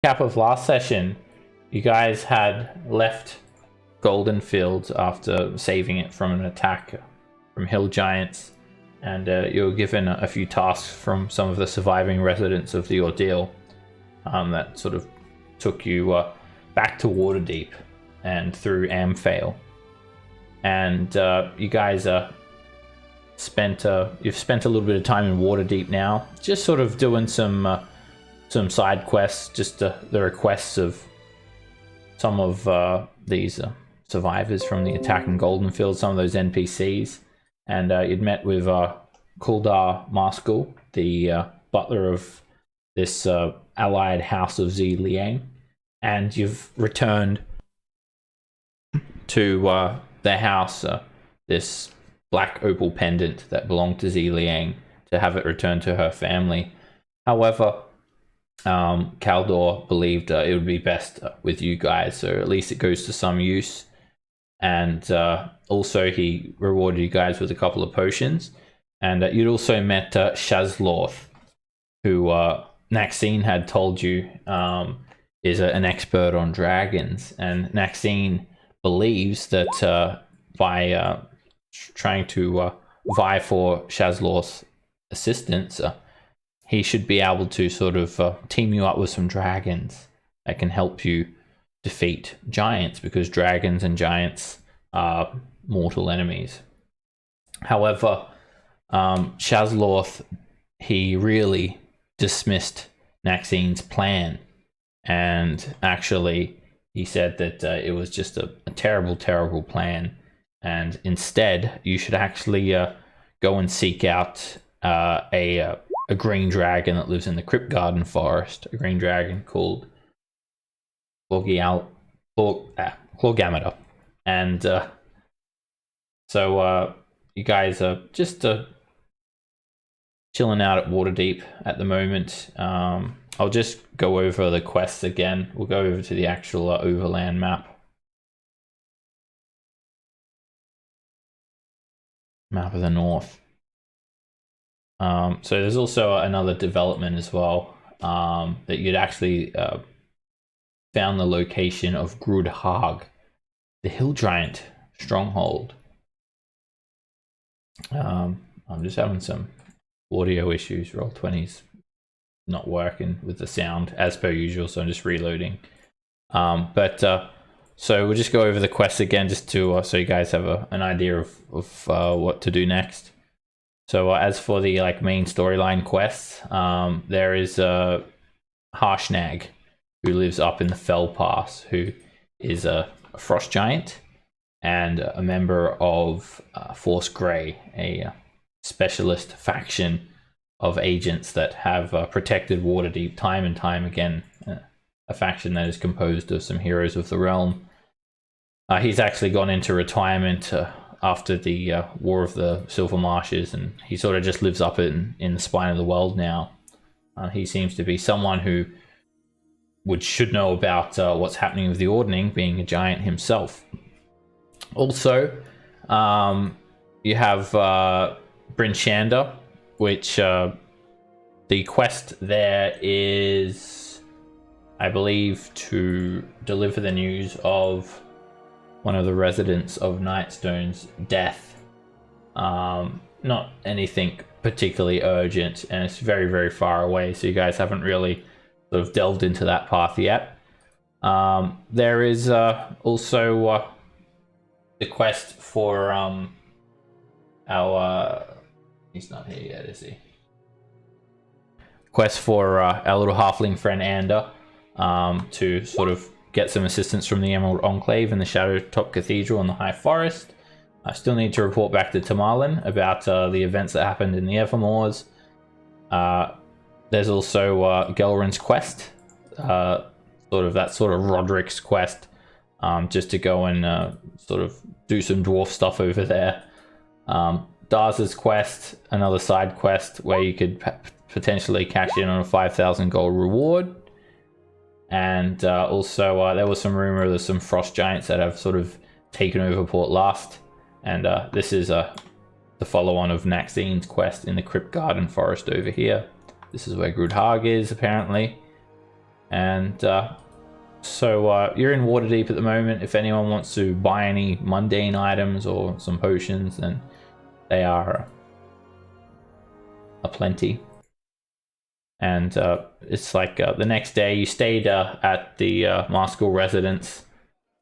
Cap of last session, you guys had left Golden Fields after saving it from an attack from hill giants, and you were given a few tasks from some of the surviving residents of the ordeal that sort of took you back to Waterdeep and through Amphale. And you guys you've spent a little bit of time in Waterdeep now, just sort of doing some side quests, just the requests of some of these survivors from the attack in Goldenfield, some of those NPCs. And you'd met with Kuldar Maskell, the butler of this allied house of Zi Liang, and you've returned to their house, this black opal pendant that belonged to Zi Liang, to have it returned to her family. However, Kaldor believed it would be best with you guys, so at least it goes to some use. And also he rewarded you guys with a couple of potions. And you'd also met Shazlorth, who Naxine had told you is an expert on dragons. And Naxine believes that by trying to vie for Shazlorth's assistance, he should be able to sort of team you up with some dragons that can help you defeat giants, because dragons and giants are mortal enemies. However, Shazlorth, he really dismissed Naxine's plan, and actually he said that it was just a terrible, terrible plan, and instead you should actually go and seek out a green dragon that lives in the Crypt Garden Forest, a green dragon called Clawgamata. And so you guys are just chilling out at Waterdeep at the moment. I'll just go over the quests again. We'll go over to the actual overland map. Map of the North. So there's also another development as well, that you'd actually found the location of Grudhag, the hill giant stronghold. I'm just having some audio issues. Roll20's not working with the sound as per usual, so I'm just reloading. So we'll just go over the quests again, just to so you guys have an idea of what to do next. So as for the main storyline quests, there is Harshnag, who lives up in the Fell Pass, who is a frost giant and a member of Force Grey, a specialist faction of agents that have protected Waterdeep time and time again, a faction that is composed of some heroes of the realm. He's actually gone into retirement after the War of the Silver Marshes, and he sort of just lives up in the spine of the world now. He seems to be someone who should know about what's happening with the Ordning, being a giant himself. Also, you have Bryn Shander, which the quest there is, I believe, to deliver the news of one of the residents of Nightstone's death. Not anything particularly urgent, and it's very, very far away, so you guys haven't really sort of delved into that path yet. There is also the quest for our he's not here yet, is he? Quest for our little halfling friend Ander, to sort of get some assistance from the Emerald Enclave and the Shadowtop Cathedral in the High Forest. I still need to report back to Tamarlin about the events that happened in the Evermoors. There's also Gelrin's quest, sort of Roderick's quest, just to go and sort of do some dwarf stuff over there. Darz's quest, another side quest where you could potentially cash in on a 5,000 gold reward. And also there was some rumor there's some frost giants that have sort of taken over Port Last, and this is the follow-on of Naxine's quest in the Crypt Garden Forest over here. This is where Grudhag is, apparently. And so you're in Waterdeep at the moment. If anyone wants to buy any mundane items or some potions, then they are aplenty. And it's like the next day you stayed at the Maskell residence,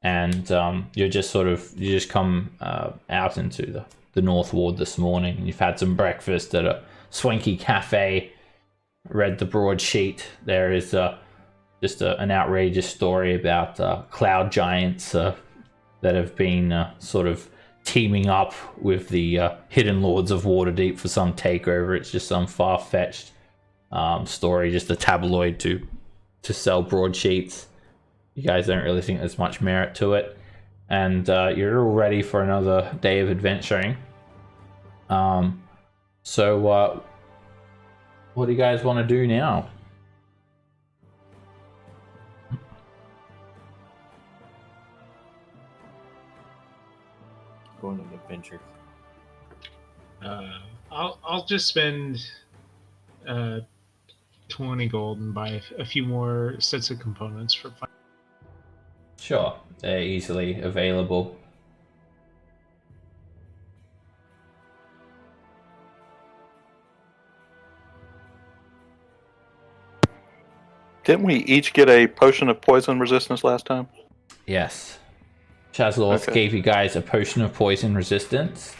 and you just come out into the North Ward this morning. You've had some breakfast at a swanky cafe, read the broadsheet. There is just an outrageous story about cloud giants that have been sort of teaming up with the hidden lords of Waterdeep for some takeover. It's just some far-fetched story, just a tabloid to sell broadsheets. You guys don't really think there's much merit to it, and you're all ready for another day of adventuring. So what do you guys want to do now? Going on an adventure. I'll just spend 20 gold and buy a few more sets of components for fun. Sure, they're easily available. Didn't we each get a potion of poison resistance last time? Yes. Shazlorth gave you guys a potion of poison resistance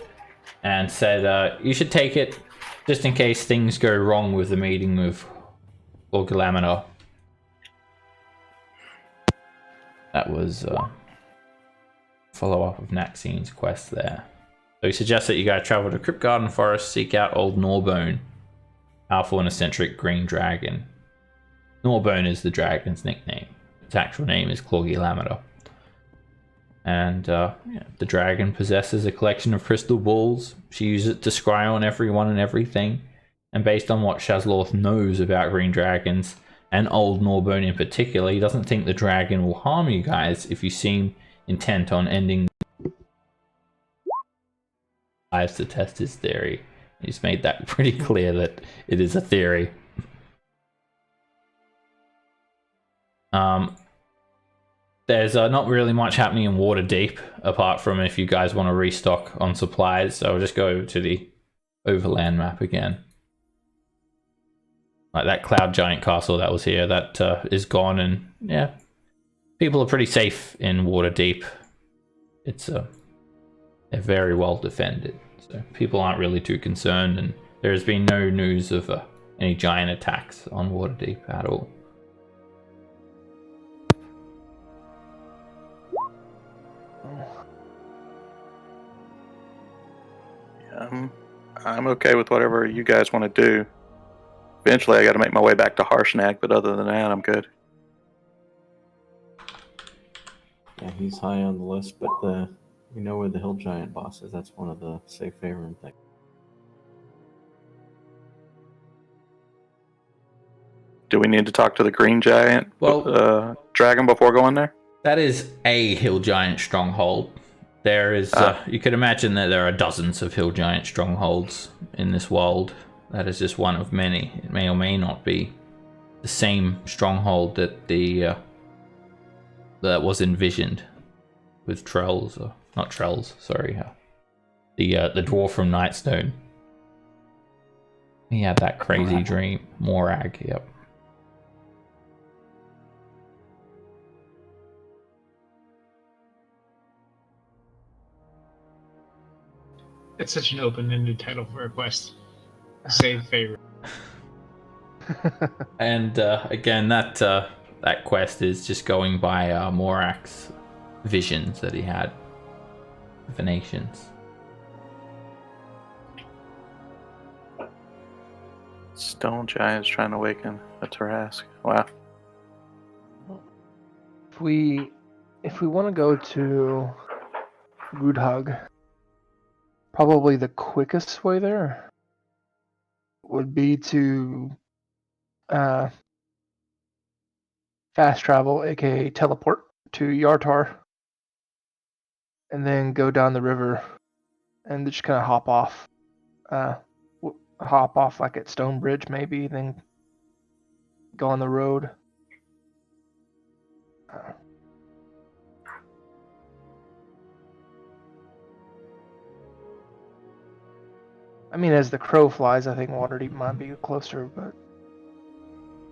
and said you should take it just in case things go wrong with the meeting with Orgalamina. That was follow-up of Naxine's quest there. So he suggests that you guys travel to Cryptgarden Forest, seek out Old Gnawbone, powerful and eccentric green dragon. Gnawbone is the dragon's nickname. Its actual name is Clawgilamida. And the dragon possesses a collection of crystal balls. She uses it to scry on everyone and everything. And based on what Shazlorth knows about green dragons, and Old Gnawbone in particular, he doesn't think the dragon will harm you guys if you seem intent on ending lives to test his theory. He's made that pretty clear that it is a theory. There's not really much happening in Waterdeep, apart from if you guys want to restock on supplies. So I'll just go over to the overland map again. Like that cloud giant castle that was here, that is gone, and yeah, people are pretty safe in Waterdeep. It's they're very well defended, so people aren't really too concerned, and there has been no news of any giant attacks on Waterdeep at all. I'm okay with whatever you guys want to do. Eventually, I got to make my way back to Harshnag, but other than that, I'm good. Yeah, he's high on the list, but we know where the hill giant boss is. That's one of the safe haven things. Do we need to talk to the green giant dragon before going there? That is a hill giant stronghold. There is, you could imagine that there are dozens of hill giant strongholds in this world. That is just one of many. It may or may not be the same stronghold that that was envisioned with Trells, or not Trells, sorry, the dwarf from Nightstone. He had that crazy dream. Morag, yep. It's such an open-ended title for a quest. Save favorite. And again, that quest is just going by Morag's visions that he had of the nations. Stone giants trying to awaken a Tarrasque. Wow. If we want to go to Roodhug, probably the quickest way there would be to fast travel, aka teleport, to Yartar, and then go down the river and just kind of hop off like at Stonebridge maybe, then go on the road. I mean, as the crow flies, I think Waterdeep might be closer, but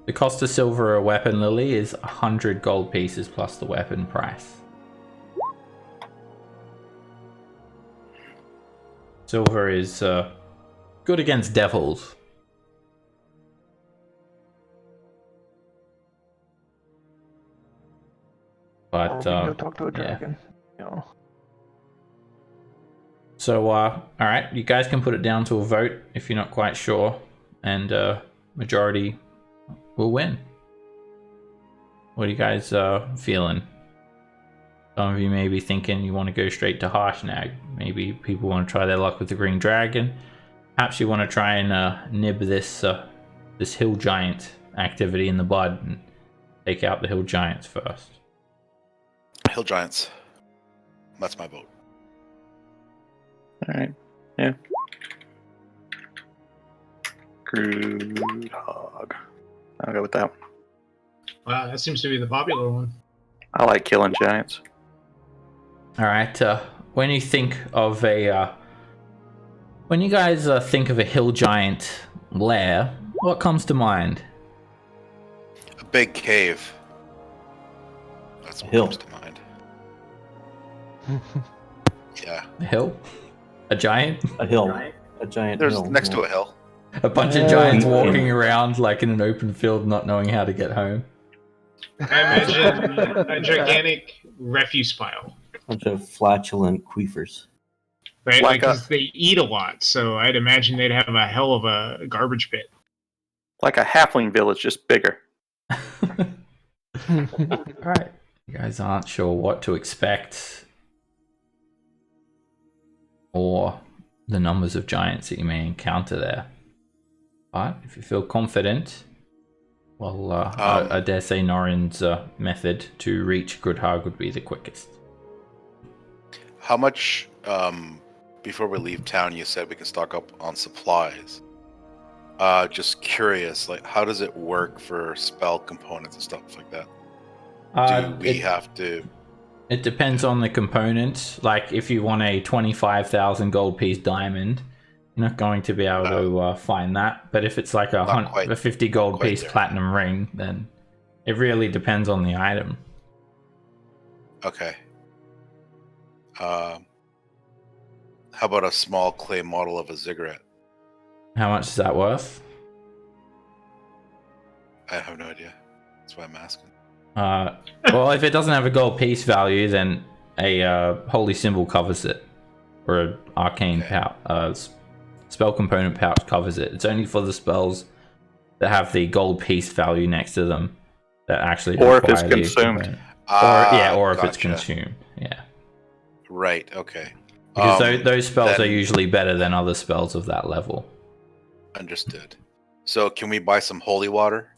The cost of silver a weapon, Lily, is 100 gold pieces plus the weapon price. Silver is good against devils. or But we can go talk to a yeah. dragon. You know. So all right, you guys can put it down to a vote if you're not quite sure, and majority will win. What are you guys feeling? Some of you may be thinking you want to go straight to Harshnag. Maybe people want to try their luck with the Green Dragon. Perhaps you want to try and nib this this Hill Giant activity in the bud and take out the Hill Giants first. Hill Giants. That's my vote. All right. Yeah. Groodhog. I'll go with that one. Wow, that seems to be the popular one. I like killing giants. All right. When you think of a, when you guys think of a Hill Giant lair, what comes to mind? A big cave. That's what Hill. comes to mind. Yeah. A hill? A giant? A hill. A giant There's hill. next to a hill. A bunch of giants walking around like in an open field, not knowing how to get home. I imagine a gigantic refuse pile, Bunch of flatulent queefers. right? Like Because they eat a lot, so I'd imagine they'd have a hell of a garbage pit. Like a halfling village, just bigger. Alright. You guys aren't sure what to expect or the numbers of giants that you may encounter there. But if you feel confident, well, I dare say Norin's method to reach Groodhog would be the quickest. How much, before we leave town, you said we can stock up on supplies. Just curious, like, how does it work for spell components and stuff like that? Do we have to... It depends on the component. Like, if you want a 25,000 gold piece diamond, you're not going to be able to find that. But if it's like a 50 gold piece there. platinum ring, then it really depends on the item. Okay. How about a small clay model of a ziggurat? How much is that worth? I have no idea. That's why I'm asking. Well, if it doesn't have a gold piece value, then a holy symbol covers it, or an arcane pouch, spell component pouch covers it. It's only for the spells that have the gold piece value next to them that actually Or if require it's the consumed. component. Ah, or if it's gotcha. consumed. Yeah, Right, okay. because those spells then- are usually better than other spells of that level. Understood. So can we buy some holy water?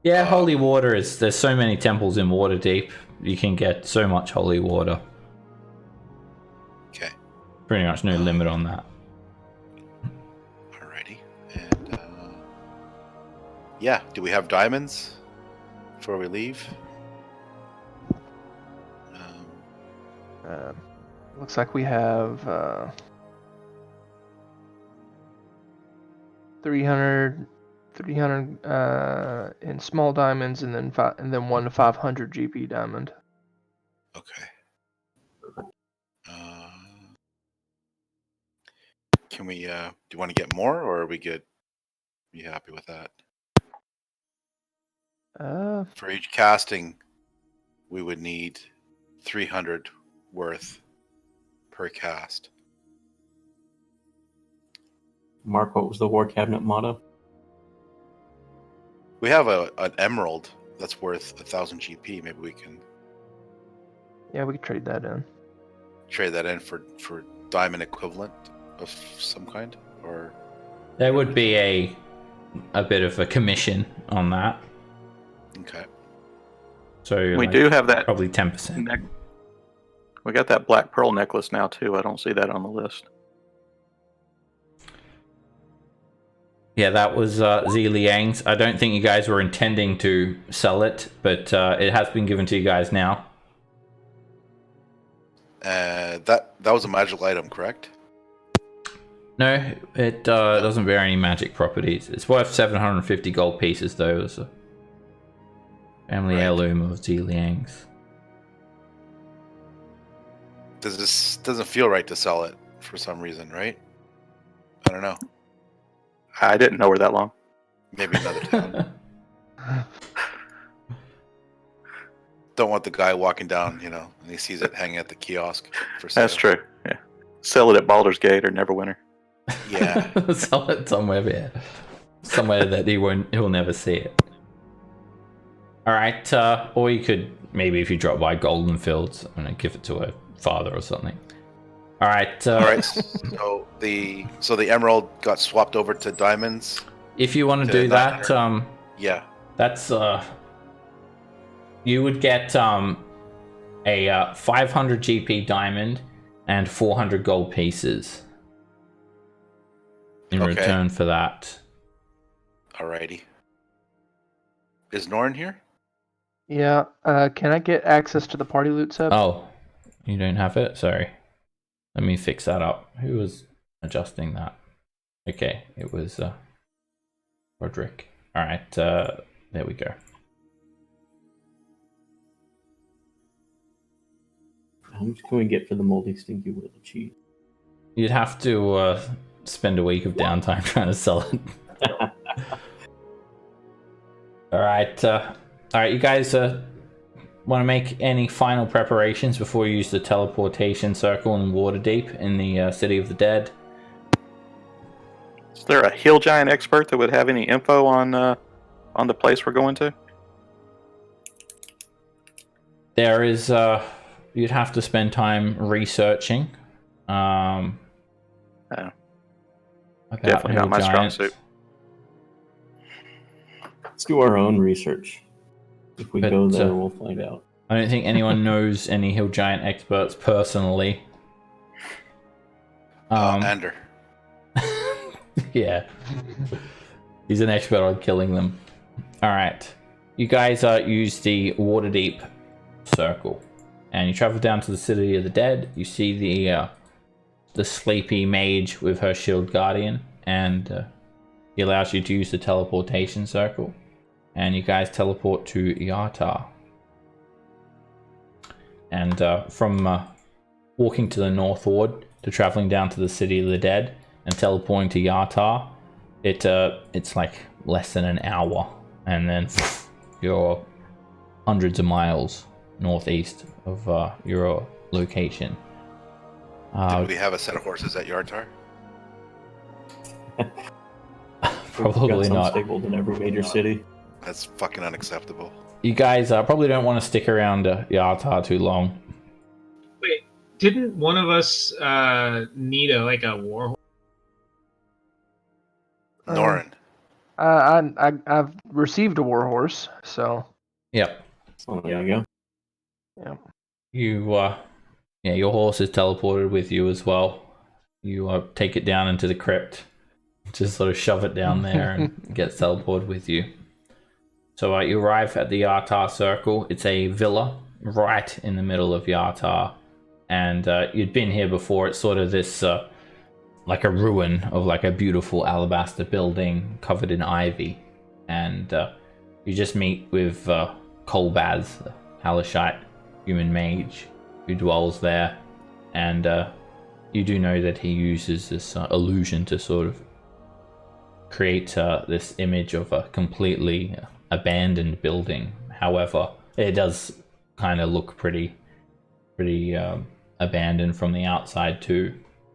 Yeah, holy water is. There's so many temples in Waterdeep. You can get so much holy water. Okay. Pretty much no limit on that. Alrighty. And yeah, do we have diamonds before we leave? Looks like we have 300 in small diamonds, and then 1 to 500 GP diamond. Okay. Can we? Do you want to get more, or are we good? Are you happy with that? For each casting, we would need 300 worth per cast. Mark, what was the war cabinet motto? We have an emerald that's worth 1,000 GP. Maybe we can Yeah, we could trade that in. trade that in for diamond equivalent of some kind, or There would be a bit of a commission on that. okay. So We like, do have that. probably 10%. We got that black pearl necklace now too. I don't see that on the list. Yeah, that was Zi Liang's. I don't think you guys were intending to sell it, but it has been given to you guys now. That was a magical item, correct? No, it doesn't bear any magic properties. It's worth 750 gold pieces, though. It's a family heirloom of Zi Liang's. This doesn't feel right to sell it for some reason, right? I don't know. I didn't know her that long. Maybe another town. Don't want the guy walking down, and he sees it hanging at the kiosk for sale. That's true. Yeah. Sell it at Baldur's Gate or Neverwinter. Yeah. Sell it somewhere, yeah. Somewhere that he'll never see it. Alright, or you could, maybe if you drop by Golden Fields, give it to her father or something. Alright. Alright, so the emerald got swapped over to diamonds. If you want to do that, yeah. That's, you would get a 500 GP diamond and 400 gold pieces in return for that. Alrighty. Is Norn here? Yeah. Can I get access to the party loot sub? Oh, you don't have it? Sorry. Let me fix that up. Who was adjusting that? Okay, it was Roderick. Alright, there we go. How much can we get for the moldy stinky willy cheese? You'd have to spend a week of downtime trying to sell it. Alright, you guys want to make any final preparations before you use the teleportation circle in Waterdeep in the City of the Dead? Is there a hill giant expert that would have any info on the place we're going to? There is, you'd have to spend time researching. About Definitely not my strong suit. Let's do our own research. If we go there, we'll find out. I don't think anyone knows any hill giant experts personally. Ander. Yeah. He's an expert on killing them. Alright. You guys use the Waterdeep circle. And you travel down to the City of the Dead. You see the sleepy mage with her shield guardian. And he allows you to use the teleportation circle. And you guys teleport to Yartar. And from walking to the northward to traveling down to the City of the Dead and teleporting to Yartar, it's like less than an hour, and then you're hundreds of miles northeast of your location. Do we have a set of horses at Yartar? Probably not. Stapled in every major city. That's fucking unacceptable. You guys probably don't want to stick around Yartar too long. Wait, didn't one of us need a war horse? Norin. I've received a war horse, so. Yep. Oh, there you go. Yeah. Your horse is teleported with you as well. You take it down into the crypt, just sort of shove it down there and get teleported with you. So you arrive at the Yartar Circle. It's a villa right in the middle of Yartar, and you'd been here before. It's sort of this like a ruin of like a beautiful alabaster building covered in ivy, and you just meet with Kolbaz, the Halashite human mage who dwells there, and you do know that he uses this illusion to sort of create this image of a completely abandoned building. However, it does kind of look pretty abandoned from the outside too.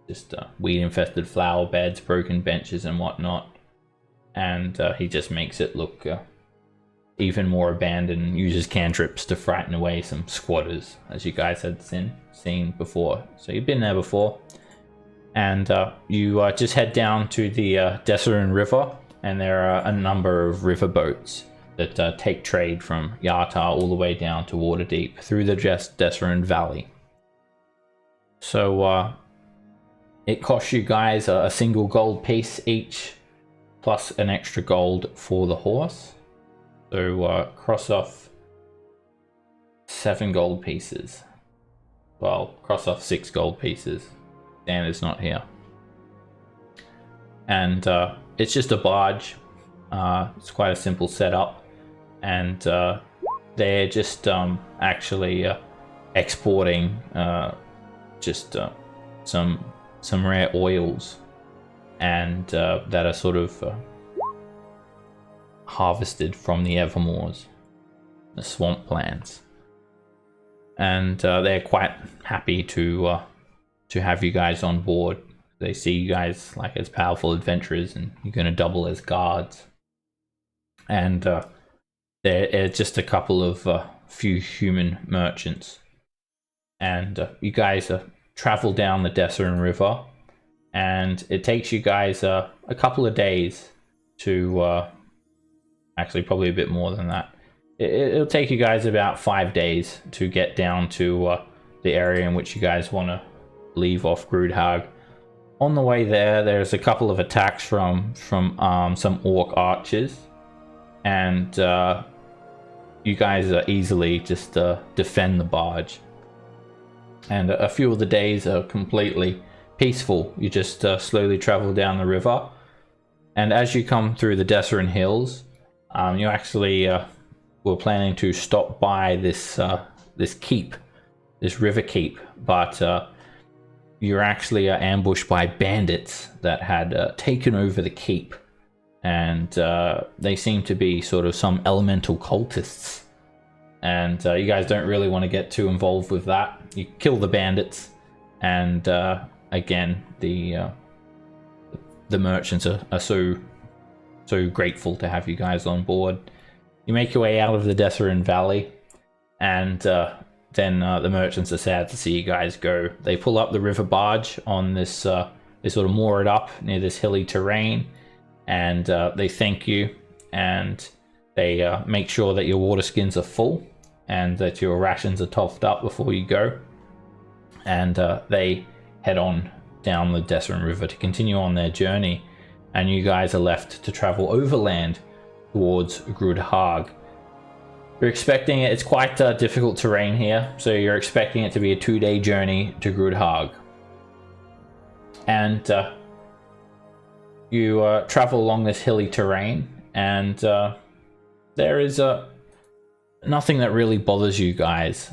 Just weed-infested flower beds, broken benches, and whatnot. And he just makes it look even more abandoned and uses cantrips to frighten away some squatters, as you guys had seen before. So you've been there before. And you just head down to the Desserin River, and there are a number of river boats that take trade from Yartar all the way down to Waterdeep through the Desserin Valley. So it costs you guys a single gold piece each plus an extra gold for the horse. So cross off 7 gold pieces. Well, cross off 6 gold pieces. Dan is not here. And it's just a barge. It's quite a simple setup. And they're just actually exporting just some rare oils, and that are sort of harvested from the Evermoors, the swamp lands. And they're quite happy to have you guys on board. They see you guys like as powerful adventurers, and you're going to double as guards. And they're just a couple of few human merchants. And you guys travel down the Desserin River, and it takes you guys a couple of days to actually probably a bit more than that. It'll take you guys about 5 days to get down to the area in which you guys want to leave off Grudhag. On the way there's a couple of attacks from some orc archers, and you guys easily just defend the barge. And a few of the days are completely peaceful. You just slowly travel down the river, and as you come through the Desserin Hills, you actually were planning to stop by this keep, this river keep, but you're actually ambushed by bandits that had taken over the keep, and they seem to be sort of some elemental cultists. And you guys don't really want to get too involved with that. You kill the bandits, and again, the merchants are so grateful to have you guys on board. You make your way out of the Desserin Valley, and then the merchants are sad to see you guys go. They pull up the river barge on this, they sort of moor it up near this hilly terrain, and they thank you, and they make sure that your water skins are full and that your rations are topped up before you go. And they head on down the Desserin River to continue on their journey, and you guys are left to travel overland towards Grudhag. You're expecting it, it's quite difficult terrain here, so you're expecting it to be a 2-day journey to Grudhag. And you travel along this hilly terrain, and there is nothing that really bothers you guys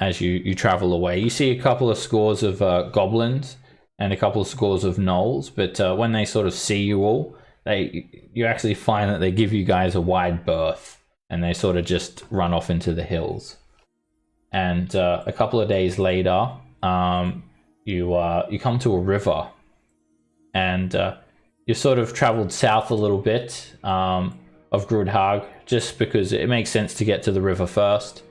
as you travel away. You see a couple of scores of goblins and a couple of scores of gnolls, but when they sort of see you all, you actually find that they give you guys a wide berth, and they sort of just run off into the hills. And a couple of days later, you come to a river, and you sort of traveled south a little bit of Grudhag, just because it makes sense to get to the river first.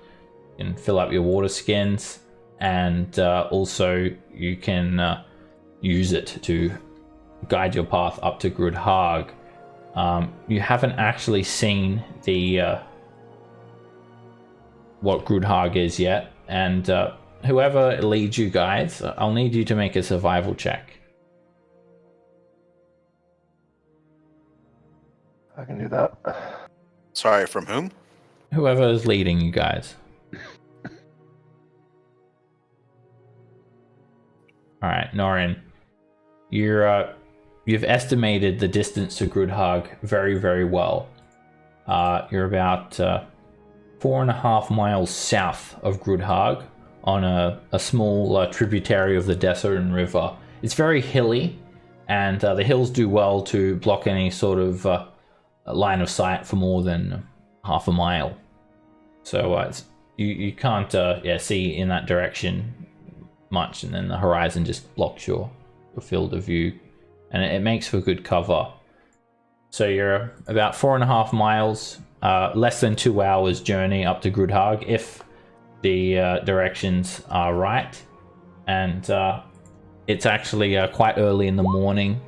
You can fill up your water skins, and also you can use it to guide your path up to Grudhag. You haven't actually seen the what Grudhag is yet, and whoever leads you guys, I'll need you to make a survival check. I can do that. Sorry, from whom? Whoever is leading you guys. All right, Norin, you've estimated the distance to Grudhag very, very well. You're about 4.5 miles south of Grudhag on a small tributary of the Desserin River. It's very hilly, and the hills do well to block any sort of line of sight for more than half a mile. So you can't see in that direction much, and then the horizon just blocks your field of view, and it makes for good cover. So you're about 4.5 miles, less than 2 hours journey up to Grudhag if the directions are right. And it's actually quite early in the morning.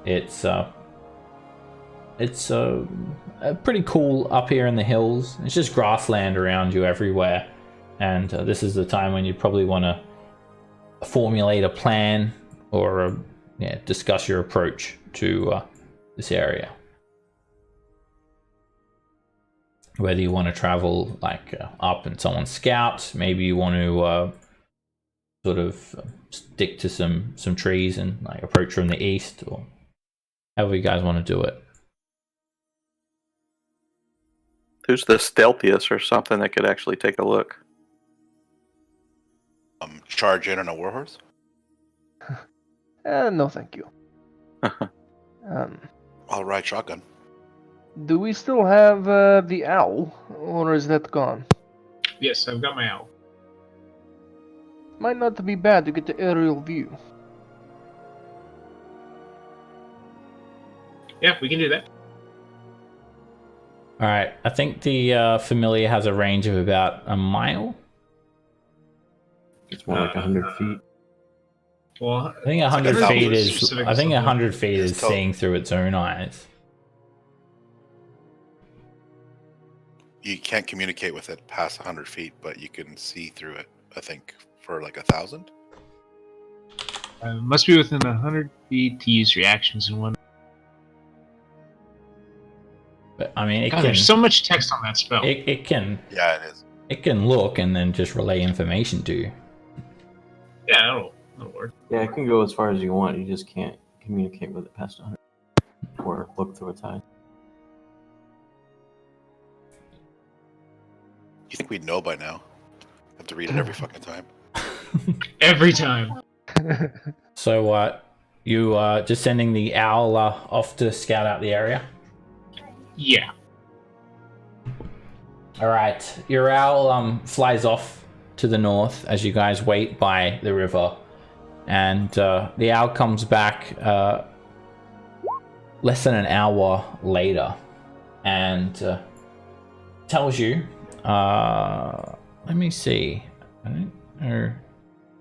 It's pretty cool up here in the hills. It's just grassland around you everywhere, and this is the time when you probably want to formulate a plan or discuss your approach to this area. Whether you want to travel like up in someone's scouts, maybe you want to sort of stick to some trees and like approach from the east, or however you guys want to do it. Who's the stealthiest or something that could actually take a look? Charge in on a warhorse? No, thank you. I'll ride shotgun. Do we still have the owl, or is that gone? Yes, I've got my owl. Might not be bad to get the aerial view. Yeah, we can do that. All right, I think the familiar has a range of about a mile. It's more like 100 feet. Well, I think 100 like feet a is. specific I think something. 100 feet It's is total. seeing through its own eyes. You can't communicate with it past 100 feet, but you can see through it, I think, for like 1,000. Must be within 100 feet to use reactions in one. But I mean, it God, can. there's so much text on that spell. It can. Yeah, it is. It can look and then just relay information to you. Yeah, that'll work. Yeah, it can go as far as you want. You just can't communicate with it past 100 or look through its eyes. You think we'd know by now? Have to read it every fucking time. Every time. So, you just sending the owl off to scout out the area? Yeah. All right, your owl flies off to the north as you guys wait by the river, and the owl comes back less than an hour later, and tells you. Let me see. I don't know.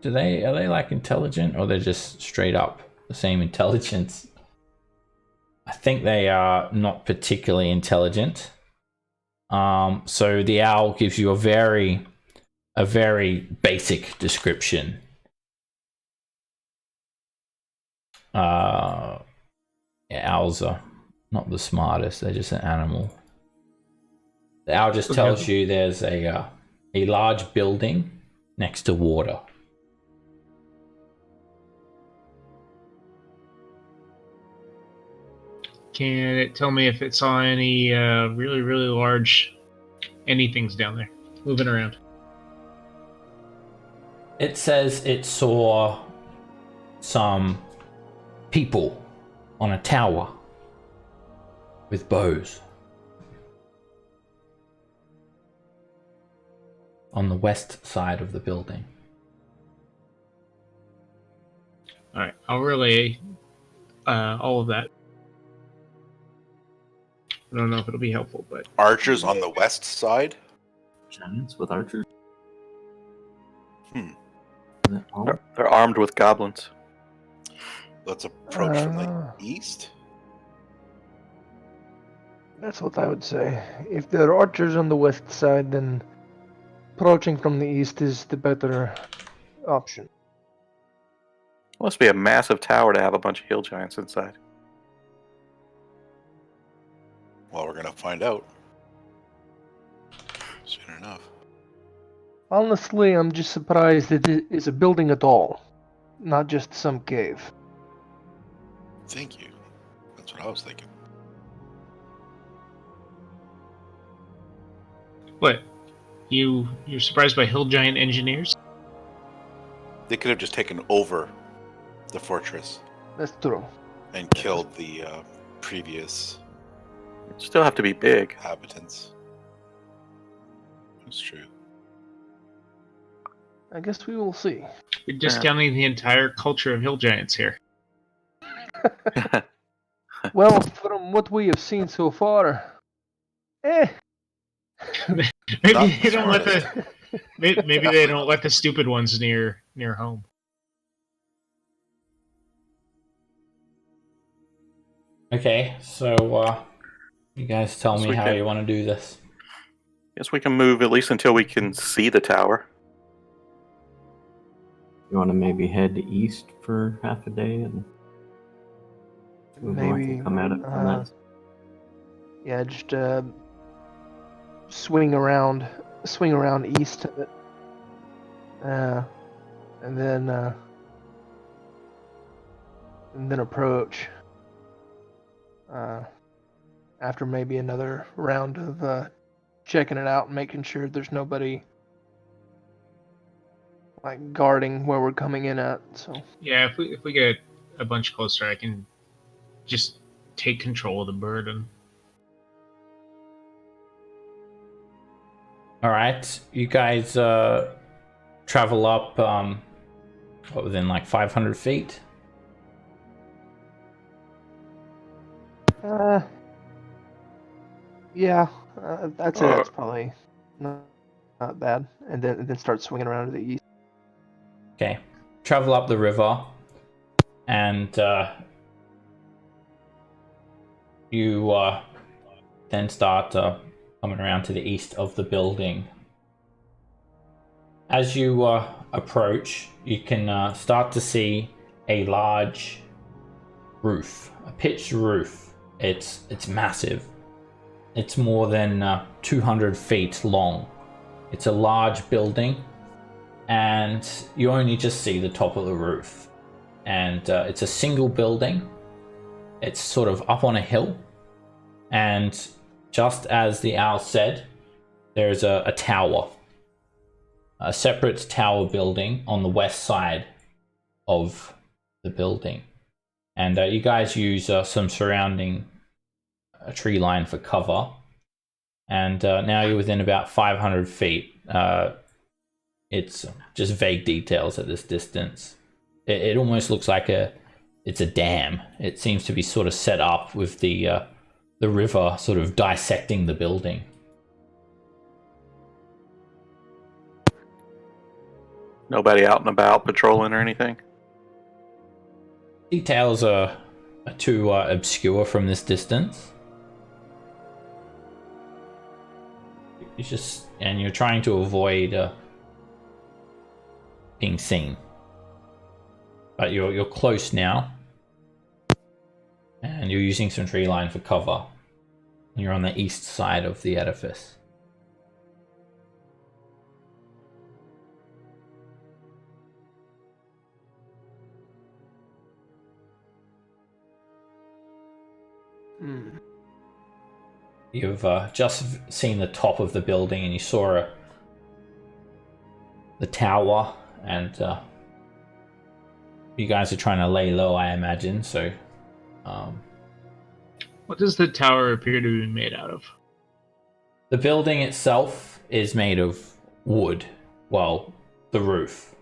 Are they like intelligent, or they're just straight up the same intelligence? I think they are not particularly intelligent. So the owl gives you a very basic description. Yeah, owls are not the smartest. They're just an animal. The owl just tells you there's a large building next to water. Can it tell me if it saw any really, really large anythings down there moving around? It says it saw some people on a tower with bows on the west side of the building. All right, I'll relay all of that. I don't know if it'll be helpful, but Archers on the west side? Giants with archers? Hmm. Is that all? They're armed with goblins. Let's approach from the Uh. east. That's what I would say. If there are archers on the west side, then approaching from the east is the better option. Must be a massive tower to have a bunch of hill giants inside. Well, we're gonna find out soon enough. Honestly, I'm just surprised that it is a building at all, not just some cave. Thank you. That's what I was thinking. what? You're surprised by hill giant engineers? They could have just taken over the fortress That's true. and killed the previous Still have to be big. inhabitants. That's true. I guess we will see. You're discounting the entire culture of hill giants here. Well, from what we have seen so far, Maybe Not they don't let smartest. the maybe they don't let the stupid ones near home. Okay, so you guys tell So me we how can- you want to do this. Guess we can move at least until we can see the tower. You want to maybe head east for half a day and We will have Maybe, to come at it from that. Yeah, just swing around east of it, and then approach. After maybe another round of checking it out and making sure there's nobody like guarding where we're coming in at. So Yeah, if we get a bunch closer, I can just take control of the burden. All right, you guys travel up within like 500 feet. yeah, I'd say that's probably not bad. And then start swinging around to the east. Okay, travel up the river, and you then start coming around to the east of the building. As you approach, you can start to see a large roof, a pitched roof. It's massive. It's more than 200 feet long. It's a large building, and you only just see the top of the roof. And it's a single building. It's sort of up on a hill, and just as the owl said, there's a tower, a separate tower building on the west side of the building. And you guys use some surrounding tree line for cover. And now you're within about 500 feet. It's just vague details at this distance. It almost looks like it's a dam. It seems to be sort of set up with the river sort of dissecting the building. Nobody out and about patrolling or anything? Details are too obscure from this distance. You're trying to avoid being seen. But you're close now, and you're using some tree line for cover. You're on the east side of the edifice. You've just seen the top of the building, and you saw the tower, and you guys are trying to lay low, I imagine. So, What does the tower appear to be made out of? the building itself is made of wood. Well, the roof,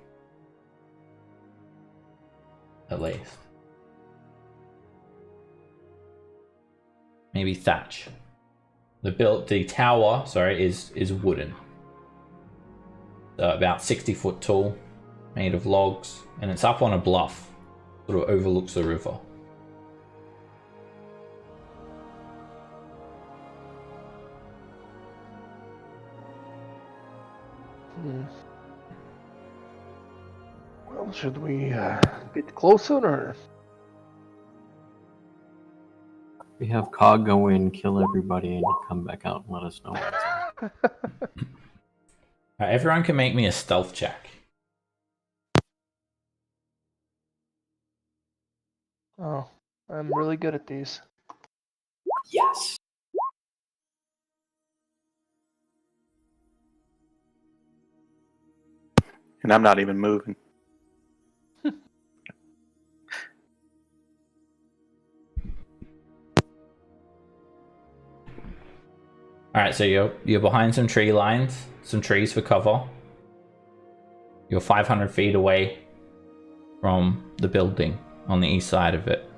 at least. Maybe thatch. The tower, is wooden. About 60 foot tall, made of logs, and it's up on a bluff, sort of overlooks the river. Well, should we get closer or? We have Cog go in, kill everybody, and come back out and let us know. Everyone can make me a stealth check. Oh, I'm really good at these. Yes. And I'm not even moving. All right, so you're behind some tree lines, some trees for cover. You're 500 feet away from the building on the east side of it.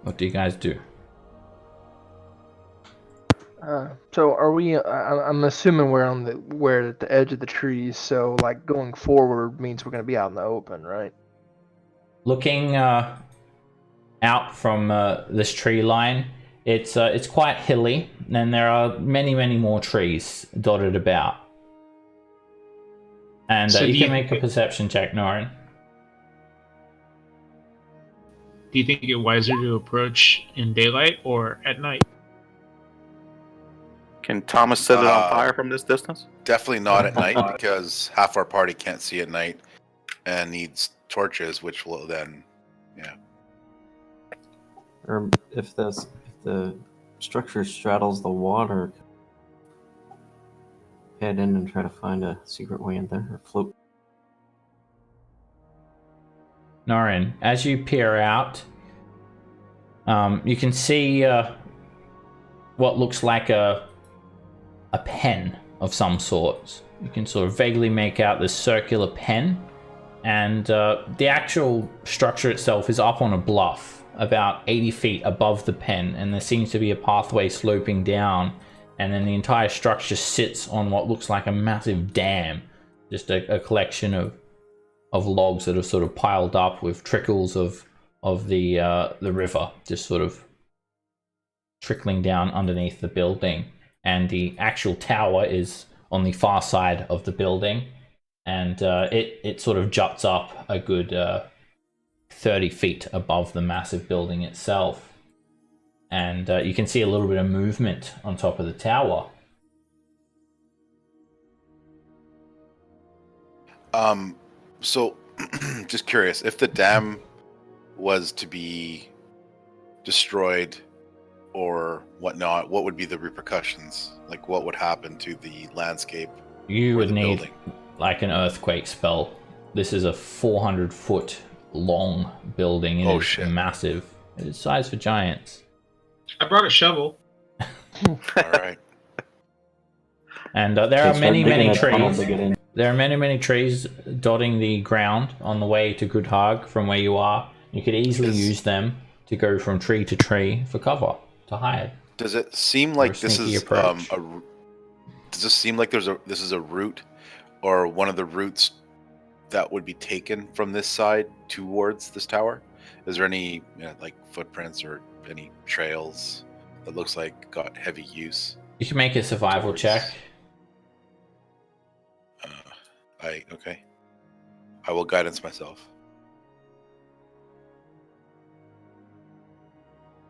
What do you guys do? So are we? I'm assuming we're at the edge of the trees. So like going forward means we're gonna be out in the open, right? Looking out from this tree line, it's quite hilly, and there are many more trees dotted about. And So you do can you make a think- perception check, Norin. Do you think it wiser to approach in daylight or at night? Can Thomas set it on Uh, fire from this distance? Definitely not at night because half our party can't see at night and needs torches, which will then, yeah. Or if the structure straddles the water, head in and try to find a secret way in there, or float. Norin, as you peer out, you can see what looks like a pen of some sort. You can sort of vaguely make out this circular pen, and the actual structure itself is up on a bluff about 80 feet above the pen, and there seems to be a pathway sloping down, and then the entire structure sits on what looks like a massive dam, just a collection of logs that are sort of piled up with trickles of the river just sort of trickling down underneath the building. And the actual tower is on the far side of the building, and it sort of juts up a good 30 feet above the massive building itself. And you can see a little bit of movement on top of the tower. So, just curious, if the dam was to be destroyed or whatnot, what would be the repercussions? Like, what would happen to the landscape? You or would the need building? like an earthquake spell. This is a 400-foot long building. It Oh, is shit. massive. It is size for giants. I brought a shovel. All right. And there Okay, are start many, digging many a tunnel trees. to get in. There are many, many trees dotting the ground on the way to Good Hag from where you are. You could easily Is- use them to go from tree to tree for cover, to hide. Does it seem Or a like this sneaky is approach. does this seem like this is a route or one of the routes that would be taken from this side towards this tower? Is there any like footprints or any trails that looks like got heavy use? You can make a survival Towards- check. Okay. I will guidance myself.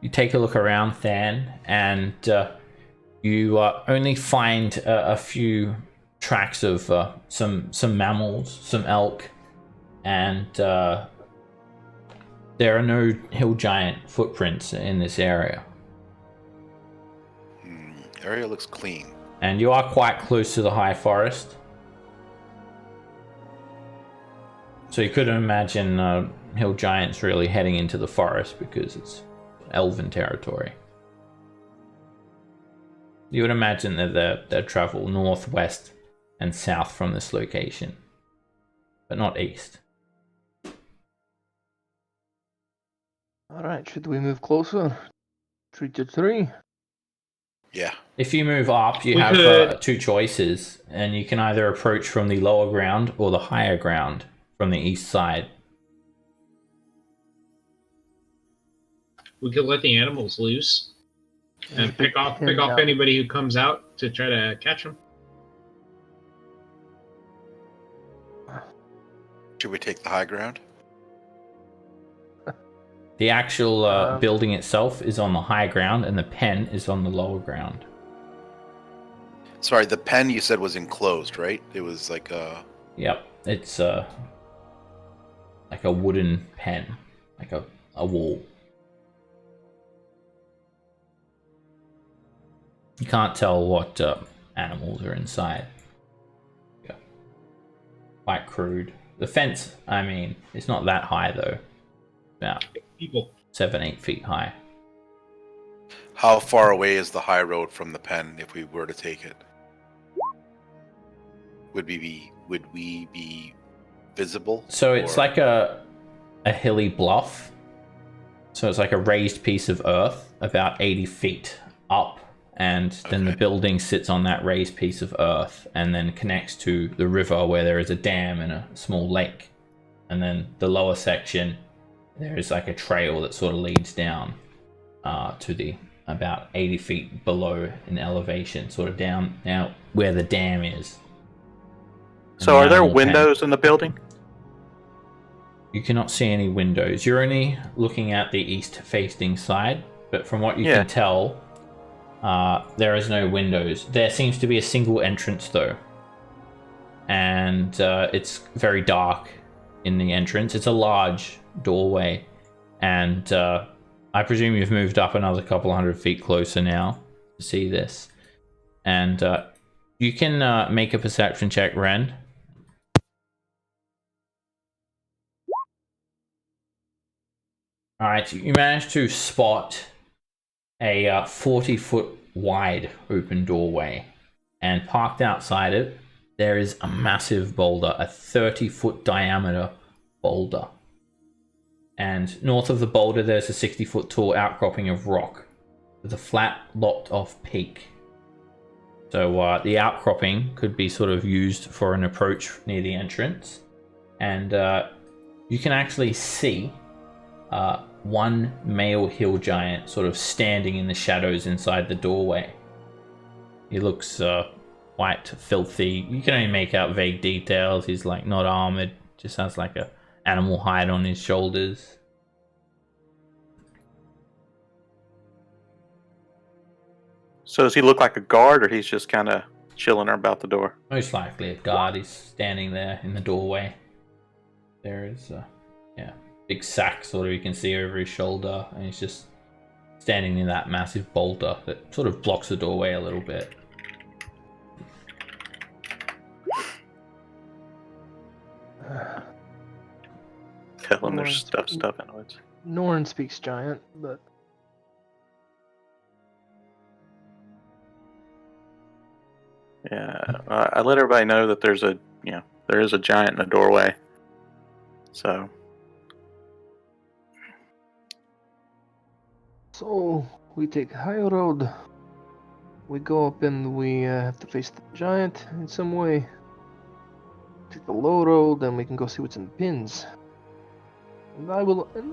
You take a look around, Than, and you only find a few tracks of some mammals, some elk, and there are no hill giant footprints in this area. Area looks clean. And you are quite close to the high forest. So you couldn't imagine hill giants really heading into the forest because it's elven territory. You would imagine that they travel northwest and south from this location, but not east. All right, should we move closer? 3 to 3. Yeah. If you move up, you We have could- two choices, and you can either approach from the lower ground or the higher ground from the east side. We could let the animals loose and pick off Yeah. anybody who comes out to try to catch them. Should we take the high ground? The actual building itself is on the high ground, and the pen is on the lower ground. Sorry, the pen you said was enclosed, right? It was like a. Yep, it's like a wooden pen, like a wall. You can't tell what animals are inside. Yeah. Quite crude. The fence, I mean, it's not that high though. About People. 7-8 feet high. How far away is the high road from the pen if we were to take it? Would we be visible? So it's or- like a hilly bluff. So it's like a raised piece of earth about 80 feet up, and then the Okay. building sits on that raised piece of earth and then connects to the river where there is a dam and a small lake. And then the lower section, there is like a trail that sort of leads down to the about 80 feet below in elevation, sort of down now where the dam is. So the are there animal pen. windows in the building? You cannot see any windows. You're only looking at the east-facing side, but from what you Yeah. can tell, there is no windows. There seems to be a single entrance, though. And it's very dark in the entrance. It's a large doorway. And I presume you've moved up another couple 100 feet closer now to see this. And you can make a perception check, Ren. Alright, you managed to spot a 40-foot wide open doorway. And parked outside it, there is a massive boulder, a 30-foot diameter boulder. And north of the boulder, there's a 60-foot tall outcropping of rock with a flat, lopped-off peak. So the outcropping could be sort of used for an approach near the entrance. And you can actually see one male hill giant sort of standing in the shadows inside the doorway. He looks quite filthy. You can only make out vague details. He's like not armored, just has like a animal hide on his shoulders. So does he look like a guard, or he's just kind of chilling about the door? Most likely a guard. He's standing there in the doorway. There is a big sack sort of you can see over his shoulder, and he's just standing near that massive boulder that sort of blocks the doorway a little bit. Tell him there's stuff in the woods. Norn speaks giant, but Yeah, I let everybody know that there is a giant in the doorway. So we take high road. We go up and we have to face the giant in some way. Take the low road, and we can go see what's in the pins. And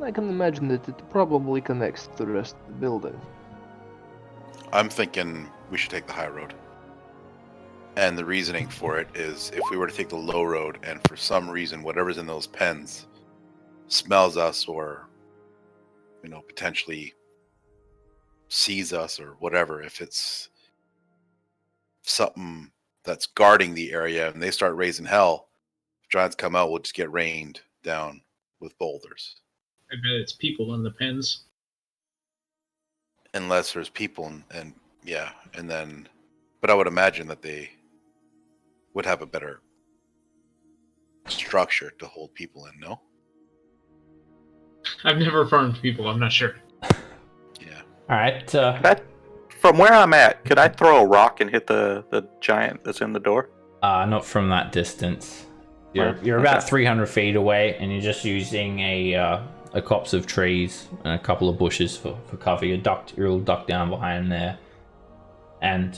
I can imagine that it probably connects to the rest of the building. I'm thinking we should take the high road. And the reasoning for it is if we were to take the low road and for some reason whatever's in those pens smells us or, potentially sees us or whatever, if it's something that's guarding the area and they start raising hell, if giants come out, we'll just get rained down with boulders. I bet it's people in the pens. Unless there's people but I would imagine that they would have a better structure to hold people in, no? I've never farmed people, I'm not sure. Yeah. Alright, from where I'm at, could I throw a rock and hit the giant that's in the door? not from that distance. You're Right, about okay. 300 feet away, and you're just using a copse of trees and a couple of bushes for cover. You're all ducked down behind there. And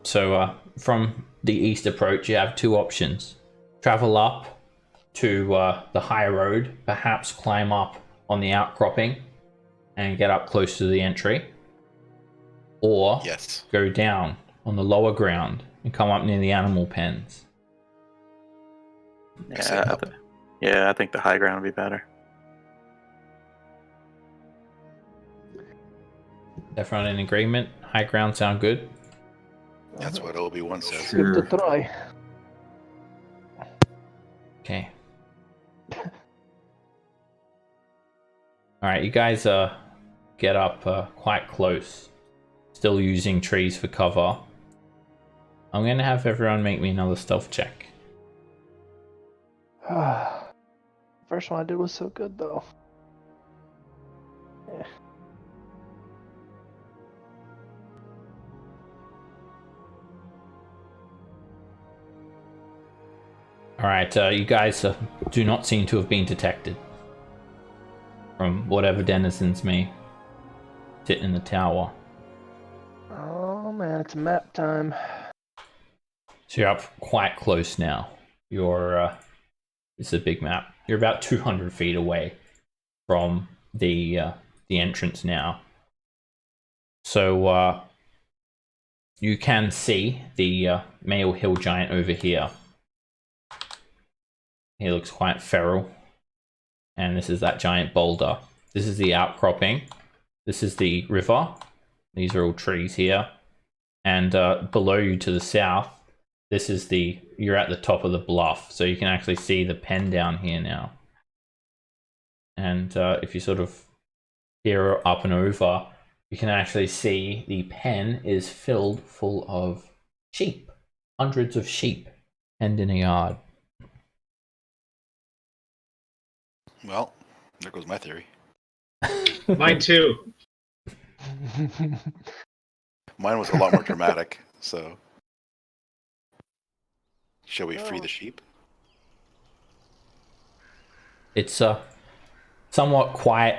so from the east approach, you have two options. Travel up to the high road, perhaps climb up on the outcropping and get up close to the entry. Or Yes. go down on the lower ground and come up near the animal pens. Yeah, I think the high ground would be better. Everyone in agreement? High ground sound good? That's what Obi-Wan says. Sure. Give it a try. Okay. Alright, you guys get up quite close. Still using trees for cover. I'm going to have everyone make me another stealth check. First one I did was so good, though. Yeah. Alright, you guys do not seem to have been detected from whatever denizens may sit in the tower. Oh man, it's map time. So you're up quite close now. It's a big map. You're about 200 feet away from the entrance now. So you can see the male hill giant over here. He looks quite feral. And this is that giant boulder. This is the outcropping. This is the river. These are all trees here. And below you to the south, this is you're at the top of the bluff. So you can actually see the pen down here now. And if you sort of peer up and over, you can actually see the pen is filled full of sheep. Hundreds of sheep penned in a yard. Well, there goes my theory. Mine too. Mine was a lot more dramatic. So, shall we free the sheep? It's somewhat quiet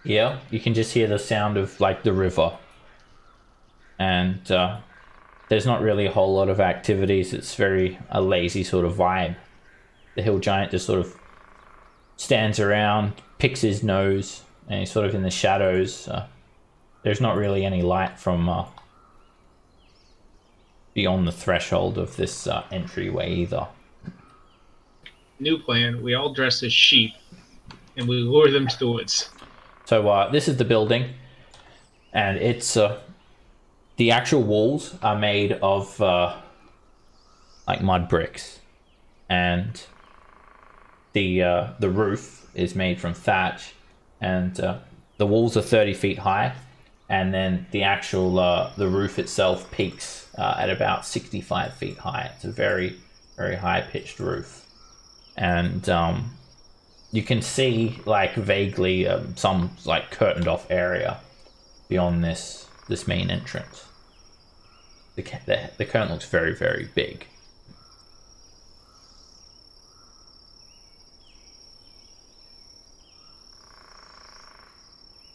here. You can just hear the sound of like the river. And there's not really a whole lot of activities. It's very a lazy sort of vibe. The hill giant just sort of stands around, picks his nose, and he's sort of in the shadows. There's not really any light from beyond the threshold of this entryway either. New plan. We all dress as sheep, and we lure them to the woods. So this is the building, and it's the actual walls are made of like mud bricks, and the roof is made from thatch, and the walls are 30 feet high, and then the actual the roof itself peaks at about 65 feet high. It's a very, very high pitched roof, and you can see like vaguely some like curtained off area beyond this main entrance. The curtain looks very, very big.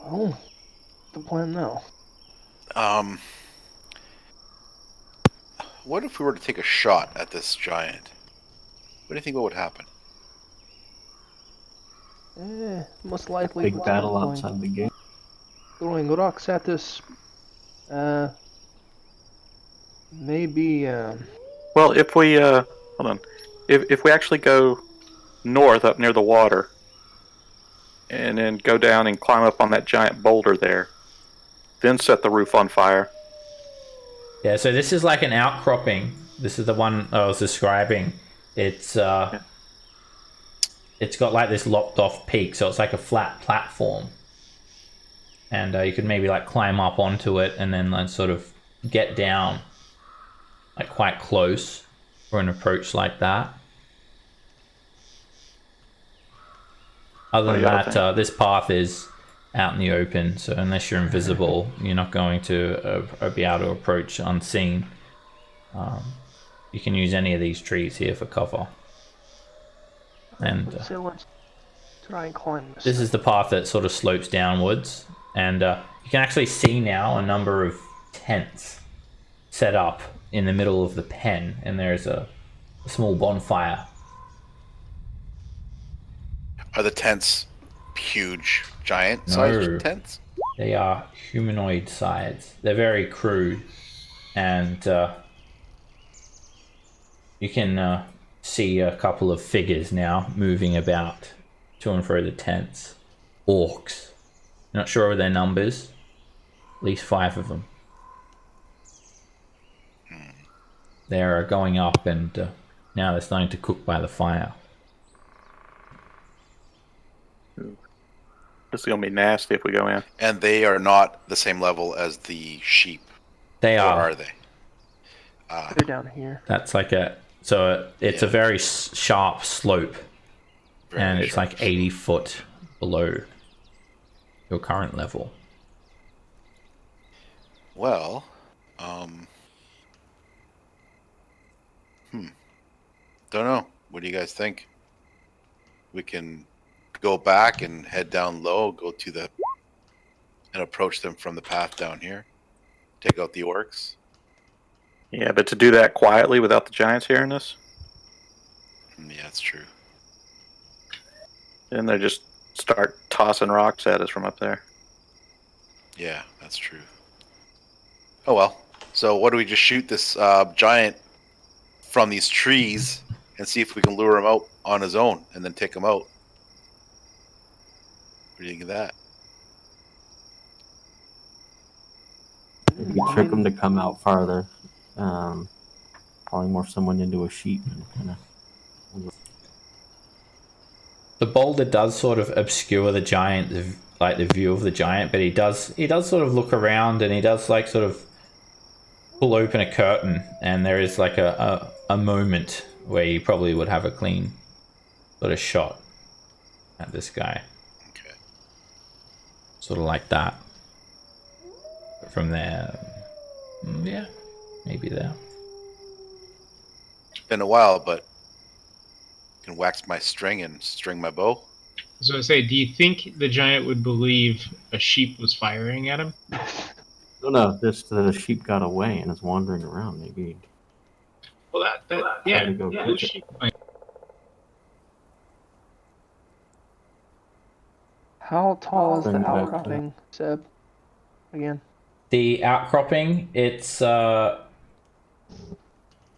Oh, the plan now. What if we were to take a shot at this giant? What do you think what would happen? Most likely Big we'll battle start outside the gate. throwing rocks at us. Maybe. Well, if we hold on, if we actually go north up near the water, and then go down and climb up on that giant boulder there, then set the roof on fire. Yeah, so this is like an outcropping. This is the one I was describing. It's it's got like this lopped off peak, so it's like a flat platform. And you could maybe like climb up onto it and then like sort of get down like quite close for an approach like that. Other than that, this path is out in the open, so unless you're invisible, you're not going to be able to approach unseen. You can use any of these trees here for cover. And so let's try and climb this. this is the path that sort of slopes downwards, and you can actually see now a number of tents set up in the middle of the pen, and there's a small bonfire. Are the tents huge, giant No. sized tents? They are humanoid size. They're very crude, and you can see a couple of figures now moving about to and fro the tents. Orcs. Not sure of their numbers. At least 5 of them. They're going up, and now they're starting to cook by the fire. This is gonna be nasty if we go in. And they are not the same level as the sheep. They Or are. are they? They're down here. That's like it's a very sharp slope, Very and it's sharp like 80 foot below your current level. Well, don't know. What do you guys think? We can go back and head down low, go to the and approach them from the path down here. Take out the orcs. Yeah, but to do that quietly without the giants hearing us, Yeah, that's true. then they just start tossing rocks at us from up there. Yeah, that's true. Oh well. So what do we just shoot this giant from these trees and see if we can lure him out on his own and then take him out. What do you think of that? If you trick them to come out farther, probably morph someone into a sheep and kind of. The boulder does sort of obscure the giant, like the view of the giant, but he does sort of look around, and he does like sort of pull open a curtain, and there is like a moment where you probably would have a clean sort of shot at this guy. Okay. Sort of like that. But from there, yeah, maybe there. It's been a while, but I can wax my string and string my bow. So I say, do you think the giant would believe a sheep was firing at him? No, just that a sheep got away and is wandering around. Maybe. Well, yeah, to go those catch it. sheep might. How tall is Bring the it back to- outcropping, Seb? Again. The outcropping, it's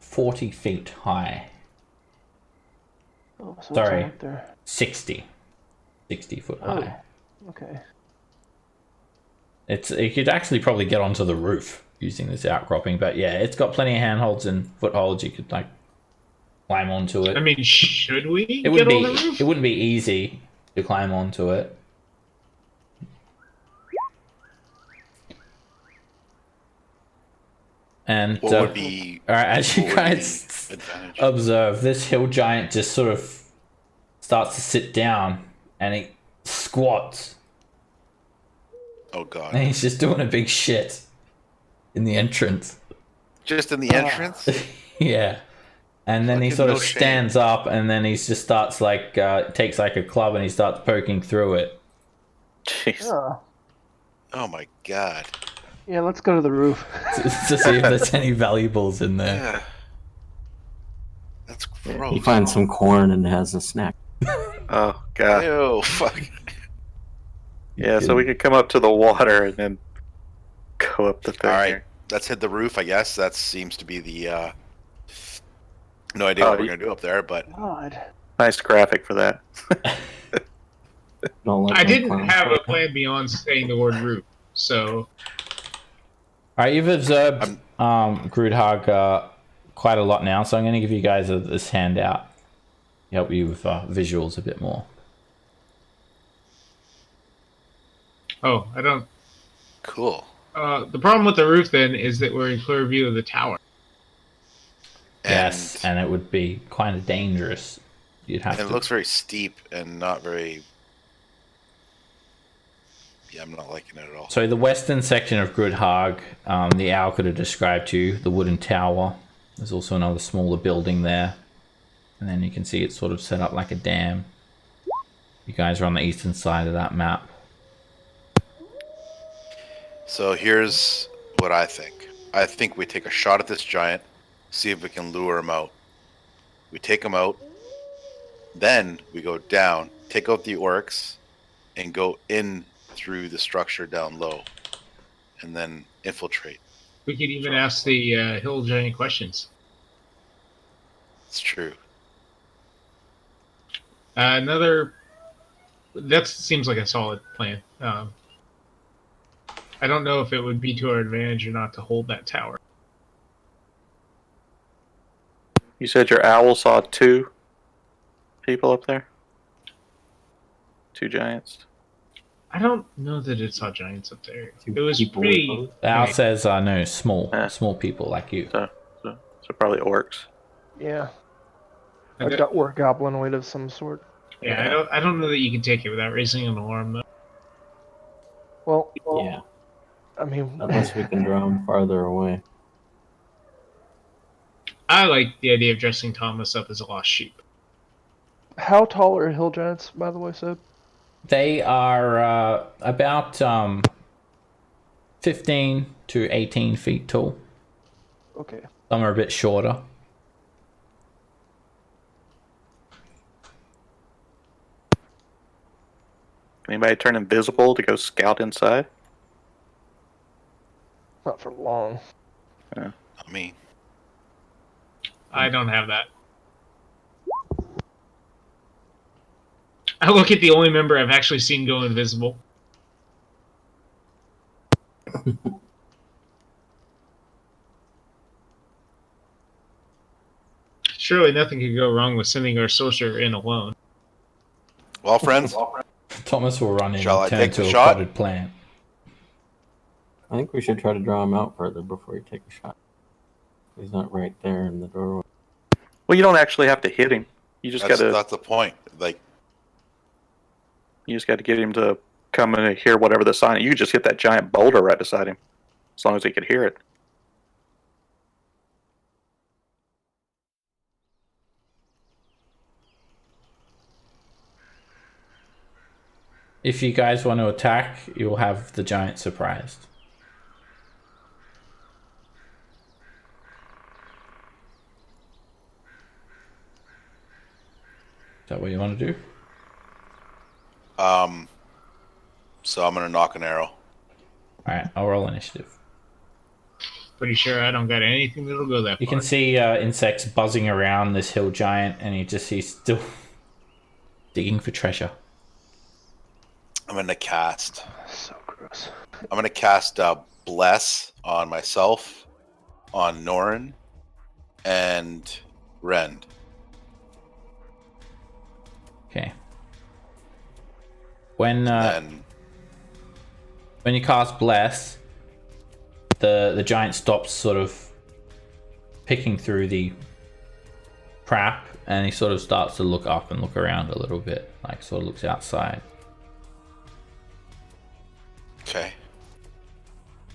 40 feet high. Oh, so Sorry. it's all up there. 60 foot high. Okay. It could actually probably get onto the roof using this outcropping, but yeah, it's got plenty of handholds and footholds. You could like climb onto it. I mean, should we it get wouldn't on be the roof? it wouldn't be easy to climb onto it. And What would be? all right, as you what would be guys advantage? observe, this hill giant just sort of starts to sit down and he squats Oh God! and he's just doing a big shit in the entrance. Just in the entrance? Yeah. And then he Fucking sort of no shame. stands up and then he just starts like takes like a club and he starts poking through it. Jeez. Oh. Oh my God! Yeah, let's go to the roof. to see if there's any valuables in there. Yeah. That's Yeah, gross. he finds some corn and has a snack. Oh God. Ew! Fuck. Yeah, so we could come up to the water and then go up the thing. All right, here. let's hit the roof. I guess that seems to be the. No idea what we're gonna do up there, but God. Nice graphic for that. Don't let I them didn't clown. have a plan beyond saying the word roof, so Alright, you've observed Groodhog quite a lot now, so I'm going to give you guys this handout. Help you with visuals a bit more. I don't. cool. The problem with the roof then is that we're in clear view of the tower. Yes, and it would be kind of dangerous. You'd have And to. it looks very steep and not very. Yeah, I'm not liking it at all. So the western section of Groodhog, the owl could have described to you, the wooden tower. There's also another smaller building there. And then you can see it's sort of set up like a dam. You guys are on the eastern side of that map. So here's what I think. I think we take a shot at this giant, see if we can lure him out. We take him out, then we go down, take out the orcs, and go in through the structure down low, and then infiltrate. We could even ask the hill giant questions. It's true. That seems like a solid plan. I don't know if it would be to our advantage or not to hold that tower. You said your owl saw 2 people up there? 2 giants? I don't know that it saw giants up there. Two It was people pretty. with bows? The owl big. says, no, small Yeah. people like you. So probably orcs. Yeah. I A don't- or goblinoid of some sort. Yeah, I don't know that you can take it without raising an alarm though. Well, Yeah, I mean, unless we can draw them farther away. I like the idea of dressing Thomas up as a lost sheep. how tall are hill giants, by the way, Seb? They are about 15 to 18 feet tall. Okay. Some are a bit shorter. Anybody turn invisible to go scout inside? Not for long. Not me. I don't have that. I look at the only member I've actually seen go invisible. Surely nothing could go wrong with sending our sorcerer in alone. Well, friends, Thomas will run in Shall and I turn take to the a shot? potted plant. I think we should try to draw him out further before you take a shot. He's not right there in the doorway. Well, you don't actually have to hit him. You just that's gotta the point. Like, get him to come and hear whatever the sign. You just hit that giant boulder right beside him, as long as he could hear it. If you guys want to attack, you'll have the giant surprised. Is that what you want to do? so I'm gonna knock an arrow. Alright, I'll roll initiative. Pretty sure I don't got anything that'll go that You far. can see insects buzzing around this hill giant, and you just see still digging for treasure. I'm gonna cast. So gross. I'm gonna cast Bless on myself, on Norin, and Rend. Okay. When And when you cast Bless, the giant stops sort of picking through the trap, and he sort of starts to look up and look around a little bit, like sort of looks outside. okay,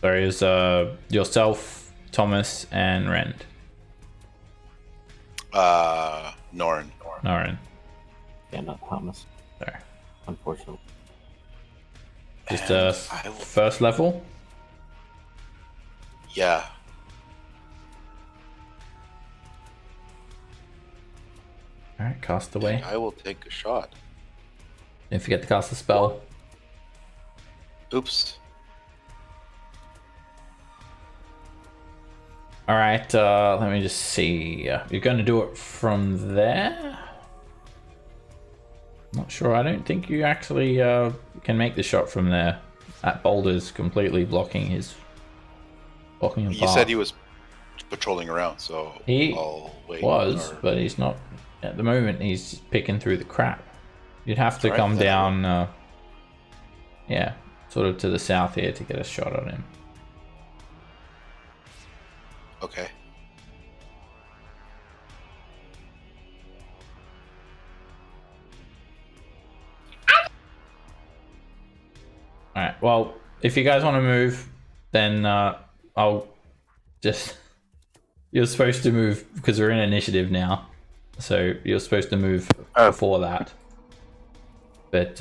There is yourself, Thomas, and Rend. Norin. Norin. Yeah, not Thomas, Sorry. unfortunately. Just And I will- first level. Yeah. Alright, cast away. I will take a shot. Don't forget to cast the spell. Oops. Alright, let me just see. You're going to do it from there? Not sure. I don't think you actually can make the shot from there. That boulder's completely blocking his him You path. said he was patrolling around, so He I'll wait. was, or- but he's not at the moment. He's picking through the crap. You'd have to Alright, come then I will. down, yeah, sort of to the south here to get a shot on him. Okay. Alright, well, if you guys want to move, then I'll just... You're supposed to move, because we're in initiative now, so you're supposed to move before that. But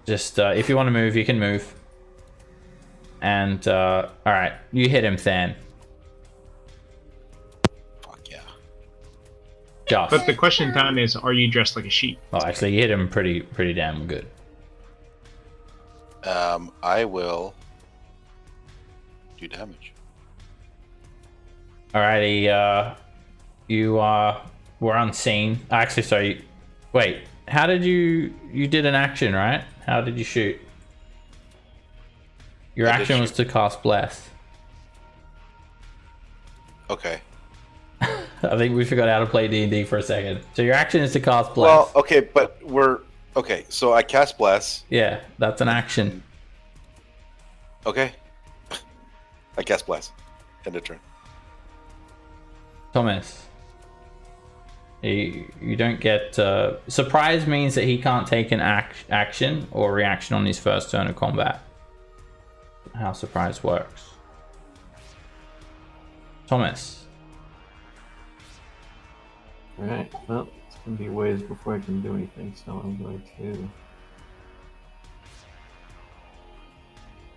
just if you want to move, you can move. And alright, you hit him, Than. Fuck yeah. Just. But the question, Tom, is: are you dressed like a sheep? Well, actually, you hit him pretty damn good. I will do damage. Alrighty, you were unseen. Actually, sorry. Wait, how did you did an action, right? How did you shoot? Your I did action was to cast Bless. Okay. I think we forgot how to play D&D for a second. So your action is to cast Bless. Well, okay, but okay. So I cast Bless. Yeah, that's an action. Okay. I cast Bless. End of turn. Thomas. You don't get... surprise means that he can't take an action or reaction on his first turn of combat. How surprise works. Thomas. Alright, well, it's going to be ways before I can do anything, so I'm going to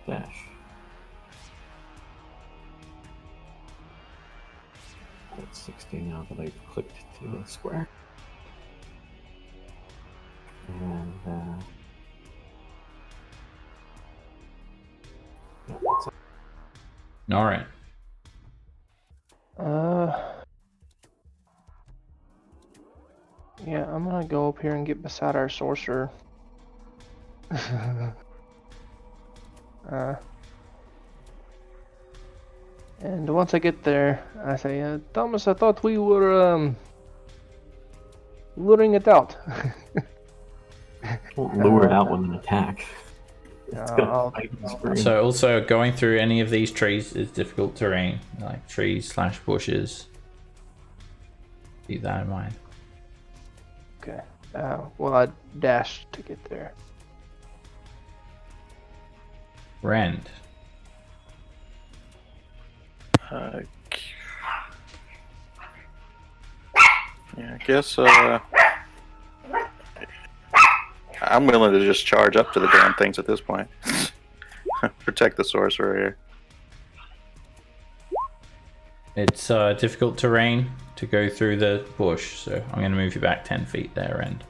dash. That's 60 now that I've clicked to a square. And, yeah, that's it. Alright. Yeah, I'm gonna go up here and get beside our sorcerer. And once I get there, I say, Thomas, I thought we were luring it out. Don't lure it out with an attack. It's gonna I'll, fight and scream. So also going through any of these trees is difficult terrain, like trees/bushes. Keep that in mind. okay. Well, I dash to get there. Rend. Yeah, I guess I'm willing to just charge up to the damn things at this point. Protect the sorcerer here. It's difficult terrain to go through the bush, so I'm going to move you back 10 feet there, Rend.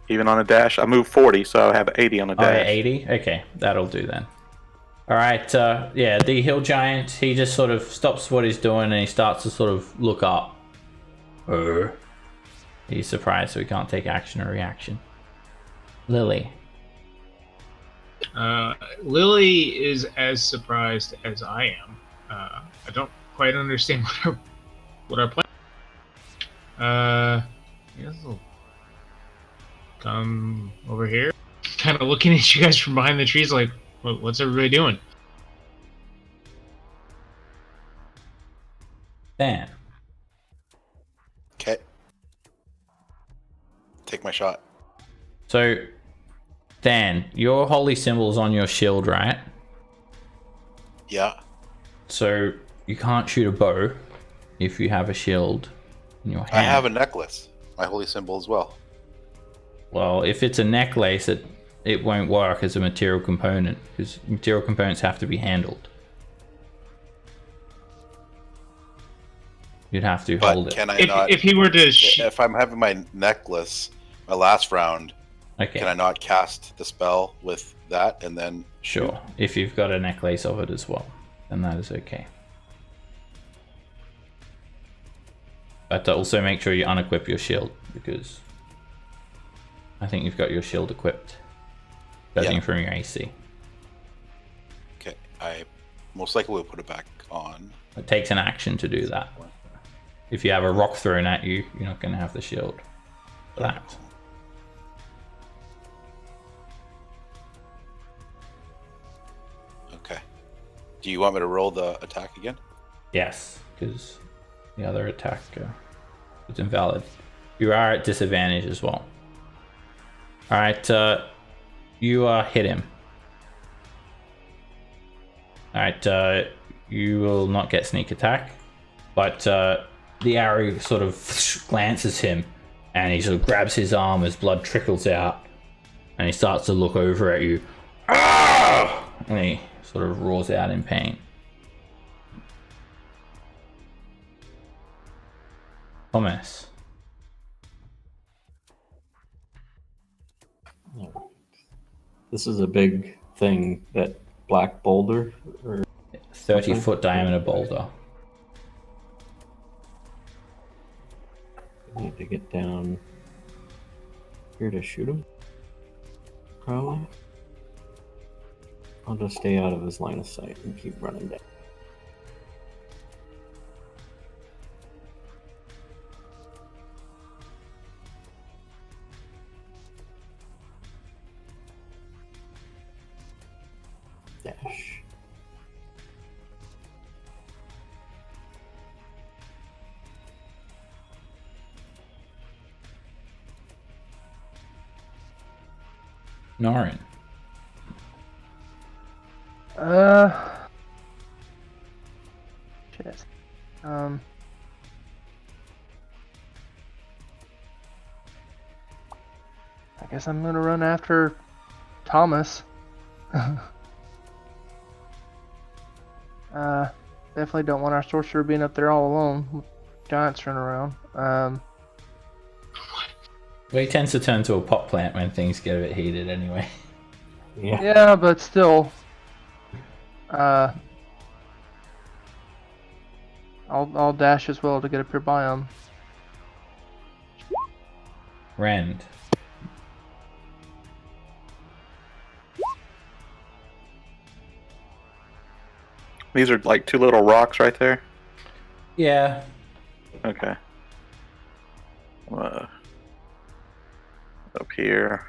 Even on a dash, I move 40, so I have 80 on a Oh, yeah, dash. 80? Okay, that'll do then. Alright, yeah, the hill giant, he just sort of stops what he's doing and he starts to sort of look up. He's surprised, so he can't take action or reaction. Lily. Lily is as surprised as I am. I don't quite understand what our plan. Yes, I'll come over here, kind of looking at you guys from behind the trees, like, what's everybody doing? Dan. Okay. Take my shot. So, Dan, your holy symbol's on your shield, right? Yeah. So, you can't shoot a bow if you have a shield in your hand. I have a necklace. My holy symbol as well. Well, if it's a necklace, it won't work as a material component, because material components have to be handled. You'd have to hold But it. can I not? If he were to, If I'm having my necklace, my last round, Okay, can I not cast the spell with that and then? sure. If you've got a necklace of it as well, then that is okay. But also make sure you unequip your shield, because I think you've got your shield equipped, judging Yeah. from your AC. Okay, I most likely will put it back on. It takes an action to do that. If you have a rock thrown at you, you're not going to have the shield for that. Okay. Do you want me to roll the attack again? Yes, because the other attack is invalid. You are at disadvantage as well. Alright, you hit him. Alright, you will not get sneak attack, but the arrow sort of glances him and he sort of grabs his arm as blood trickles out and he starts to look over at you. Ah! And he sort of roars out in pain. Thomas. This is a big thing, that black boulder. Or 30-foot diameter boulder. I need to get down here to shoot him. Probably. I'll just stay out of his line of sight and keep running down. Dash. Norin. Shit. I guess I'm gonna run after Thomas. Definitely don't want our sorcerer being up there all alone with giants running around. Well, he tends to turn to a pot plant when things get a bit heated anyway. Yeah. Yeah, but still, I'll dash as well to get up here by him. Rend. These are like two little rocks right there. Yeah. Okay. Up here.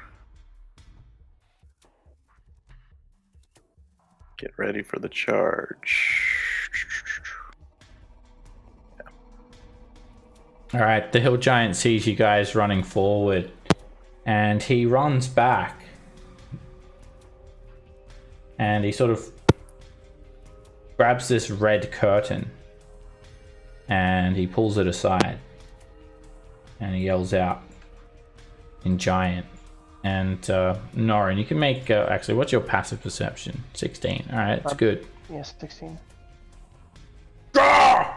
Get ready for the charge. Alright, the hill giant sees you guys running forward and he runs back. And he sort of grabs this red curtain and he pulls it aside. And he yells out in giant. And Norin, you can make actually, what's your passive perception? 16. Alright, that's good. Yeah, 16. Gah!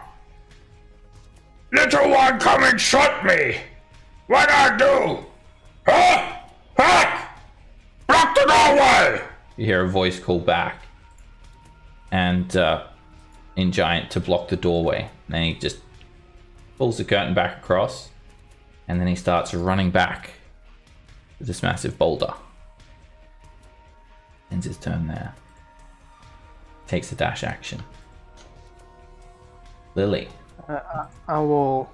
Little one, come and shot me! What I do? Huh? Huh? Block the doorway! You hear a voice call back. And in giant to block the doorway. And he just pulls the curtain back across. And then he starts running back with this massive boulder. Ends his turn there. Takes the dash action. Lily. I will.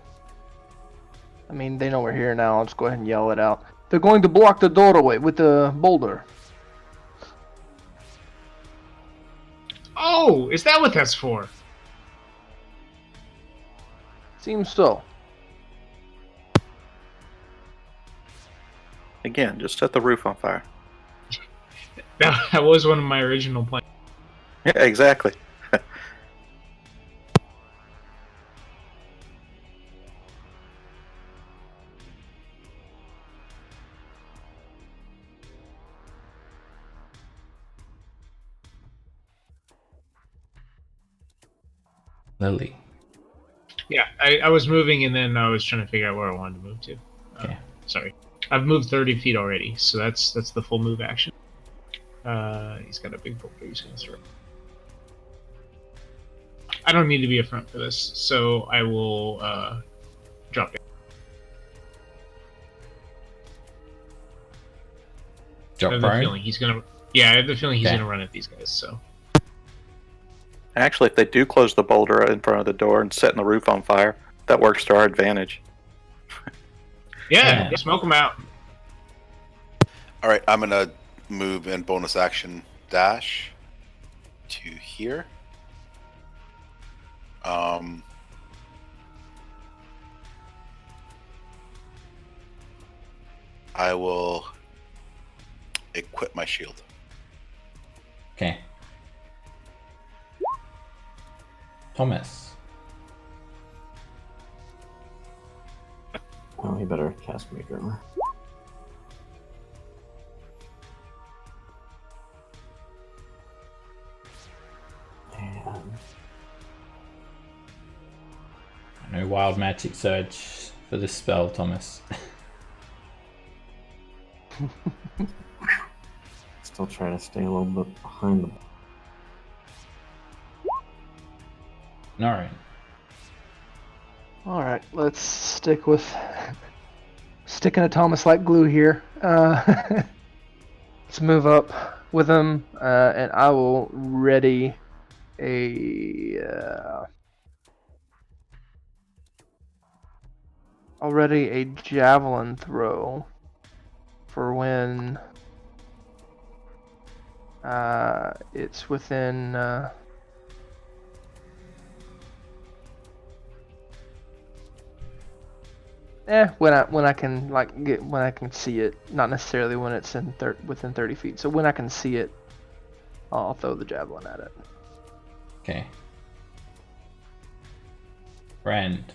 I mean, they know we're here now. I'll just go ahead and yell it out. They're going to block the doorway with the boulder. Oh, is that what that's for? Seems so. Again, just set the roof on fire. That was one of my original plans. Yeah, exactly. Lily. Yeah, I was moving and then I was trying to figure out where I wanted to move to. Okay. Sorry. I've moved 30 feet already, so that's the full move action. He's got a big boulder he's going to throw. I don't need to be a front for this, so I will drop it. I Drop have the prone. feeling he's gonna. Yeah, I have the feeling he's Okay. gonna run at these guys. So Actually, if they do close the boulder in front of the door and setting the roof on fire, that works to our advantage. yeah, Yeah. smoke them out. All right, I'm gonna move and bonus action dash to here. I will equip my shield. Okay. Thomas. Oh, he better cast Mage Armor. And No wild magic surge for this spell, Thomas. still try to stay a little bit behind the. Norin. All right, let's stick with sticking to Thomas like glue here. Let's move up with him, and I will ready a. Already a javelin throw for when it's within. When I can when I can see it, not necessarily when it's in within 30 feet. So when I can see it, I'll throw the javelin at it. Okay. Rend.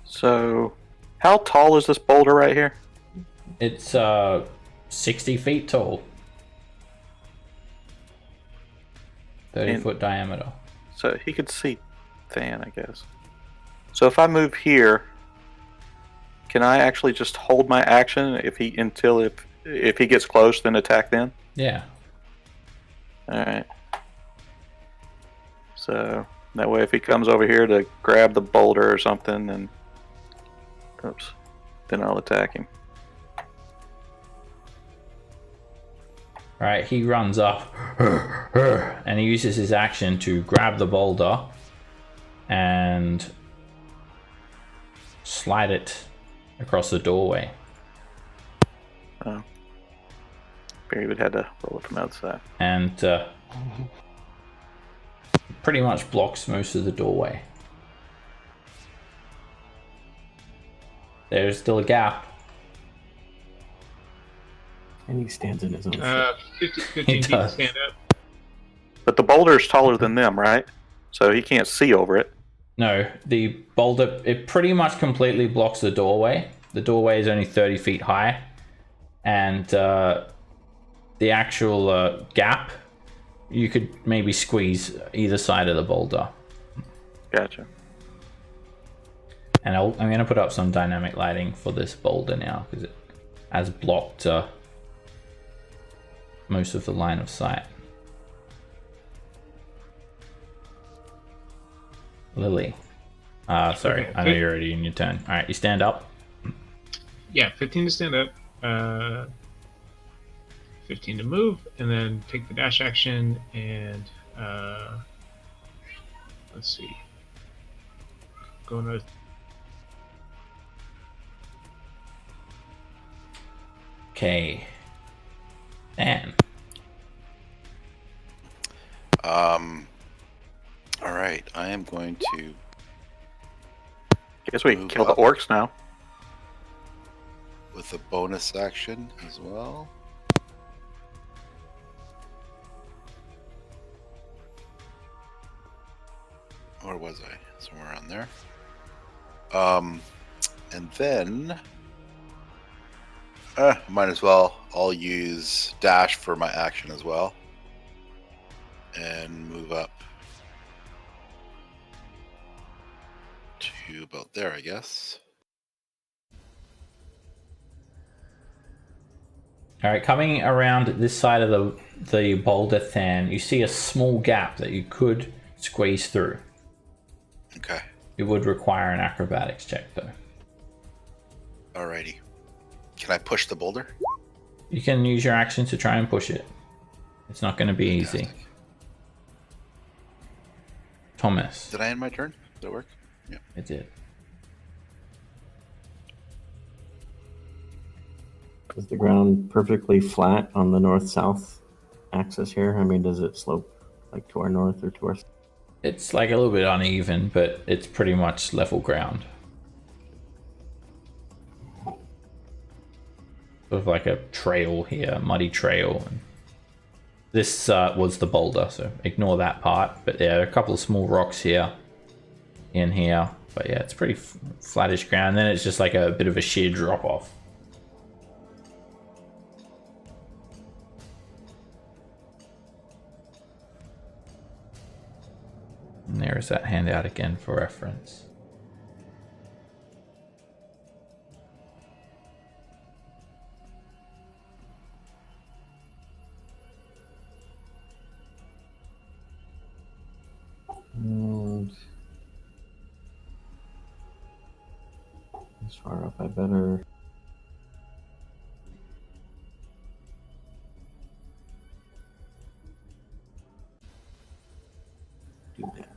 So, how tall is this boulder right here? It's 60 feet tall. 30-foot diameter. So he could see Than, I guess. So if I move here, can I actually just hold my action if he gets close, then attack then? Yeah. Alright. So that way if he comes over here to grab the boulder or something, then Oops. Then I'll attack him. Alright, he runs up and he uses his action to grab the boulder and slide it across the doorway. Oh. Barry would have to roll it from outside. And pretty much blocks most of the doorway. There's still a gap. And he stands in his own shit. 15 He feet to does. stand up. But the boulder's taller than them, right? So he can't see over it. No, the boulder, it pretty much completely blocks the doorway. The doorway is only 30 feet high. And the actual gap, you could maybe squeeze either side of the boulder. Gotcha. And I'm going to put up some dynamic lighting for this boulder now, because it has blocked most of the line of sight. Lily. Sorry, Okay. I know you're already in your turn. Alright, you stand up. Yeah, 15 to stand up. 15 to move, and then take the dash action, and let's see. Go another. Okay. Dan. All right, I am going to Guess we can Move kill the up. orcs now. with a bonus action as well. Or was I? Somewhere around there. And then might as well. I'll use dash for my action as well. And move up to about there, I guess. Alright, coming around this side of the boulder fan, you see a small gap that you could squeeze through. Okay. It would require an acrobatics check though. Alrighty. Can I push the boulder? You can use your action to try and push it. It's not going to be easy. Fantastic. Thomas. Did I end my turn? Did it work? Yeah. It did. Is the ground perfectly flat on the north-south axis here? I mean, does it slope like to our north or to our? It's like a little bit uneven, but it's pretty much level ground. Sort of like a trail here, a muddy trail. This was the boulder, so ignore that part. But there are a couple of small rocks here, in here. But yeah, it's pretty flattish ground. And then it's just like a bit of a sheer drop off. And there is that handout again for reference. And as far up, I better. Do that.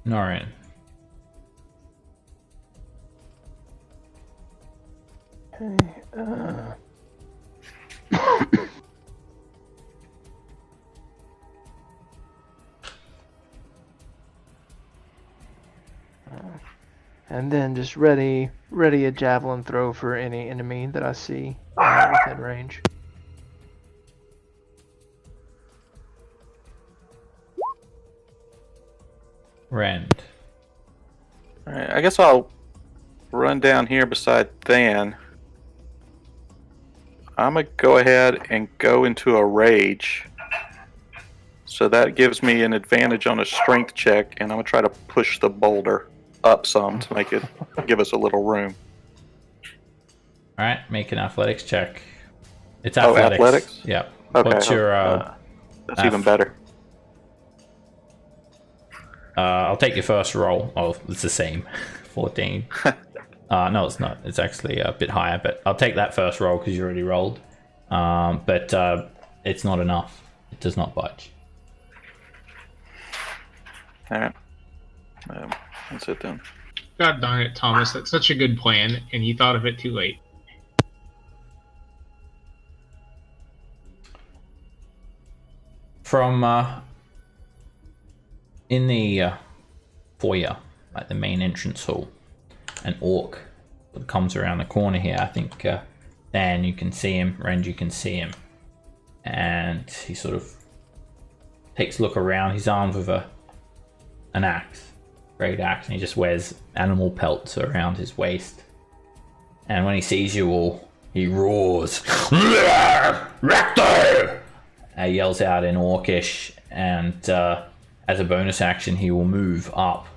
Norin. Okay. And then just ready a javelin throw for any enemy that I see within range. Rend. Alright, I guess I'll run down here beside Than. I'm going to go ahead and go into a rage. So that gives me an advantage on a strength check, and I'm going to try to push the boulder up some to make it give us a little room. Alright, make an athletics check. It's Oh, athletics. athletics? Yep. Okay. What's your that's even better. I'll take your first roll. Oh, it's the same. 14. No, it's not. It's actually a bit higher, but I'll take that first roll because you already rolled. But it's not enough. It does not budge. All right. That's it then. God darn it, Thomas. That's such a good plan, and you thought of it too late. From in the foyer, like the main entrance hall, an orc that comes around the corner here. I think Dan, you can see him. Rend, you can see him. And he sort of takes a look around. He's armed with an axe, great axe, and he just wears animal pelts around his waist. And when he sees you all, he roars, Rector! Yells out in Orcish, and as a bonus action, he will move up.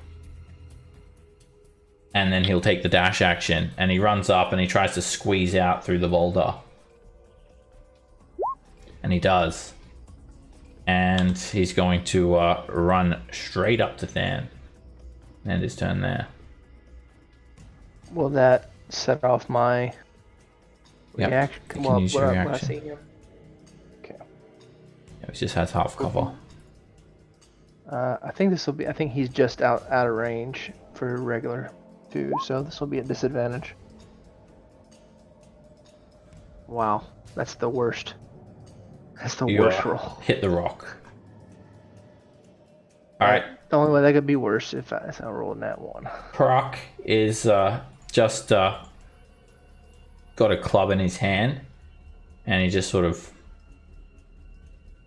And then he'll take the dash action, and he runs up and he tries to squeeze out through the boulder. And he does. And he's going to run straight up to Than. End his turn there. Will that set off my Yep. reaction? You can use your when I reaction. see him. Okay. Yeah, it just has half cover. I think this will be. I think he's just out of range for regular too, so this will be a disadvantage. Wow, that's the worst. That's the You worst roll. hit the rock. Alright, The only way that could be worse if I rolled that one. Proc is just got a club in his hand, and he just sort of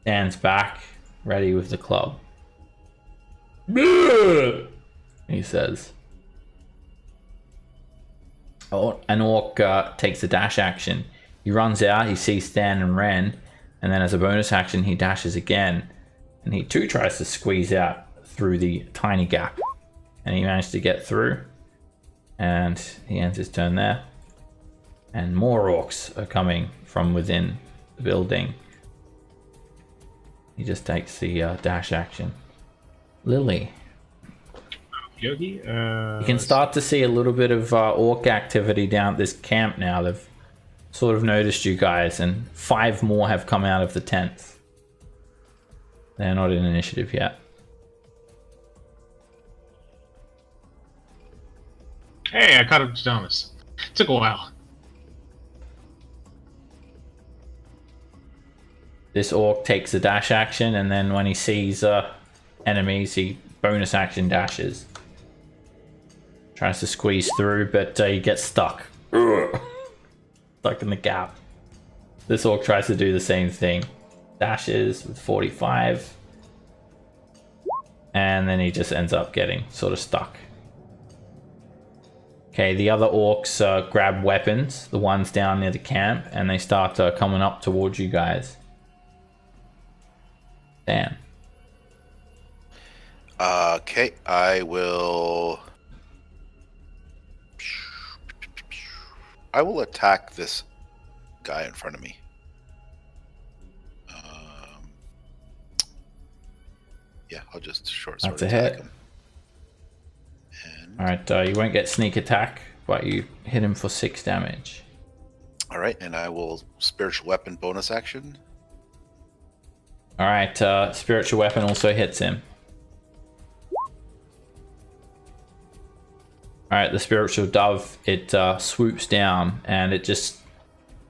stands back, ready with the club. He says. Oh, an orc takes a dash action. He runs out, he sees Stan and Ren, and then as a bonus action, he dashes again. And he too tries to squeeze out through the tiny gap. And he managed to get through. And he ends his turn there. And more orcs are coming from within the building. He just takes the dash action. Lily. Yogi? You can start to see a little bit of orc activity down at this camp now. They've sort of noticed you guys, and 5 more have come out of the tents. They're not in initiative yet. Hey, I caught up to Thomas. Took a while. This orc takes a dash action, and then when he sees enemies, he bonus action dashes. Tries to squeeze through, but he gets stuck. Stuck in the gap. This orc tries to do the same thing. Dashes with 45. And then he just ends up getting sort of stuck. Okay, the other orcs grab weapons, the ones down near the camp, and they start coming up towards you guys. Dan. Okay, I will attack this guy in front of me. Yeah, I'll just short sword That's a attack hit. him. And, Alright, you won't get sneak attack, but you hit him for 6 damage. all right, and I will spiritual weapon bonus action. Alright, spiritual weapon also hits him. Alright, the spiritual dove, it swoops down and it just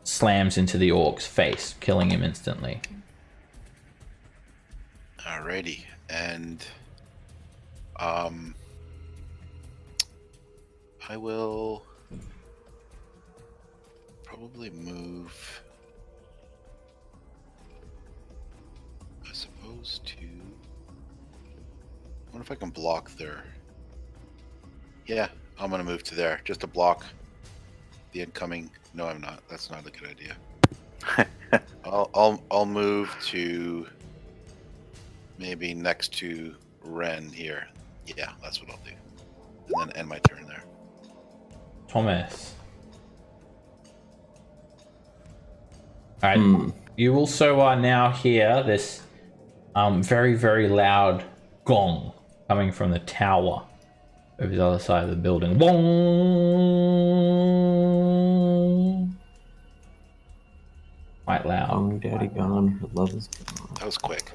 slams into the orc's face, killing him instantly. Alrighty, and I will probably move, I suppose, to, I wonder if I can block there. Yeah, I'm gonna move to there just to block the incoming. No, I'm not. That's not a good idea. I'll move to maybe next to Ren here. Yeah, that's what I'll do. And then end my turn there. Thomas. Alright, you also now hear this very, very loud gong coming from the tower over the other side of the building. Wong! Quite loud. Long daddy gone, her love is gone. That was quick.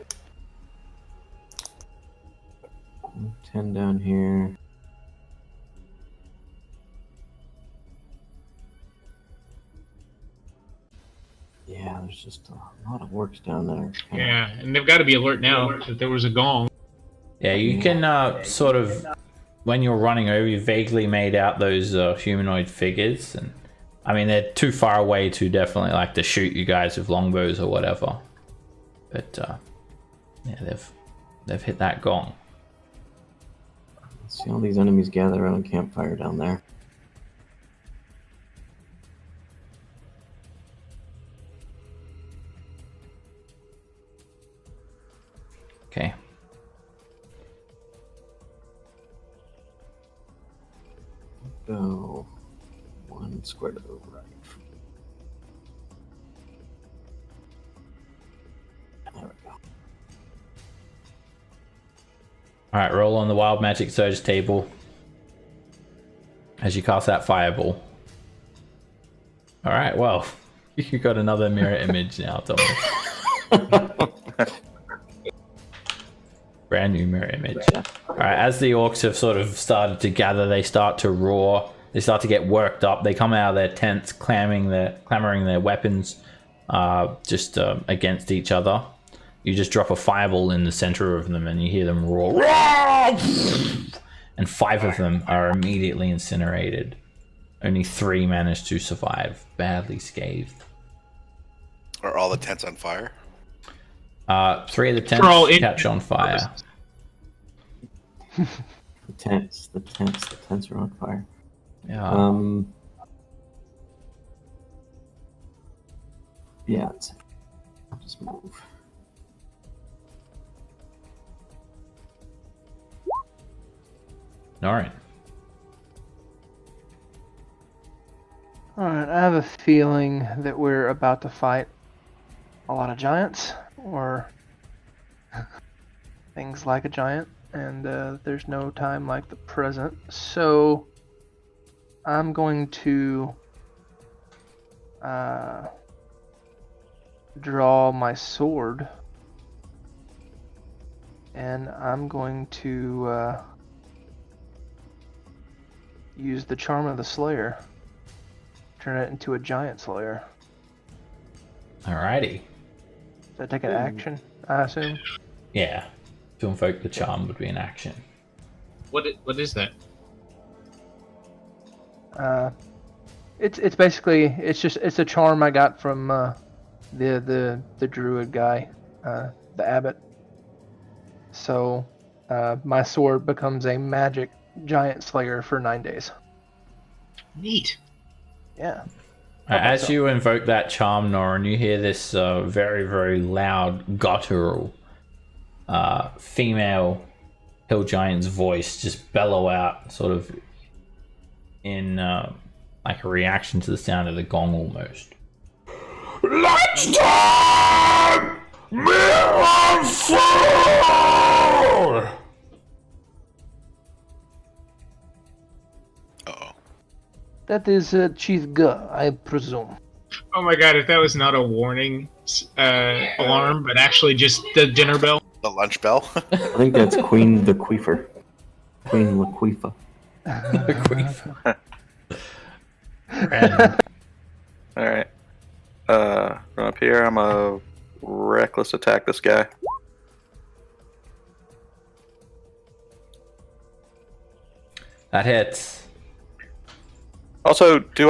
10 down here. Yeah, there's just a lot of orcs down there. Yeah, and they've got to be alert now that there was a gong. Yeah, you can sort of, when you're running over, you vaguely made out those humanoid figures, and I mean they're too far away to definitely like to shoot you guys with longbows or whatever. But yeah, they've hit that gong. See all these enemies gather around a campfire down there. Okay. Go one square to the right. There we go. All right, roll on the wild magic surge table as you cast that fireball. All right, well, you got another mirror image now, Thomas. Brand new mirror image. All right, as the orcs have sort of started to gather, they start to roar. They start to get worked up. They come out of their tents, clamoring their weapons just against each other. You just drop a fireball in the center of them, and you hear them roar. Roar! And 5 of them are immediately incinerated. Only 3 managed to survive, badly scathed. Are all the tents on fire? 3 of the For all tents in- catch on fire. The tents are on fire. Yeah. Yeah, I'll just move. All right. Alright, I have a feeling that we're about to fight a lot of giants, or things like a giant, and there's no time like the present. So I'm going to draw my sword, and I'm going to use the charm of the Slayer. Turn it into a giant slayer. Alrighty. Does that take an action, I assume? Yeah. To invoke the charm would be an action. What is that? It's basically it's a charm I got from the druid guy, the abbot. So my sword becomes a magic giant slayer for 9 days. Neat. Yeah. As you invoke that charm, Norin, you hear this very, very loud, guttural female hill giant's voice just bellow out, sort of in like a reaction to the sound of the gong almost. Let's time! Mirror fool! Uh-oh. That is Chief Guh, I presume. Oh my god, if that was not a warning alarm, but actually just the dinner bell. The lunch bell? I think that's Queen the Queefer. Queen Laquifa. All right. Run up here. I'm a reckless attack this guy. That hits. Also, how do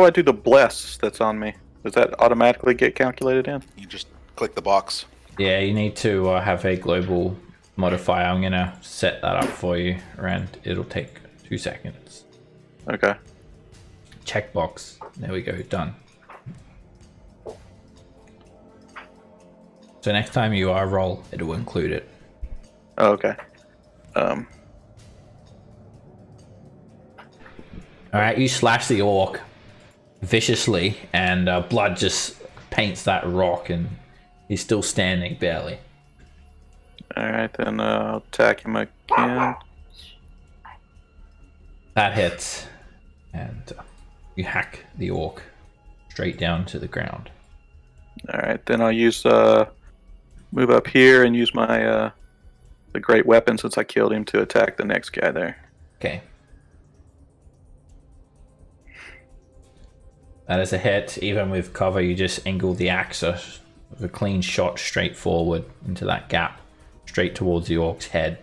I do the bless that's on me? Does that automatically get calculated in? You just click the box. Yeah, you need to have a global modifier. I'm gonna set that up for you, and it'll take 2 seconds. Okay. Checkbox. There we go. Done. So next time you roll, it'll include it. Oh, okay. All right, you slash the orc viciously, and blood just paints that rock, and he's still standing barely. Alright, then I'll attack him again. That hits, and you hack the orc straight down to the ground. Alright, then I'll use move up here and use my the great weapon since I killed him to attack the next guy there. Okay. That is a hit. Even with cover, you just angle the axe with a clean shot straight forward into that gap, straight towards the orc's head.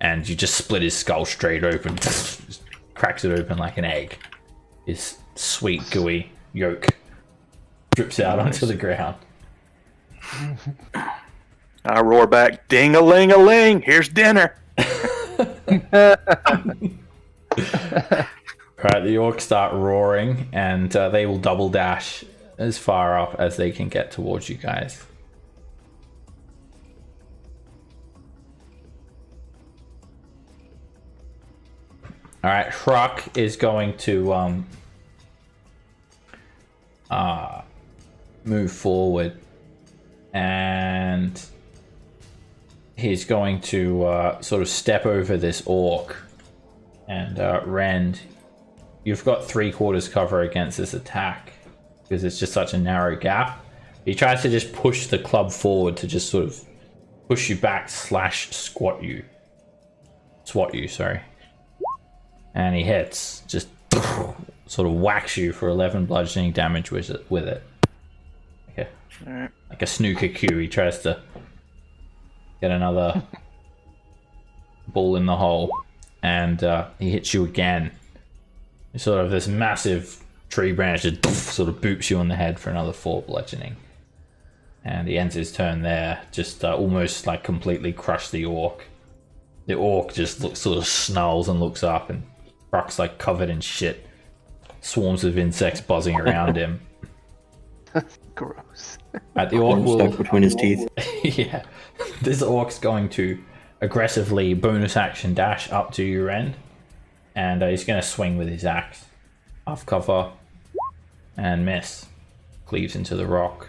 And you just split his skull straight open, just cracks it open like an egg. His sweet, gooey yolk drips out onto the ground. I roar back, ding-a-ling-a-ling, here's dinner. Right, the orcs start roaring, and they will double dash as far up as they can get towards you guys. All right, Hruck is going to move forward, and he's going to sort of step over this orc. And Rend, you've got 3/4 cover against this attack because it's just such a narrow gap. He tries to just push the club forward to just sort of push you back / swat you, sorry. And he hits, just sort of whacks you for 11 bludgeoning damage with it. Okay. Alright. Like a snooker cue, he tries to get another ball in the hole. And he hits you again. Sort of this massive tree branch just sort of boops you on the head for another 4 bludgeoning. And he ends his turn there, just almost like completely crush the orc. The orc just sort of snarls and looks up, and Brock's like covered in shit. Swarms of insects buzzing around him. Gross. The orc will... stuck between his teeth. Yeah. This orc's going to aggressively bonus action dash up to your end, and he's going to swing with his axe off cover and miss. Cleaves into the rock.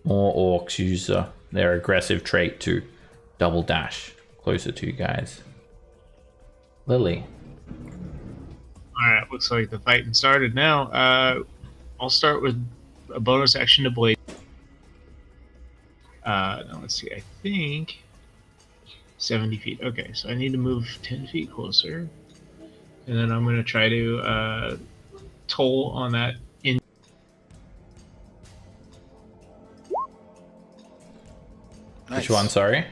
More orcs use their aggressive trait to double dash closer to you guys. Lily. Alright, looks like the fighting started now. I'll start with a bonus action to blade. Now let's see, I think 70 feet. Okay, so I need to move 10 feet closer. And then I'm going to try to toll on that. Nice. Which one, sorry?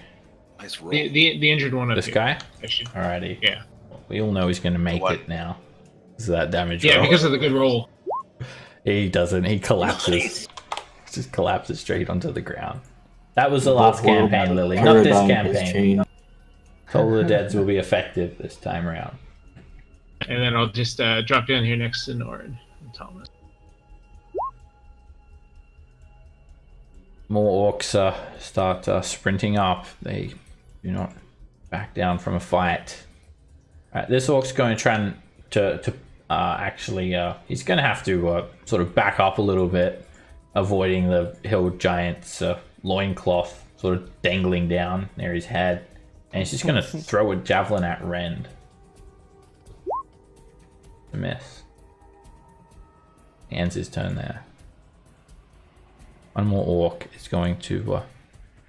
Nice roll. The injured one up This here. guy? I should, Alrighty. yeah. We all know he's going to make What? it now. Is that damage Yeah, roll? because of the good roll. He doesn't. He collapses. Just collapses straight onto the ground. That was the last campaign, Lily. Not this campaign. Toll of the Deads will be effective this time around. And then I'll just drop down here next to Norin and Thomas. More orcs start sprinting up. They do not back down from a fight. Right, this orc's going to try to actually, he's going to have to sort of back up a little bit, avoiding the hill giant's loincloth sort of dangling down near his head. And he's just going to throw a javelin at Rend. A miss. He ends his turn there. One more orc is going to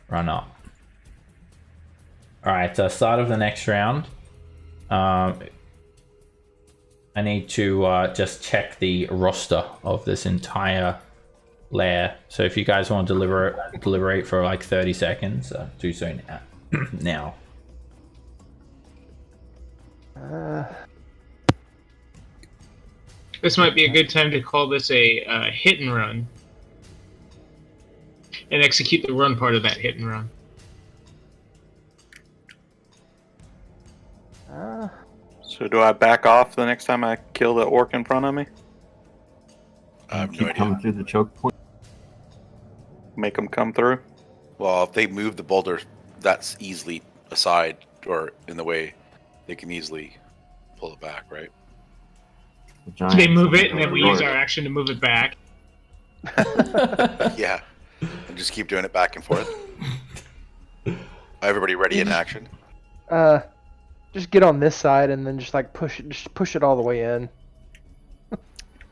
run up. Alright, start of the next round. I need to just check the roster of this entire lair. So if you guys want to deliberate for like 30 seconds, do so now. This might be a good time to call this a hit and run. And execute the run part of that hit and run. So do I back off the next time I kill the orc in front of me? I have no Keep coming idea. through the choke point. Make them come through? Well, if they move the boulder, that's easily aside or in the way. They can easily pull it back, right? The giant They move it, and then we use roar. our action to move it back. Yeah. And just keep doing it back and forth. Everybody ready in action? Just get on this side and then just like push it all the way in.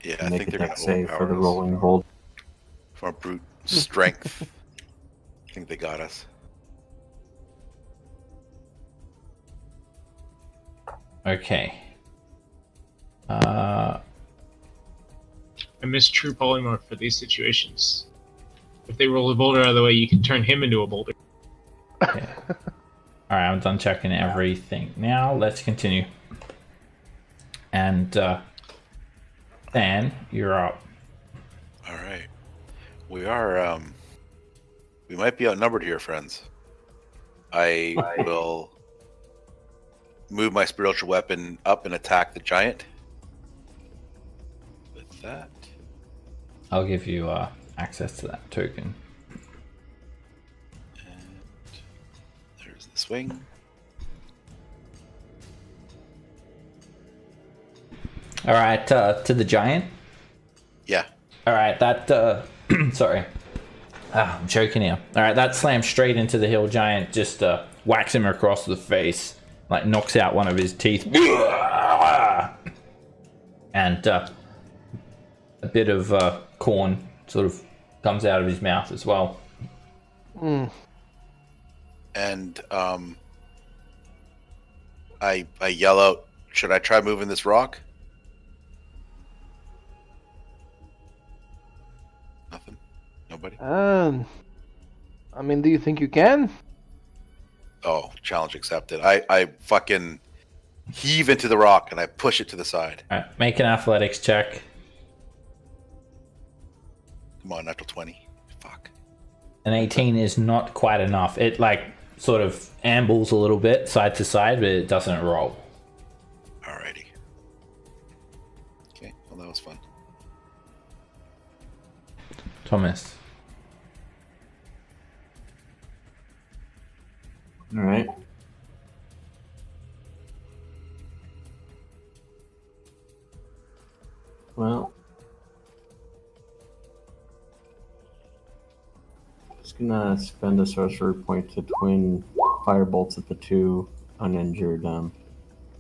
Yeah, I Make think a they're deck gonna save for the overpower us. rolling hold. From our brute strength. I think they got us. Okay. I miss true polymorph for these situations. If they roll a boulder out of the way, you can turn him into a boulder. Yeah. All right, I'm done checking everything. Now let's continue. And Dan, you're up. All right. We are. We might be outnumbered here, friends. I will move my spiritual weapon up and attack the giant. With that. I'll give you access to that token. And there's the swing. All right, to the giant. Yeah. All right, that. Sorry. I'm choking here. All right, that slams straight into the hill giant. Just whacks him across the face, like knocks out one of his teeth, and a bit of corn sort of comes out of his mouth as well. And I yell out, "Should I try moving this rock?" Nothing. Nobody. I mean, do you think you can? Oh, challenge accepted. I fucking heave into the rock and I push it to the side. All right, make an athletics check. Come on, natural 20. Fuck. An 18 is not quite enough. It like sort of ambles a little bit side to side, but it doesn't roll. Alrighty. Okay, well that was fun. Thomas. All right. Well, just gonna spend a sorcery point to twin fire bolts at the two uninjured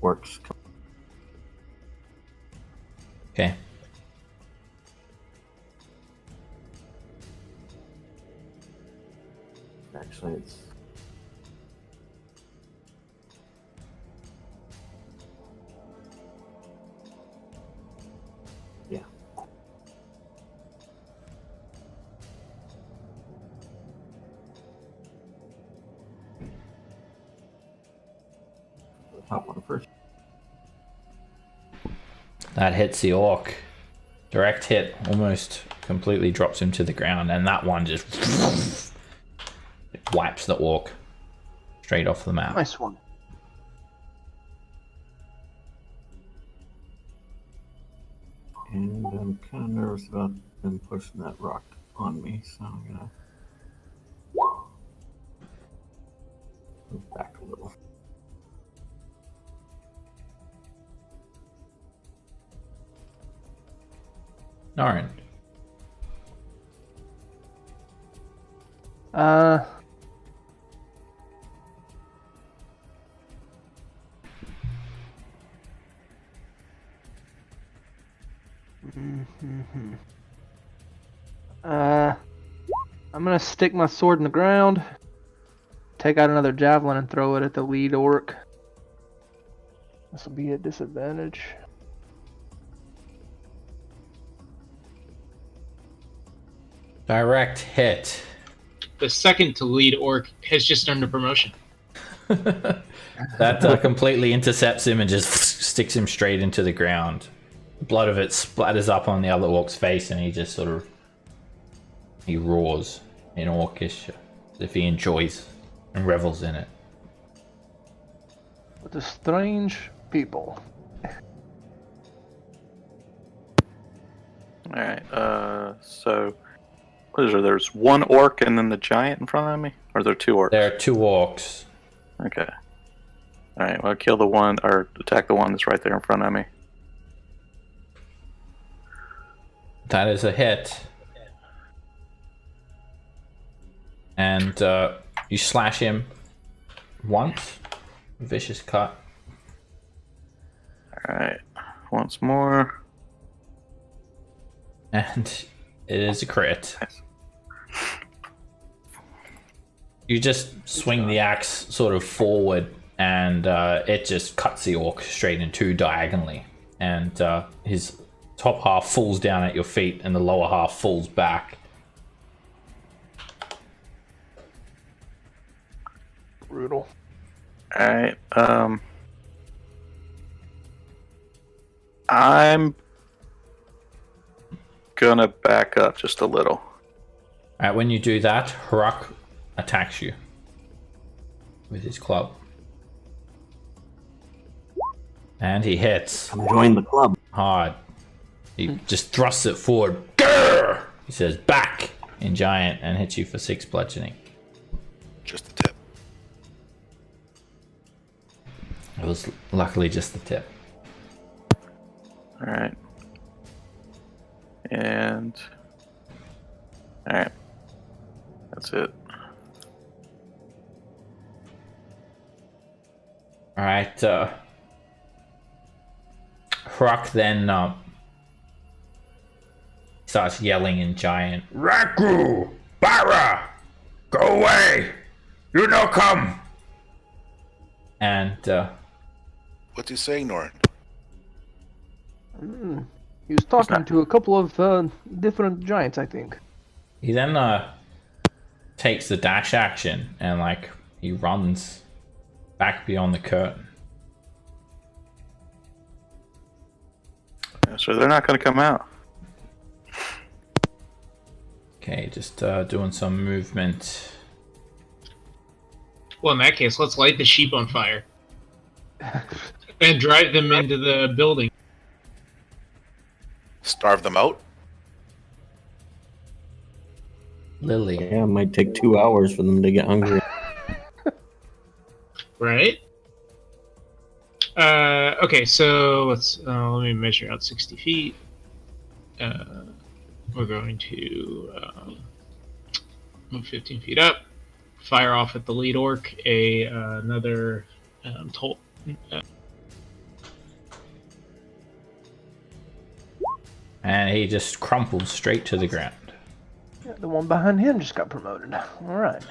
orcs. Okay. Actually, it's yeah. The top one first. That hits the orc. Direct hit, almost completely drops him to the ground, and that one just wipes the orc straight off the map. Nice one. And I'm kind of nervous about them pushing that rock on me, so I'm gonna move back a little. Norin. I'm gonna stick my sword in the ground, take out another javelin and throw it at the lead orc. This will be a disadvantage. Direct hit. The second to lead orc has just earned a promotion. That completely intercepts him and just sticks him straight into the ground. Blood of it splatters up on the other orc's face, and he just sort of he roars in orcish as if he enjoys and revels in it. What a strange people. All right. So what is there? There's one orc and then the giant in front of me, or are there two orcs? There are two orcs. Okay. All right. Well, kill the one or attack the one that's right there in front of me. That is a hit. And you slash him once. Vicious cut. All right. Once more. And it is a crit. You just swing the axe sort of forward, and it just cuts the orc straight in two diagonally. And his top half falls down at your feet, and the lower half falls back. Brutal. All right. I'm gonna back up just a little. Alright, when you do that, Harak attacks you with his club. And he hits Come join the club. hard. He just thrusts it forward. Grr! He says back in giant and hits you for 6 bludgeoning. Just the tip. It was luckily just the tip. All right. And all right. That's it. Alright, Harak then starts yelling in giant. Raku! Bara! Go away! You no come! And What's he saying, Norin? He was talking to a couple of different giants, I think. he then takes the dash action and like he runs back beyond the curtain. So they're not gonna come out. Okay, just doing some movement. Well, in that case, let's light the sheep on fire and drive them into the building. Starve them out? Lily. Yeah, it might take 2 hours for them to get hungry. Right? Okay, so let's let me measure out 60 feet. We're going to move 15 feet up, fire off at the lead orc another toll. And he just crumples straight to the ground. Yeah, the one behind him just got promoted. All right.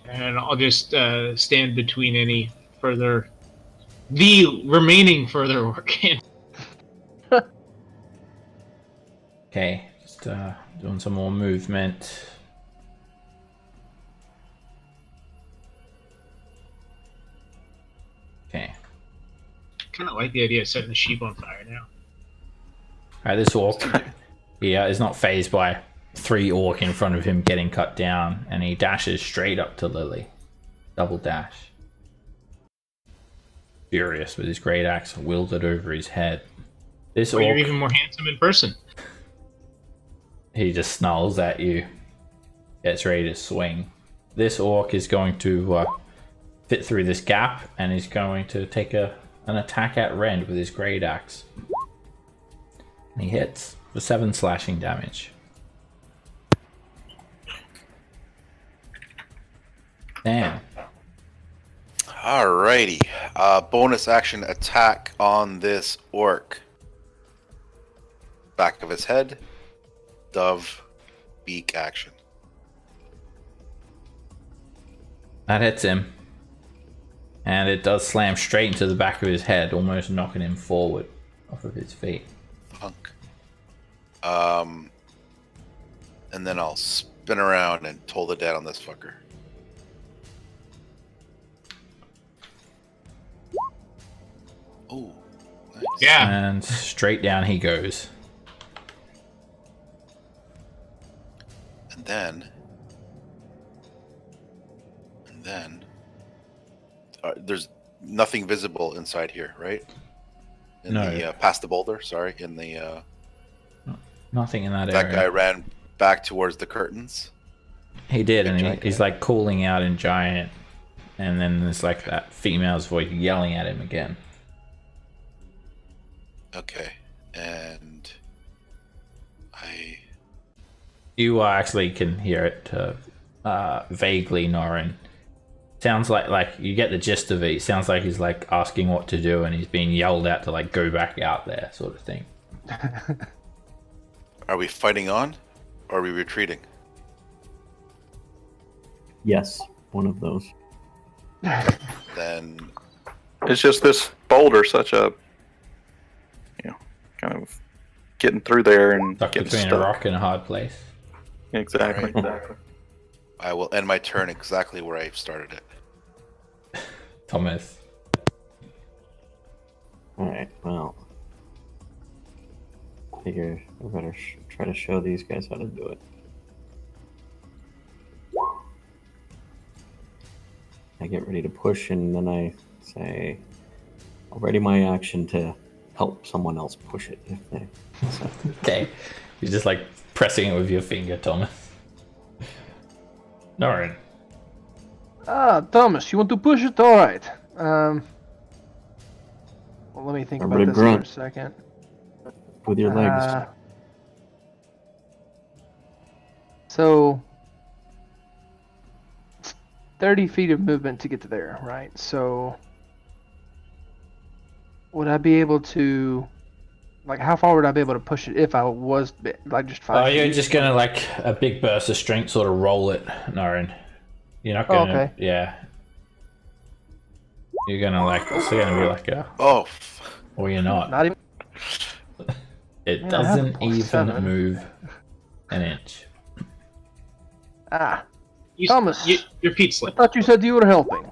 And I'll just stand between any the remaining further orc. Okay, just doing some more movement. Okay. Kind of like the idea of setting the sheep on fire now. Alright, this orc is not phased by 3 orc in front of him getting cut down, and he dashes straight up to Lily. Double dash. Furious with his great axe wielded over his head. This Or you're orc, even more handsome in person. he just snarls at you. Gets ready to swing. This orc is going to fit through this gap, and he's going to take an attack at Rend with his great axe. And he hits for 7 slashing damage. Damn. Alrighty. Bonus action attack on this orc. Back of his head. Dove. Beak action. That hits him. And it does slam straight into the back of his head, almost knocking him forward off of his feet. Punk. And then I'll spin around and toll the dead on this fucker. Oh, nice. Yeah. And straight down he goes. And then there's nothing visible inside here, right? In No. the past the boulder. Sorry, in the Nothing in that that area. guy ran back towards the curtains. He did, and Giant he's like calling out in giant. And then there's like that female's voice yelling at him again. Okay, and You actually can hear it vaguely, Norin. sounds like you get the gist of it. It sounds like he's like asking what to do, and he's being yelled at to like go back out there, sort of thing. Are we fighting on, or are we retreating? Yes, one of those. Then It's just this boulder, such a, kind of getting through there and Stuck getting between stuck. a rock and a hard place. Exactly. I will end my turn exactly where I started it. Thomas. Alright, well. Figure I better try to show these guys how to do it. I get ready to push, and then I say, I'll ready my action to help someone else push it if they. So. Okay. You're just like pressing it with your finger, Thomas. Alright. Thomas, you want to push it? All right. Well, let me think about Remember this to for a grunt. second. With your legs. So, it's 30 feet of movement to get to there, right? So, would I be able to, like, how far would I be able to push it if I was, like, just 5 feet? You're just gonna like a big burst of strength sort of roll it, Naren. You're not gonna, okay. yeah. You're gonna like, it's gonna be like a, Oh, or you're not. Not even. It Yeah, I have doesn't plus even 7. move an inch. Thomas. Your feet I slip. thought you said you were helping.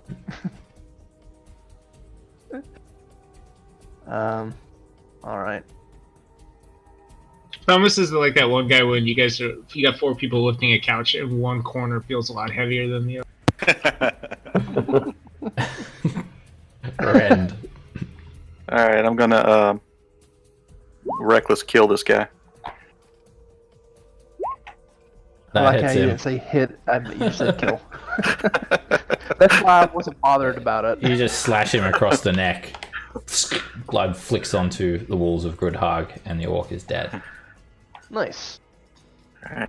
All right. Thomas is like that one guy when you got 4 people lifting a couch and one corner feels a lot heavier than the other. Rend. All right, I'm gonna reckless kill this guy. I That like how hits you him. didn't say hit, you said kill. That's why I wasn't bothered about it. You just slash him across the neck. Blood flicks onto the walls of Grudhag, and the orc is dead. Nice. All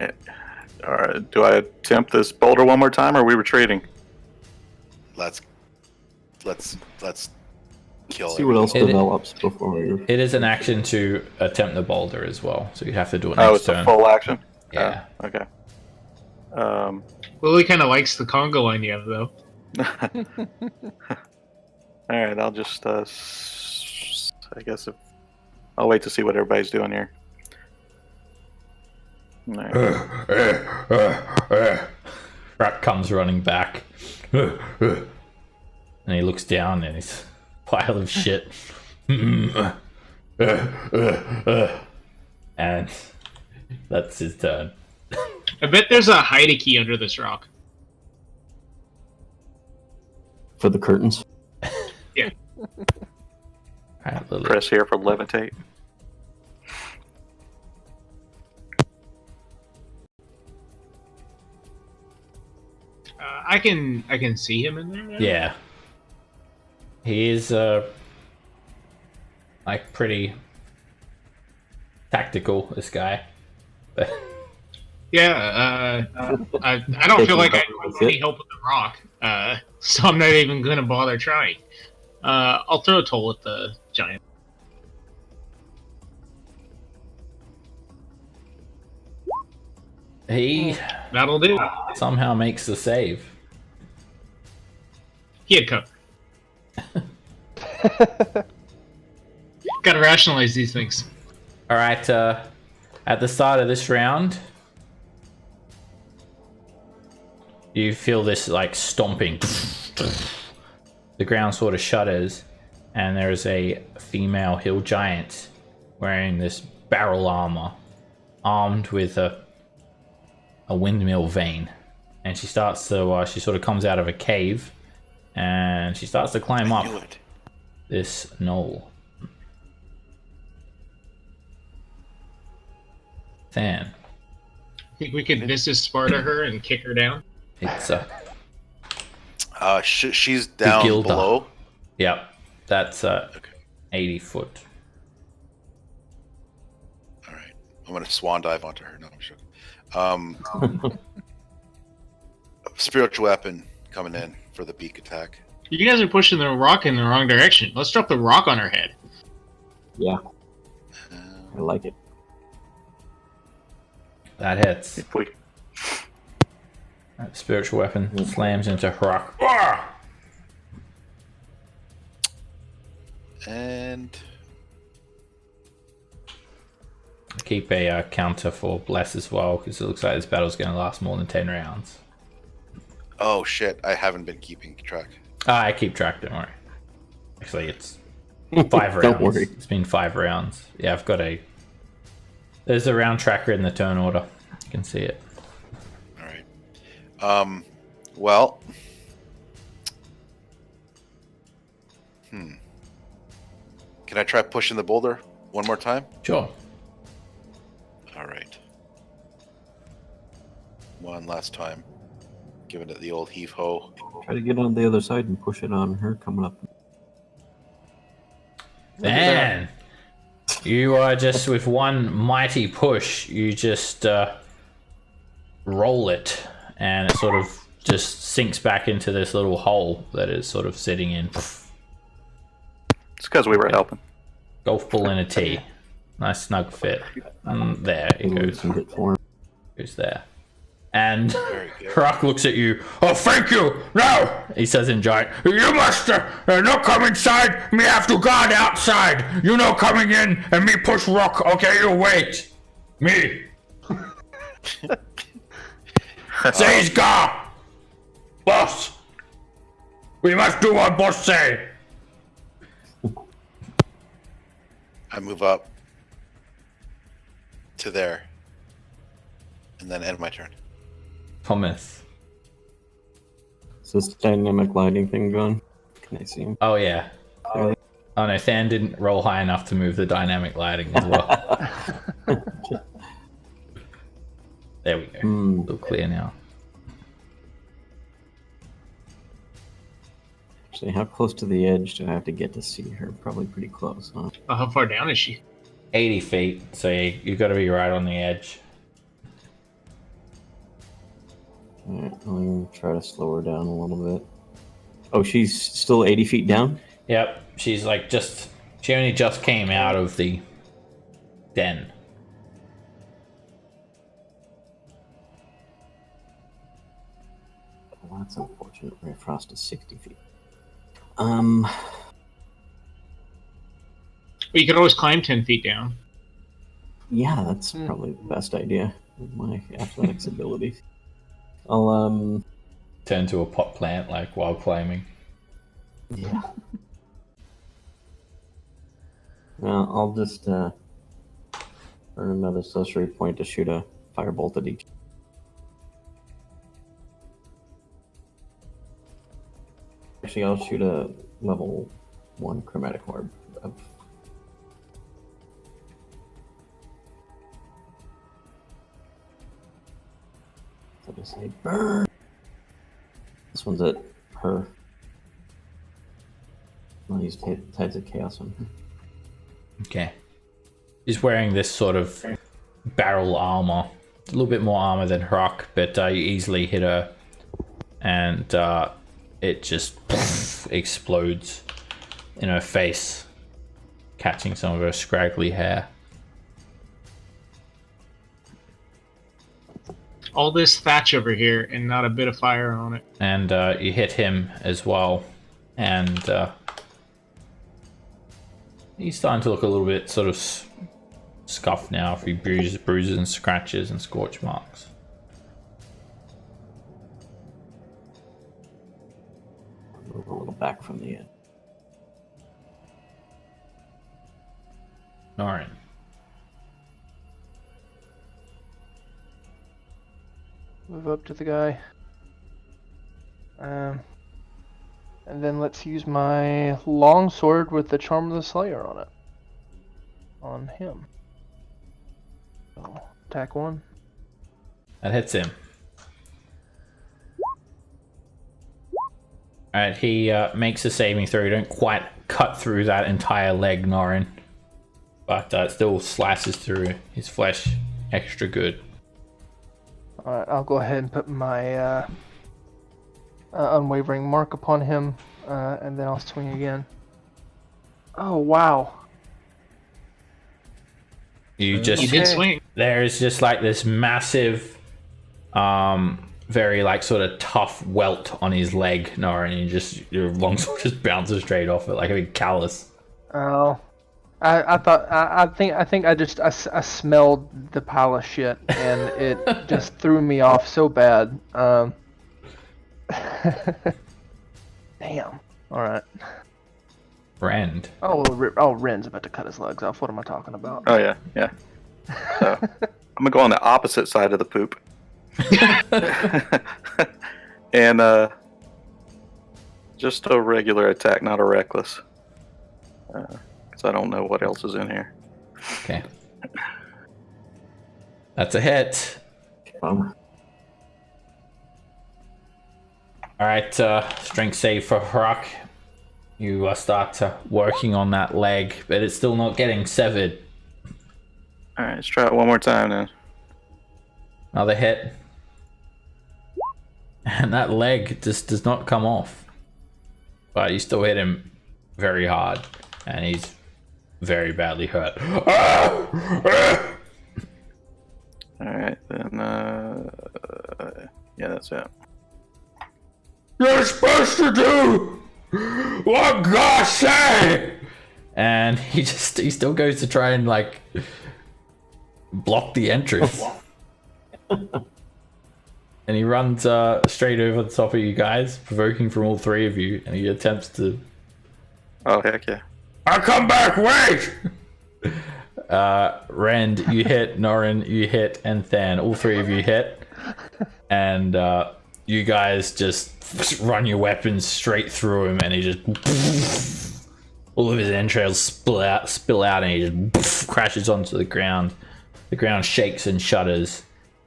right. Do I attempt this boulder one more time, or are we retreating? let's kill See what else It- develops before we. It is an action to attempt the boulder as well, so you have to do it Oh, next it's turn. a full action. Yeah. Oh, okay. Lily kind of likes the conga line you have, though. All right, I'll just. I guess I'll wait to see what everybody's doing here. All right. Rat comes running back. And he looks down and he's a pile of shit. And that's his turn. I bet there's a hide key under this rock. For the curtains. Alright, Lily. Press here for levitate. I can see him in there. Now. Yeah. He is like pretty tactical, this guy. But Yeah. I don't feel like I That's need it. help with the rock. So I'm not even gonna bother trying. I'll throw a toll at the giant. he That'll do. somehow makes the save. He had cover. Gotta rationalize these things. Alright, at the start of this round, you feel this like stomping. The ground sort of shudders, and there is a female hill giant wearing this barrel armor, armed with a windmill vane. And she starts to, she sort of comes out of a cave, and she starts to climb I knew up it. this knoll. Than. Think we could Mrs. Sparta her and kick her down? It's She's down Gilda. below. yep, that's Okay. 80 foot. All right. I'm gonna swan dive onto her. No, I'm joking. Spiritual weapon coming in for the beak attack. You guys are pushing the rock in the wrong direction. Let's drop the rock on her head. Yeah, Um, I like it. That hits. If we That spiritual weapon slams into Rock. Ah! and Keep a counter for Bless as well, because it looks like this battle's going to last more than 10 rounds. oh shit, I haven't been keeping track. I keep track, don't worry. Actually, it's 5 rounds. Don't worry. It's been 5 rounds. Yeah, I've got a... There's a round tracker in the turn order. You can see it. All right. Well. Can I try pushing the boulder one more time? Sure. All right. One last time. Giving it the old heave ho. Try to get on the other side and push it on her coming up. Man, you are just with one mighty push, you just roll it, and it sort of just sinks back into this little hole that it's sort of sitting in. It's because we were helping. Golf ball in a tee. Nice snug fit. There it goes. Some hit form. Goes there. And Very good. Rock looks at you. Oh, thank you. No, He says in giant. you must not come inside. Me have to guard outside. You no coming in and me push rock. Okay, you wait. Me. Says Gar. Boss. We must do what boss say. I move up to there. And then end my turn. Thomas. Is this dynamic lighting thing going? Can I see him? Oh yeah. Oh. Oh no, Than didn't roll high enough to move the dynamic lighting as well. There we go. All clear now. Actually, how close to the edge do I have to get to see her? Probably pretty close, huh? How far down is she? 80 feet, so you got to be right on the edge. Alright, I'm gonna try to slow her down a little bit. Oh, she's still 80 feet down? Yep, she's like she only just came out of the den. Well, that's unfortunate. Ray Frost is 60 feet. Well, you could always climb 10 feet down. Yeah, that's probably the best idea with my athletics abilities. I'll, Turn to a pot plant like while climbing. yeah. I'll just, earn another sorcery point to shoot a firebolt at each. Actually, I'll shoot a level 1 chromatic orb. So to say, burn. This one's at her. I'll use Tides of Chaos on her. Okay. She's wearing this sort of barrel armor. A little bit more armor than Rock, but you easily hit her. And it just explodes in her face, catching some of her scraggly hair. All this thatch over here and not a bit of fire on it. And you hit him as well. And he's starting to look a little bit sort of scuffed now, a few bruises and scratches and scorch marks. Move a little back from the end. Alright. Move up to the guy. And then let's use my long sword with the Charm of the Slayer on it. On him. So, attack 1. That hits him. Alright, he makes a saving throw. You don't quite cut through that entire leg, Norin. But it still slices through his flesh extra good. Alright, I'll go ahead and put my unwavering mark upon him, and then I'll swing again. Oh wow! You You just did Okay. swing. there is just like this massive, very like sort of tough welt on his leg, Nora, and your longsword just bounces straight off it like a big callus. Oh, I thought I think I smelled the pile of shit and it just threw me off so bad. Damn. All right. Rend. Ren's about to cut his legs off. What am I talking about? Oh yeah, yeah. So I'm gonna go on the opposite side of the poop. And just a regular attack, not a reckless. Because I don't know what else is in here. Okay. That's a hit. Bummer. All right, strength save for Hrock. You start working on that leg, but it's still not getting severed. All right, let's try it one more time then. Another hit. And that leg just does not come off. But you still hit him very hard, and he's very badly hurt. All right, then. Yeah, that's it. You're supposed to do what God say. And he still goes to try and like block the entrance. And he runs straight over the top of you guys, provoking from all three of you, and he attempts to. Oh heck yeah! I come back. Wait. Rend, you hit. Norin, you hit, and Than. All three of you hit, and you guys just run your weapons straight through him, and he just all of his entrails spill out, and he just crashes onto the ground. The ground shakes and shudders,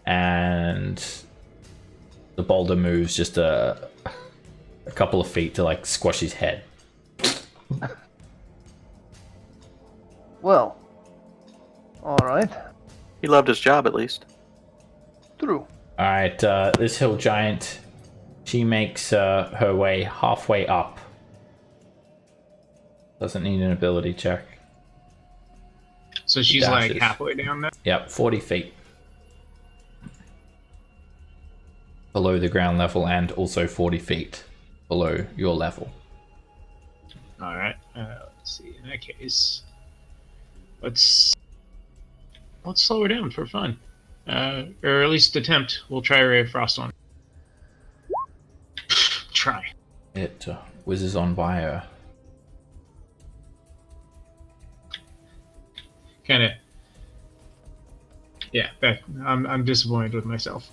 and the boulder moves just a couple of feet to like squash his head. Well. All right. He loved his job at least. Through. All right, this hill giant, she makes her way halfway up. Doesn't need an ability check. So she's like Dashes. halfway down there. Yep, 40 feet. Below the ground level and also 40 feet below your level. All right. Let's see. In that case, let's slow her down for fun, or at least attempt. We'll try Ray of Frost on. Try. It whizzes on by her. Kind of. Yeah. I'm disappointed with myself.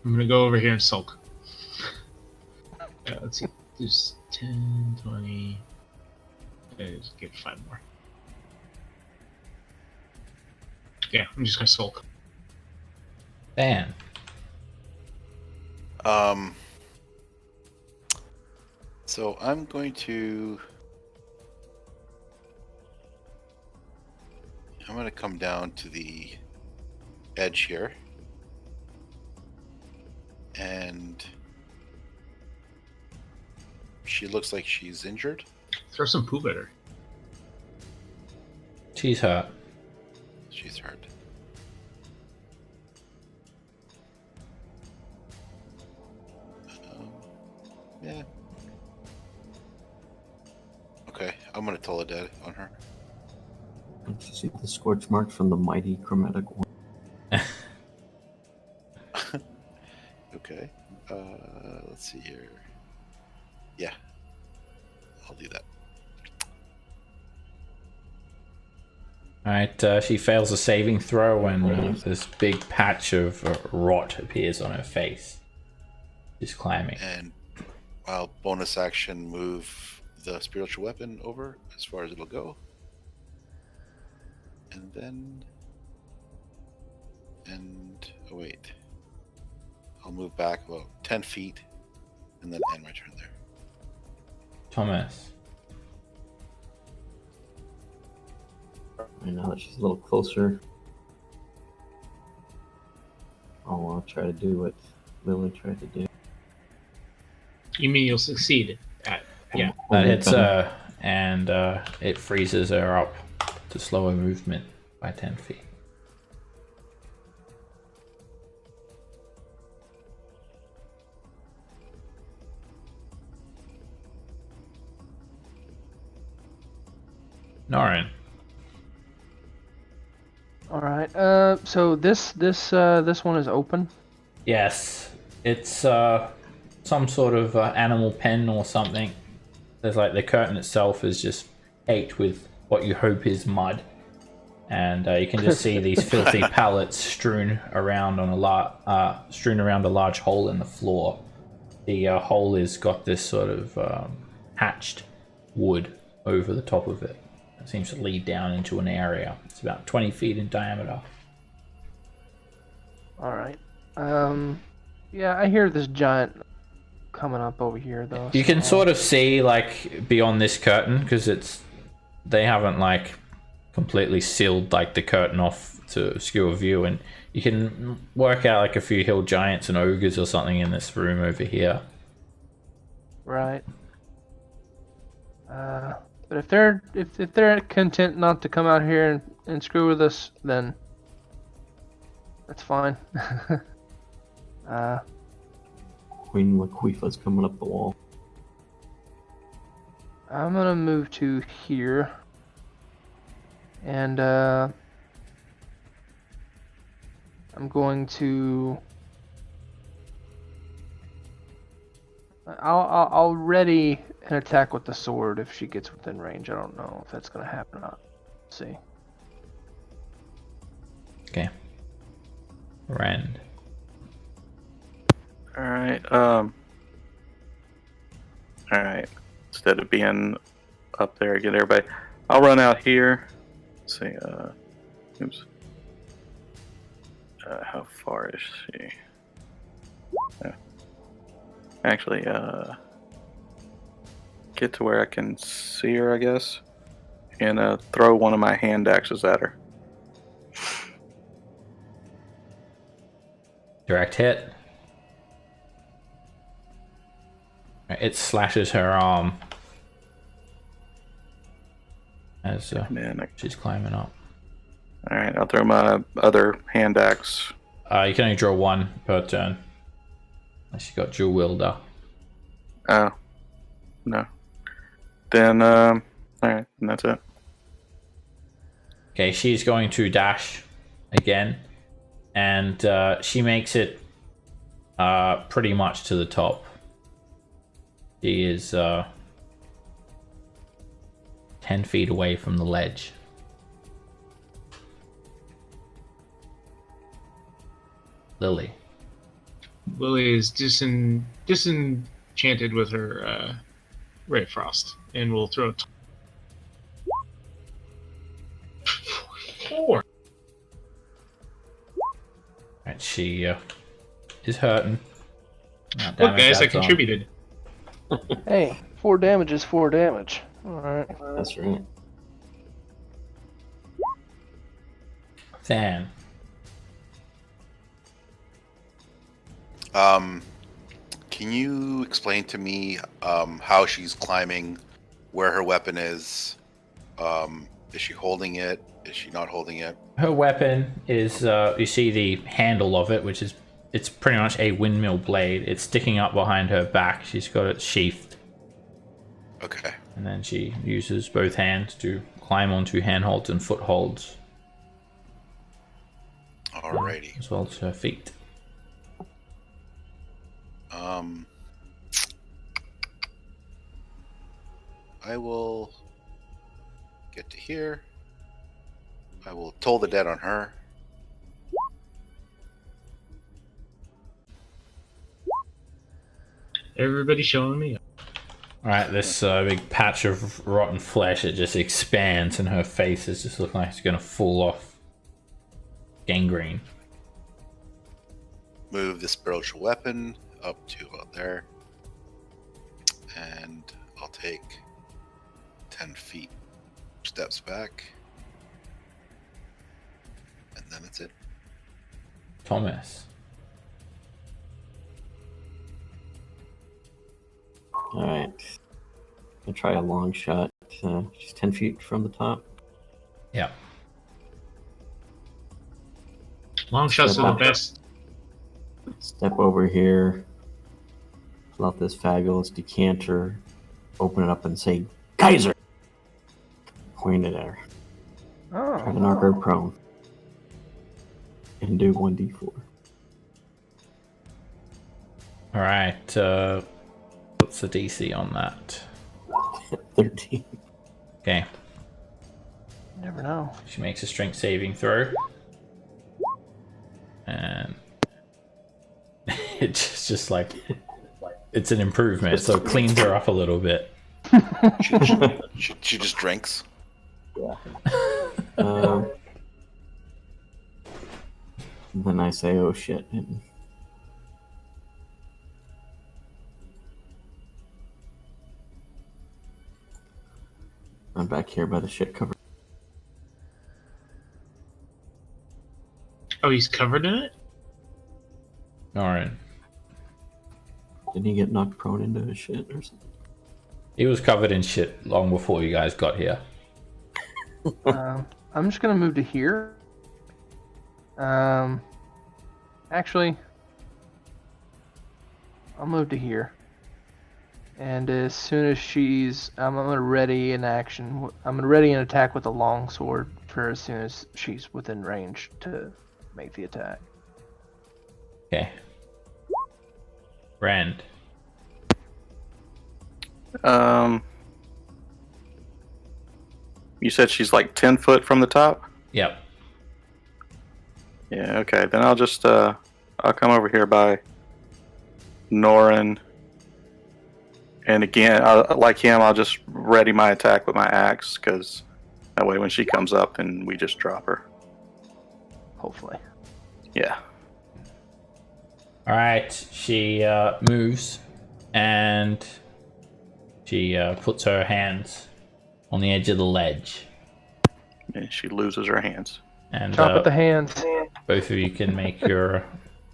I'm gonna go over here and sulk. Let's see. There's 10, 20. Let's get 5 more. Yeah, I'm just gonna sulk. Dan. So I'm going to come down to the edge here, and she looks like she's injured. Throw some poop at her. She's hurt. She's hurt. Yeah. Okay, I'm gonna tell a dead on her. Did you see the scorch marks from the mighty chromatic one? Okay. Let's see here. Yeah, I'll do that. Alright, she fails a saving throw and this big patch of rot appears on her face. She's climbing. And I'll bonus action move the spiritual weapon over as far as it'll go. And then... oh wait. I'll move back about 10 feet and then end my turn there. Thomas. And now that she's a little closer, I'll try to do what Lily tried to do. You mean you'll succeed at? Yeah. That hits her, and it freezes her up to slower movement by 10 feet. Norin. All right. So this one is open. Yes, it's some sort of animal pen or something. There's like the curtain itself is just caked with what you hope is mud, and you can just see these filthy pallets strewn around on strewn around a large hole in the floor. The hole has got this sort of hatched wood over the top of it. It seems to lead down into an area. It's about 20 feet in diameter. All right. Yeah, I hear this giant coming up over here, though. You can sort of see like beyond this curtain because they haven't like completely sealed like the curtain off to obscure view, and you can work out like a few hill giants and ogres or something in this room over here. Right. But if they're content not to come out here and screw with us, then that's fine. Queen Laquifa's coming up the wall. I'm gonna move to here, and I'm going to. I'll ready an attack with the sword if she gets within range. I don't know if that's gonna happen or not. Let's see. Okay. Rand. Alright, Alright. Instead of being up there again, everybody. I'll run out here. Let's see, oops. How far is she? Actually, get to where I can see her, I guess. And throw one of my hand axes at her. Direct hit. It slashes her arm as she's climbing up. Alright, I'll throw my other hand axe. You can only draw one per turn. Unless you got dual wielder. Oh. No. Then, alright, and that's it. Okay, she's going to dash again. And she makes it pretty much to the top. She is 10 feet away from the ledge. Lily. Lily is disenchanted with her Ray of Frost and will throw it. 4. Right, she is hurting. Look, guys, I contributed. Hey, 4 damage is 4 damage. All right. That's right. Than. Can you explain to me how she's climbing, where her weapon is? Is she holding it? Is she not holding it? Her weapon is, you see the handle of it, which is, it's pretty much a windmill blade. It's sticking up behind her back. She's got it sheathed. Okay. And then she uses both hands to climb onto handholds and footholds. Alrighty. As well as her feet. I will get to here. I will toll the dead on her. Everybody showing me up. Alright, this big patch of rotten flesh, it just expands and her face is just looking like it's going to fall off. Gangrene. Move the spiritual weapon up to about there. And I'll take 10 feet steps back. And then that's it. Thomas. All right. I'll try a long shot. She's 10 feet from the top. Yeah. Long shots are the best. Step over here. Pull out this fabulous decanter. Open it up and say, Kaiser! Point it at her. Try to knock her prone. And do 1d4. All right. What's the DC on that? 13. Okay. Never know. She makes a strength saving throw. And it's just like, it's an improvement, so it cleans her up a little bit. She just drinks. Yeah. Then I say, oh shit. And I'm back here by the shit cover. Oh, he's covered in it? All right. Didn't he get knocked prone into his shit or something? He was covered in shit long before you guys got here. I'm just gonna move to here. Actually, I'll move to here. And as soon as I'm gonna ready an action. I'm gonna ready an attack with a long sword for as soon as she's within range to make the attack. Okay. Rand. You said she's like 10 foot from the top? Yep. Yeah, okay. Then I'll just, I'll come over here by Norin. And again, like him, I'll just ready my attack with my axe, because that way when she comes up, then we just drop her. Hopefully. Yeah. All right. She moves, and she puts her hands on the edge of the ledge. And she loses her hands. And Chop at the hands. both of you can make your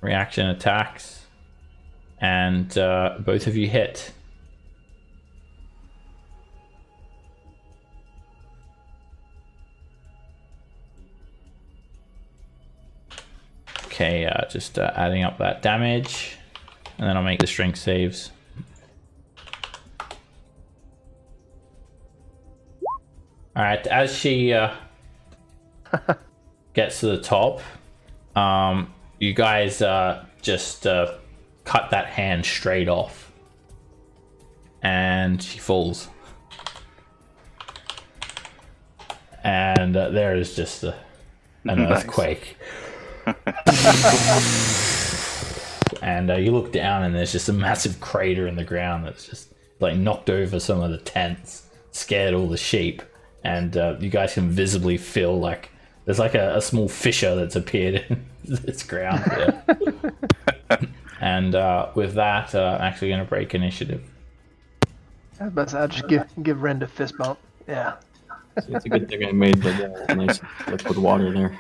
reaction attacks, and both of you hit. Okay, just adding up that damage, and then I'll make the strength saves. All right, as she gets to the top, you guys just cut that hand straight off, and she falls. And there is just an Nice. earthquake. And you look down, and there's just a massive crater in the ground that's just like knocked over some of the tents, scared all the sheep, and you guys can visibly feel like there's like a small fissure that's appeared in this ground here. And with that, I'm actually going to break initiative. I was about to say, I'll just give Ren a fist bump. Yeah. So it's a good thing I made the nice liquid water there.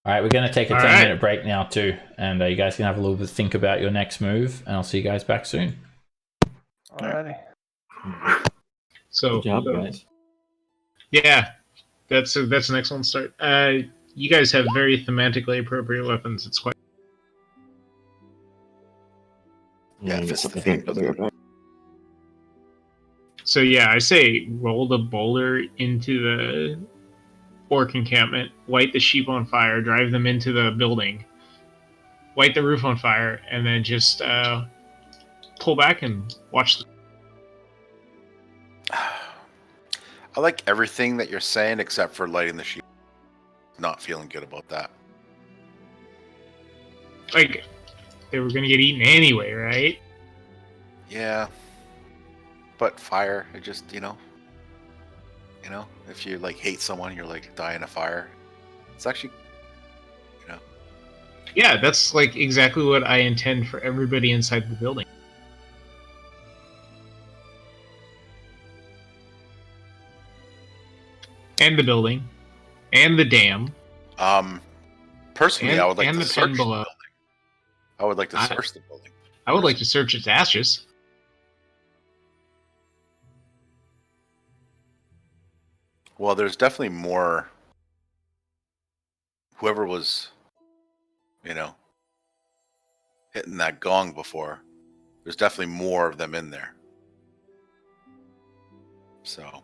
All right, we're going to take a All 10-minute break now too, and you guys can have a little bit think about your next move, and I'll see you guys back soon. Alrighty. So, Good job, guys. yeah, that's an excellent start. You guys have very thematically appropriate weapons. It's quite. Yeah, I fist guess of the I think thing. I'll be right back. So yeah, I say roll the boulder into the orc encampment, light the sheep on fire, drive them into the building, light the roof on fire, and then just pull back and watch. I like everything that you're saying except for lighting the sheep. Not feeling good about that. Like, they were gonna get eaten anyway, right? Yeah. But fire, it just, you know, if you like hate someone, you're like die in a fire. It's actually, Yeah, that's like exactly what I intend for everybody inside the building. And the building. And the dam. personally, And- I would like and to the search pen the below. building. I would like to I- search the building. I would like to search its ashes. Well, there's definitely more. Whoever was, hitting that gong before, there's definitely more of them in there. So,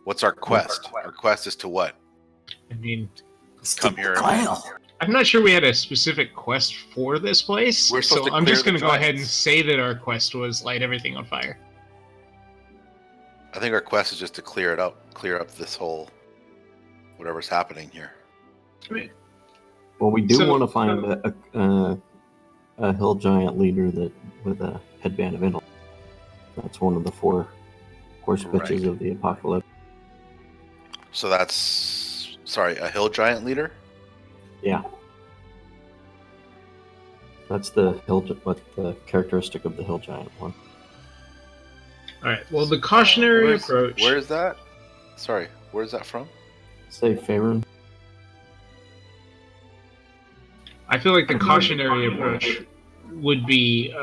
what's our quest? Our quest is to what? I mean, Come here. I'm not sure we had a specific quest for this place, We're supposed so to I'm just clear going the to go ahead and giants. say that our quest was light everything on fire. I think our quest is just to clear up this whole whatever's happening here. Well, we do So- want to find a hill giant leader with a headband of intellect. That's one of the four bitches of the apocalypse. So that's a hill giant leader. Yeah. That's the the characteristic of the hill giant one. All right. Well, the cautionary approach. Where is that? Sorry, where is that from? Say Faerun. I feel like the cautionary approach would be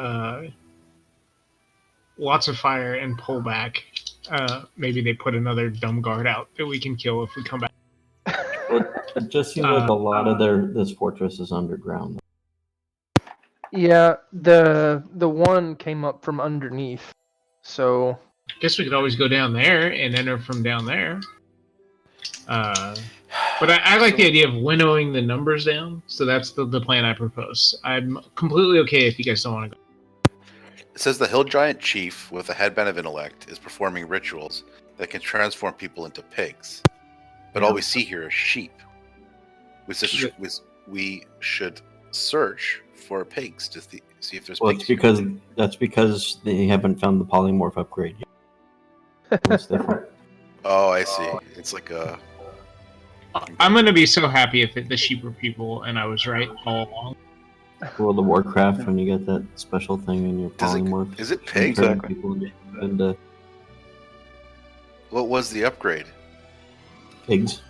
lots of fire and pull back. Maybe they put another dumb guard out that we can kill if we come back. It just seems like a lot of this fortress is underground. Yeah, the one came up from underneath. So Guess we could always go down there and enter from down there. But I like the idea of winnowing the numbers down, so that's the plan I propose. I'm completely okay if you guys don't want to go. It says the hill giant chief with a headband of intellect is performing rituals that can transform people into pigs. But all we see here is sheep. We should search for pigs to see if there's Well, pigs. that's because they haven't found the polymorph upgrade yet. That's different. Oh, I see. It's like a. I'm going to be so happy if the sheep were people and I was right all along. World of Warcraft, when you get that special thing in your polymorph. Is it pigs? Turn people into What was the upgrade? pigs.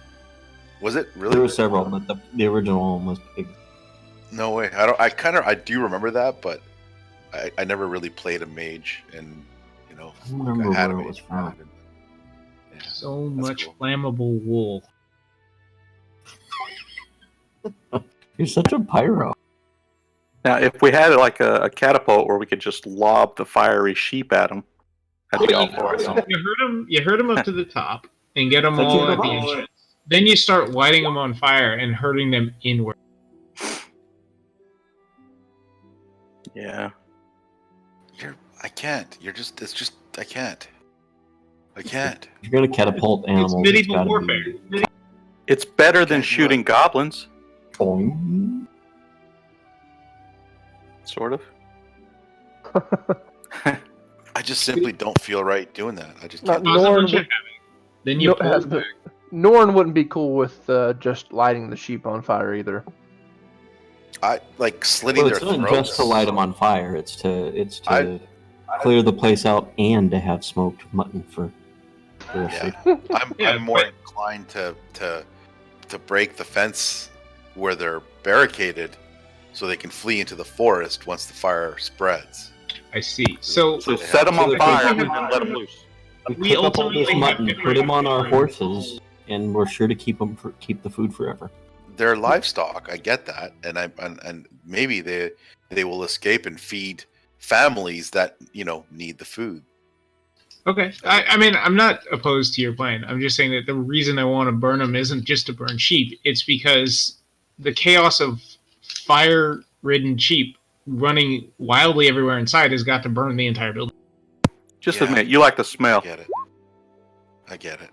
Was it really? There were several, but the original one was pigs. No way. I do remember that, but I never really played a mage, and I don't remember I had a where it was mage. from. Yeah, So that's much cool. flammable wool. You're such a pyro. Now, if we had like a catapult where we could just lob the fiery sheep at them, that'd be all for us. You herd them up to the top and get them But all you at the don't- entrance. Then you start lighting them on fire and herding them inward. Yeah. I can't. I can't. I can't. If you're gonna catapult animals, It's medieval gotta warfare. be It's better than Can't do shooting goblins, boing. sort of. I just simply don't feel right doing that. I just Not can't. Cause a Norn bunch of would- havoc. Then you pull No, back. Norn wouldn't be cool with just lighting the sheep on fire either. I like slitting Well, their it's not throats. just to light them on fire. It's to I- clear the place out and to have smoked mutton for their Yeah. sake. Yeah, I'm more but- inclined to break the fence where they're barricaded, so they can flee into the forest once the fire spreads. I see. So So set them on So fire we and have- let them loose. We Cook up all ultimately this have mutton, to put him on our create- horses, and we're sure to keep the food forever. They're livestock. I get that, and maybe they will escape and feed families that need the food. Okay. I mean, I'm not opposed to your plan. I'm just saying that the reason I want to burn them isn't just to burn sheep. It's because the chaos of fire-ridden sheep running wildly everywhere inside has got to burn the entire building. Just Yeah. admit, you like the smell. I get it.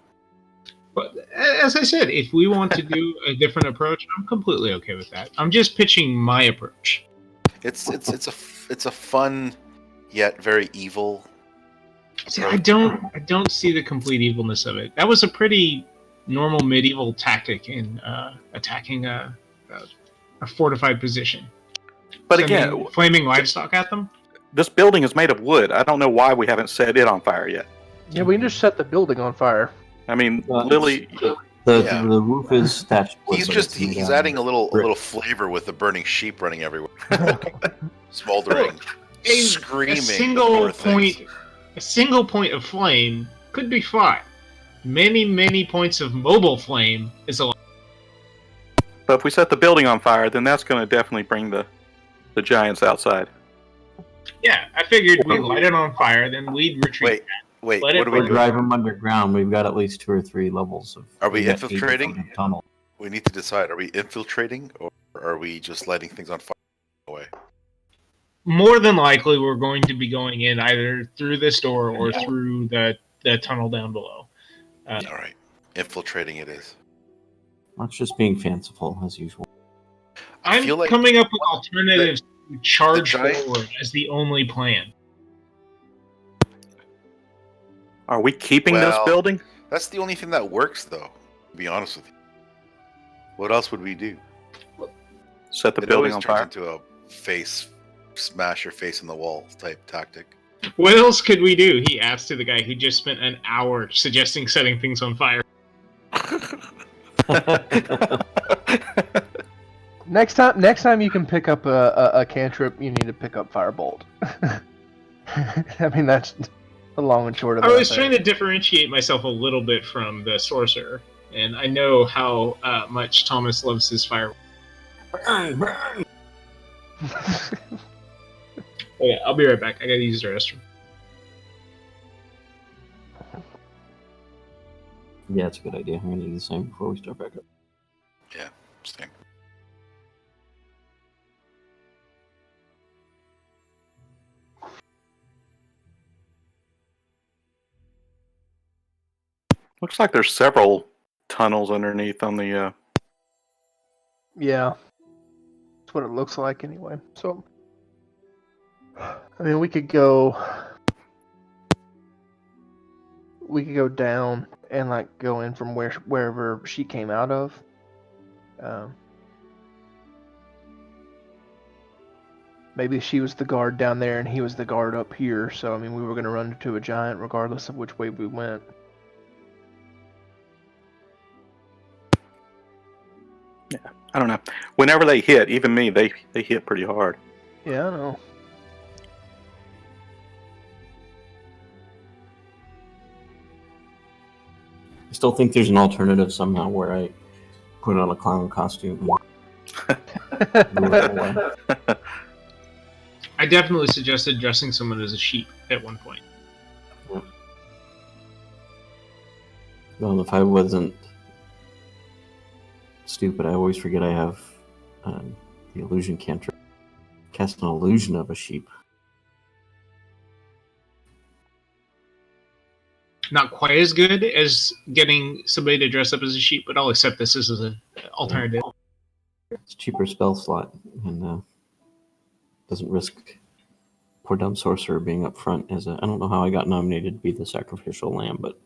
But as I said, if we want to do a different approach, I'm completely okay with that. I'm just pitching my approach. It's a fun yet very evil. See, I don't see the complete evilness of it. That was a pretty normal medieval tactic in attacking a fortified position. But Sending again, flaming livestock at them. this building is made of wood. I don't know why we haven't set it on fire yet. Yeah, we can just set the building on fire. I mean, Well, Lily, Yeah. The roof is thatched wood. He's but just it's made he's out adding of a little brick. flavor with the burning sheep running everywhere, smoldering, A screaming. single poor things. a single point of flame could be fine. Many points of mobile flame is a lot. But if we set the building on fire, then that's going to definitely bring the giants outside. Yeah, I figured we'd light it on fire, then we'd retreat. Wait, Let what it are we burn. doing? Drive them underground. We've got at least 2 or 3 levels of. Are we we've got 8 infiltrating? different tunnels. We need to decide: are we infiltrating, or are we just lighting things on fire away? More than likely, we're going to be going in either through this door or through the tunnel down below. All right, infiltrating it is. That's just being fanciful as usual. I'm feel like coming up with alternatives to charge giant- forward as the only plan. Are we keeping this Well, building? That's the only thing that works, though. To be honest with you, what else would we do? Set the It building always on turns fire? into a smash your face in the wall type tactic. What else could we do? He asked to the guy who just spent an hour suggesting setting things on fire. Next time you can pick up a cantrip, you need to pick up Firebolt. I mean, that's the long and short of it. I was trying to differentiate myself a little bit from the sorcerer, and I know how much Thomas loves his fire. Burn. Okay, I'll be right back. I gotta use the restroom. Yeah, it's a good idea. I'm gonna do the same before we start back up. Yeah, same. Looks like there's several tunnels underneath on the. Yeah, that's what it looks like anyway. So, I mean, we could go down and like go in from wherever she came out of. Maybe she was the guard down there and he was the guard up here. So I mean, we were going to run into a giant regardless of which way we went. I don't know. Whenever they hit, even me, they hit pretty hard. Yeah, I know. I still think there's an alternative somehow where I put on a clown costume. I definitely suggested dressing someone as a sheep at one point. Well, if I wasn't stupid, I always forget I have the illusion cantrip. Cast an illusion of a sheep. Not quite as good as getting somebody to dress up as a sheep, but I'll accept this as an alternative. It's a cheaper spell slot and doesn't risk poor dumb sorcerer being up front as a. I don't know how I got nominated to be the sacrificial lamb, but.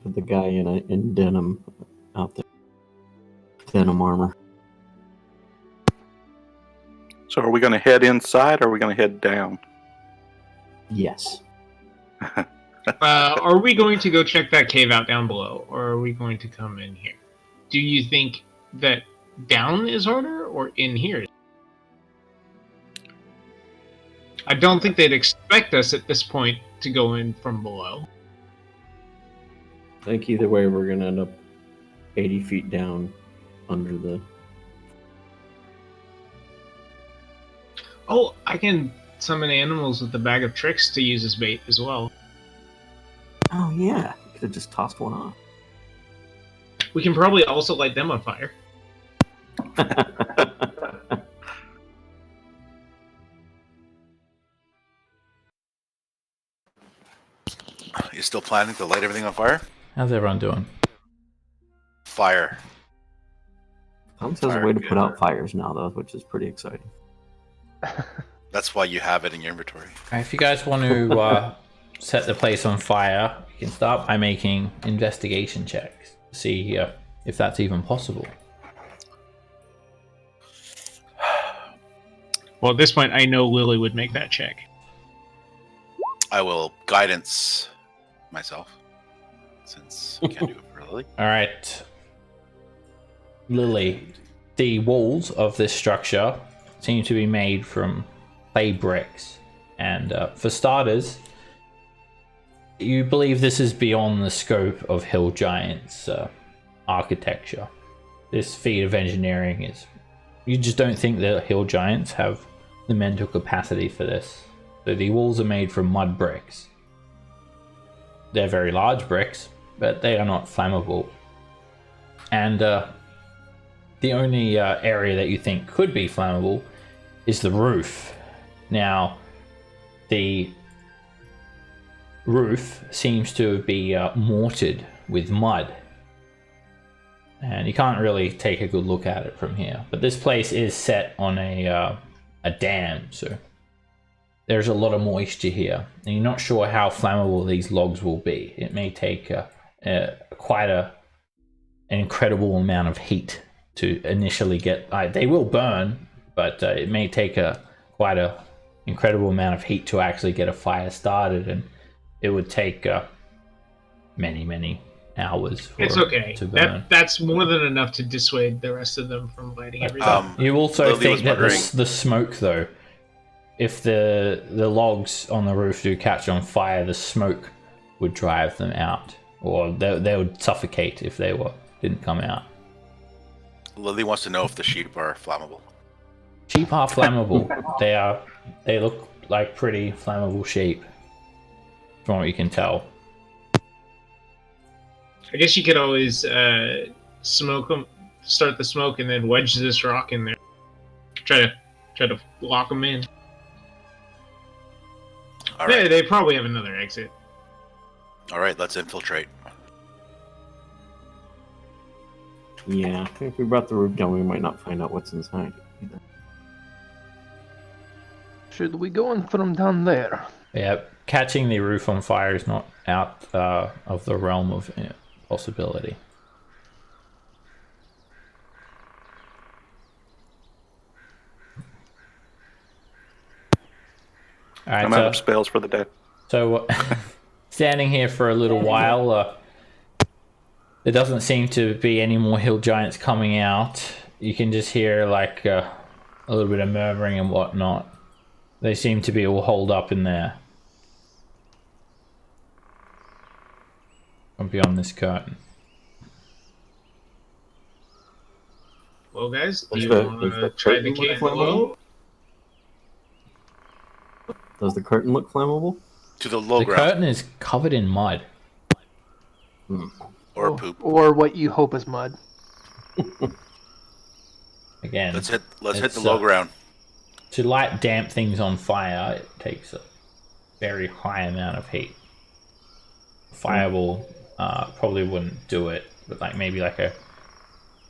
The guy in denim out there. Denim armor. So are we going to head inside or are we going to head down? Yes. Are we going to go check that cave out down below, or are we going to come in here? Do you think that down is harder, or in here? I don't think they'd expect us at this point to go in from below. I think either way we're going to end up 80 feet down under the... Oh, I can summon animals with the bag of tricks to use as bait as well. Oh, yeah. Could have just tossed one off. We can probably also light them on fire. You're still planning to light everything on fire? How's everyone doing? Fire. Thomas has a way to put out fires now, though, which is pretty exciting. That's why you have it in your inventory. If you guys want to set the place on fire, you can start by making investigation checks to see if that's even possible. Well, at this point, I know Lily would make that check. I will guidance myself, since I can't do it for Lily. All right, Lily. The walls of this structure seem to be made from clay bricks, and for starters, you believe this is beyond the scope of Hill Giants' architecture. This feat of engineering is... You just don't think that Hill Giants have the mental capacity for this. So the walls are made from mud bricks. They're very large bricks, but they are not flammable. And the only area that you think could be flammable is the roof. Now, the roof seems to be mortared with mud. And you can't really take a good look at it from here. But this place is set on a dam, so there's a lot of moisture here. And you're not sure how flammable these logs will be. It may take quite an incredible amount of heat to initially get... they will burn, but it may take quite an incredible amount of heat to actually get a fire started. And it would take many hours for it's okay. it to burn. That's more than enough to dissuade the rest of them from lighting everything. You also Lily think that was the smoke, though, if the logs on the roof do catch on fire, the smoke would drive them out, or they would suffocate if they didn't come out. Lily wants to know if the sheep are flammable. Sheep are flammable. They look like pretty flammable sheep, from what you can tell. I guess you could always smoke them, start the smoke, and then wedge this rock in there. Try to lock them in. All right. They probably have another exit. All right, let's infiltrate. Yeah, if we brought the roof down, we might not find out what's inside either. Should we go in from down there? Yeah, catching the roof on fire is not out of the realm of possibility. All right, I'm out of spells for the day. So, standing here for a little while, there doesn't seem to be any more hill giants coming out. You can just hear like a little bit of murmuring and whatnot. They seem to be all holed up in there. From beyond this curtain. Well, guys, do Does you the- want does to the try the curtain look cave flammable? below? Does the curtain look flammable? To the low The ground. curtain is covered in mud. Or poop. Or what you hope is mud. Again, Let's hit the It's, low ground. to light damp things on fire, it takes a very high amount of heat. Fireball probably wouldn't do it, but like maybe like a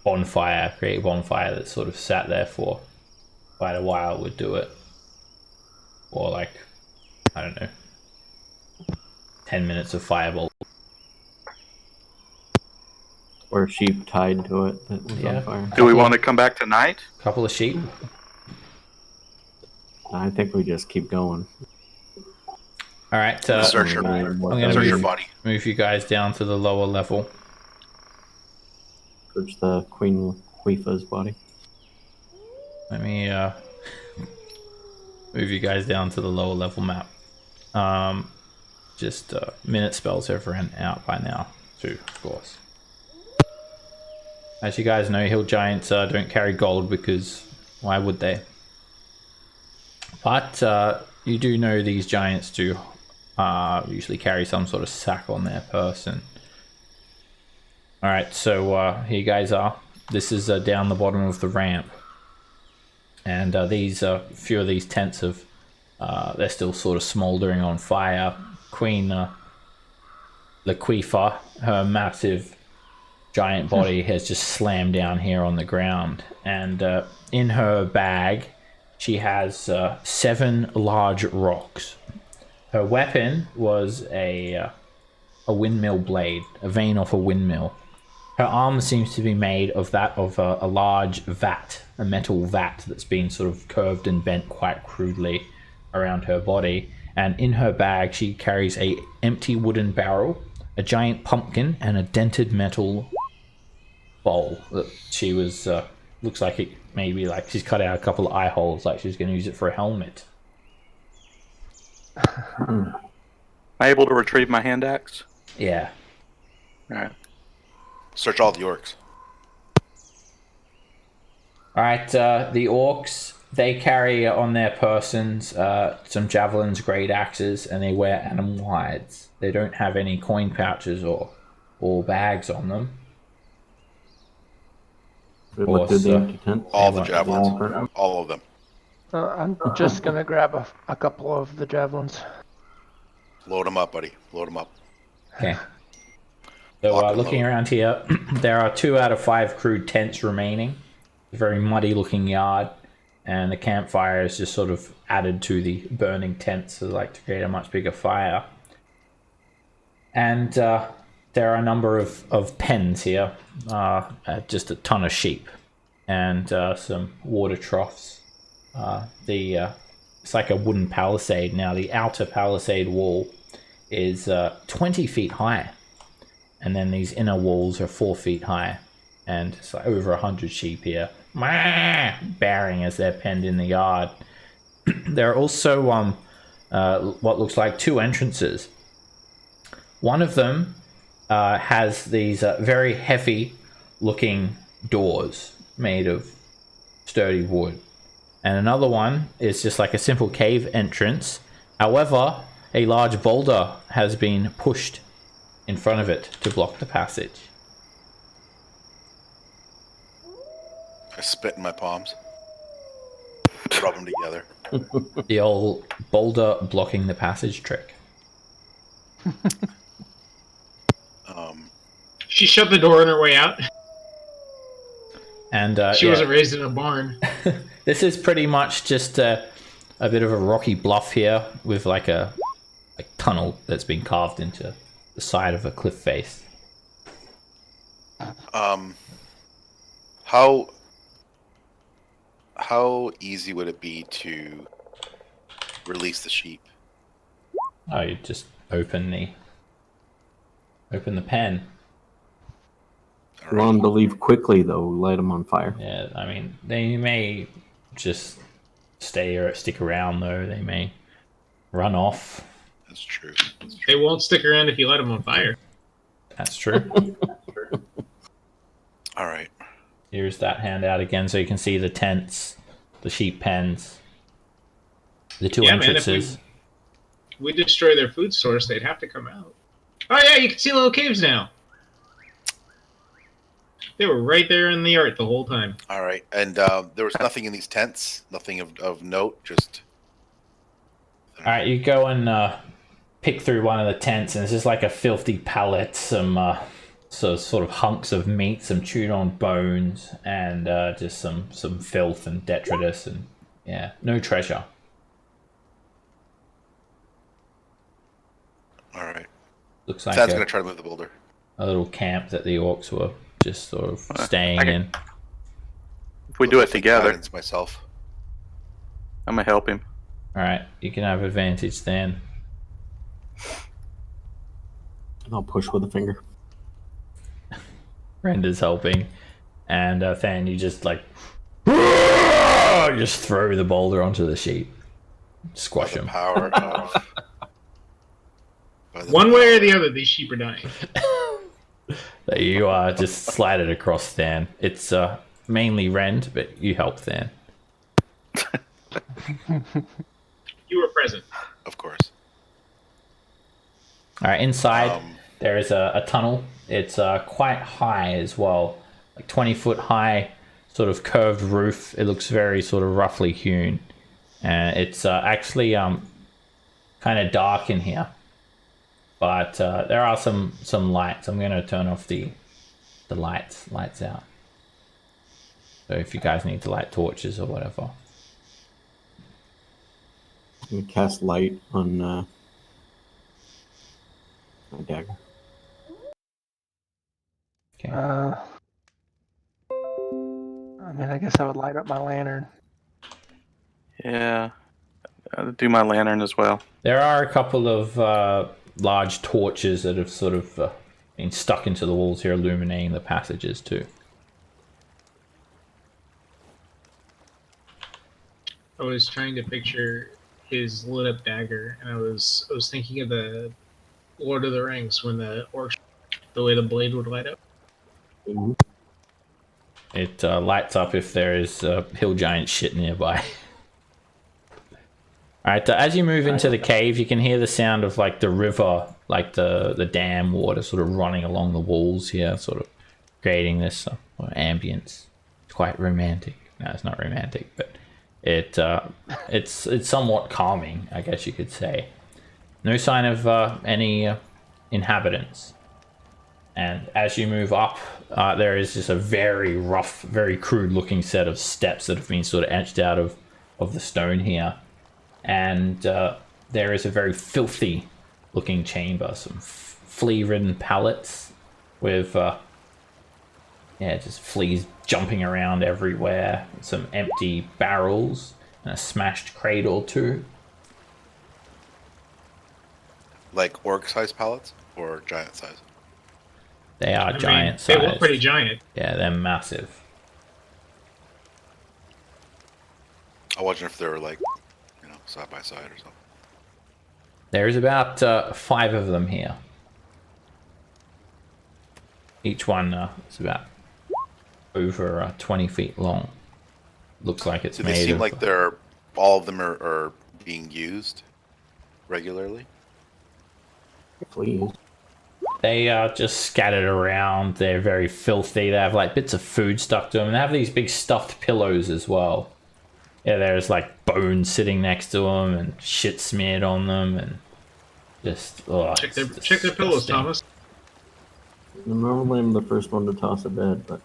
bonfire, create a bonfire that sort of sat there for quite a while would do it. Or like, I don't know, 10 minutes of fireball. Or a sheep tied to it that was Yeah. on fire? Do we want to come back tonight? Couple of sheep. I think we just keep going. All right, Search her. I'm gonna Search her move, body. move you guys down to the lower level. Search the Queen Huifa's body. Let me move you guys down to the lower level map. Just minute spells have run out by now, too, of course. As you guys know, hill giants don't carry gold because why would they? But you do know these giants do usually carry some sort of sack on their person. Alright, so here you guys are. This is down the bottom of the ramp. And these few of these tents have they're still sort of smoldering on fire. Queen Laquifa, her massive giant body has just slammed down here on the ground, and in her bag she has 7 large rocks. Her weapon was a windmill blade, a vein off a windmill. Her arm seems to be made of that of a large vat, a metal vat that's been sort of curved and bent quite crudely around her body, and in her bag she carries a empty wooden barrel, a giant pumpkin, and a dented metal bowl that she was looks like it maybe like she's cut out a couple of eye holes, like she's going to use it for a helmet. Am I able to retrieve my hand axe? Yeah. All right. Search all the orcs. All right, the orcs, they carry on their persons some javelins, great axes, and they wear animal hides. They don't have any coin pouches or bags on them. We look through the empty tent. All the javelins. All of them. I'm just gonna grab a couple of the javelins. Load them up, buddy. Load them up. Okay. So looking around here, there are 2 out of 5 crude tents remaining. A very muddy looking yard, and the campfire is just sort of added to the burning tents so like to create a much bigger fire. And there are a number of pens here, just a ton of sheep, and some water troughs. It's like a wooden palisade. Now the outer palisade wall is 20 feet high, and then these inner walls are 4 feet high, and it's like over 100 sheep here, bearing as they're penned in the yard. There are also what looks like 2 entrances. One of them has these very heavy looking doors made of sturdy wood, and another one is just like a simple cave entrance. However, a large boulder has been pushed in front of it to block the passage. I spit in my palms. Rub them together. The old boulder blocking the passage trick. She shut the door on her way out. And she wasn't raised in a barn. This is pretty much just a bit of a rocky bluff here with like a tunnel that's been carved into the side of a cliff face. How easy would it be to release the sheep? Oh, you just open the pen. You want them to leave quickly, though. Light them on fire. Yeah, I mean, they may just stay or stick around, though. They may run off. That's true. They won't stick around if you light them on fire. That's true. All right. Here's that handout again, so you can see the tents, the sheep pens, the 2 entrances. Man, if we destroy their food source, they'd have to come out. Oh yeah, you can see little caves now. They were right there in the art the whole time. All right, and there was nothing in these tents, nothing of note, just... All right, you go and pick through one of the tents, and it's just like a filthy pallet, some sort of hunks of meat, some chewed on bones, and just some filth and detritus, and yeah, no treasure. All right. Looks like Thad's gonna try to move the boulder. A little camp that the orcs were just sort of staying in. If we do it together, Guidance myself. I'm gonna help him. All right, you can have advantage then. And I'll push with a finger. Render's helping, and Than, you just like just throw the boulder onto the sheep, squash By the him. power of... One way or the other, these sheep are dying. You just slide it across Than. It's mainly Rend, but you help Than. You were present. Of course. All right, inside there is a tunnel. It's quite high as well, like 20-foot high, sort of curved roof. It looks very sort of roughly hewn, and it's actually kind of dark in here. But there are some lights. I'm going to turn off the lights out. So if you guys need to light torches or whatever. I'm going to cast light on my dagger. Okay. I mean, I guess I would light up my lantern. Yeah. do my lantern as well. There are a couple of large torches that have sort of been stuck into the walls here, illuminating the passages too. I was trying to picture his lit up dagger, and I was thinking of the Lord of the Rings when the orcs, the way the blade would light up. Mhm. It lights up if there is hill giant shit nearby. Alright, as you move into the cave, you can hear the sound of like the river, like the dam water sort of running along the walls here, sort of creating this ambience. It's quite romantic. No, it's not romantic, but it's somewhat calming, I guess you could say. No sign of any inhabitants. And as you move up, there is just a very rough, very crude looking set of steps that have been sort of etched out of the stone here. And there is a very filthy looking chamber, some flea-ridden pallets with just fleas jumping around everywhere, some empty barrels and a smashed crate or two. Like orc-sized pallets or giant size? They are I giant mean, sized. they look pretty giant. Yeah, they're massive. I wonder if they were like, side by side or something. There's about 5 of them here. Each one is about over 20 feet long. Looks like it's Do made they seem of... like all of them are being used regularly? Please. They are just scattered around. They're very filthy. They have like bits of food stuck to them. And they have these big stuffed pillows as well. Yeah, there's like bones sitting next to them and shit smeared on them and just Check their pillows, Thomas. Normally I'm the first one to toss a bed, but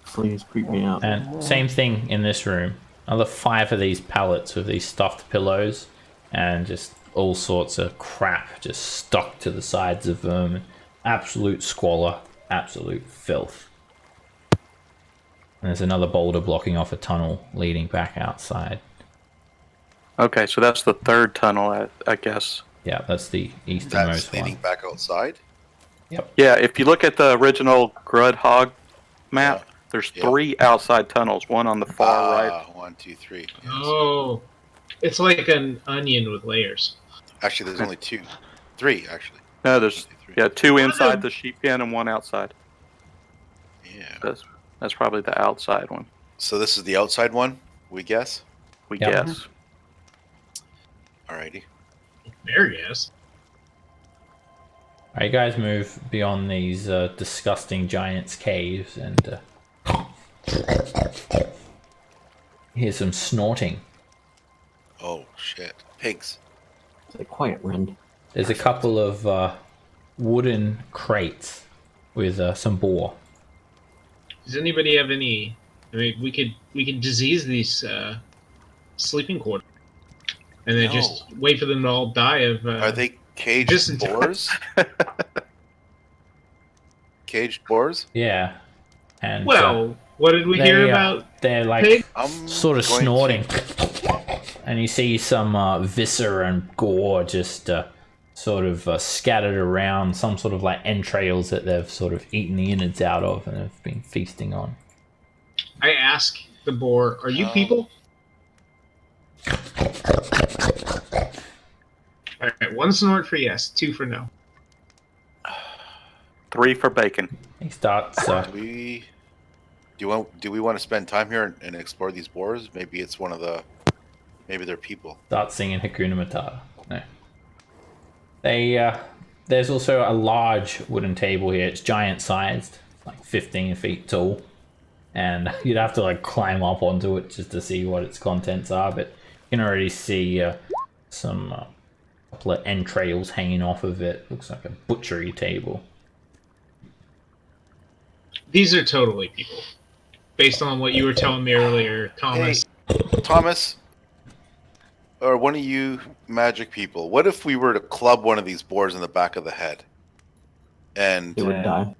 fleas creep me out. And same thing in this room. Another 5 of these pallets with these stuffed pillows and just all sorts of crap just stuck to the sides of them. Absolute squalor, absolute filth. And there's another boulder blocking off a tunnel leading back outside. Okay, so that's the third tunnel, I guess. Yeah, that's the That's easternmost leading one. back outside? Yep. Yeah, if you look at the original Grudhog map, there's 3 outside tunnels, one on the far right. 1, 2, 3. Yes. Oh, it's like an onion with layers. Actually, there's only 2. 3, actually. No, there's 3. 2 inside the sheep pen and 1 outside. Yeah. That's probably the outside one. So this is the outside one, we guess? We Yep. guess. Alrighty. There, yes. Alright, you guys move beyond these disgusting giants' caves and hear some snorting. Oh, shit. Pigs. It's like quiet, Ren. There's a couple of wooden crates with some boar. Does anybody have any? I mean, we could disease these sleeping quarters, and then just wait for them to all die of. Are they caged just in time. boars? Caged boars? Yeah. And Well, what did we hear about? They're like pig? I'm sort of going snorting. to- And you see some viscera and gore just sort of scattered around, some sort of like entrails that they've sort of eaten the innards out of and have been feasting on. I ask the boar, "Are you people?" All right, 1 snort for yes, 2 for no. 3 for bacon. He starts. Do we want to spend time here and explore these boars? Maybe it's maybe they're people. Start singing Hakuna Matata. No. There's also a large wooden table here. It's giant sized, like 15 feet tall. And you'd have to like climb up onto it just to see what its contents are. But you can already see some couple of entrails hanging off of it. Looks like a butchery table. These are totally people, based on what you were telling me earlier, Thomas. Hey, Thomas, or one of you magic people, what if we were to club one of these boars in the back of the head? And It would die.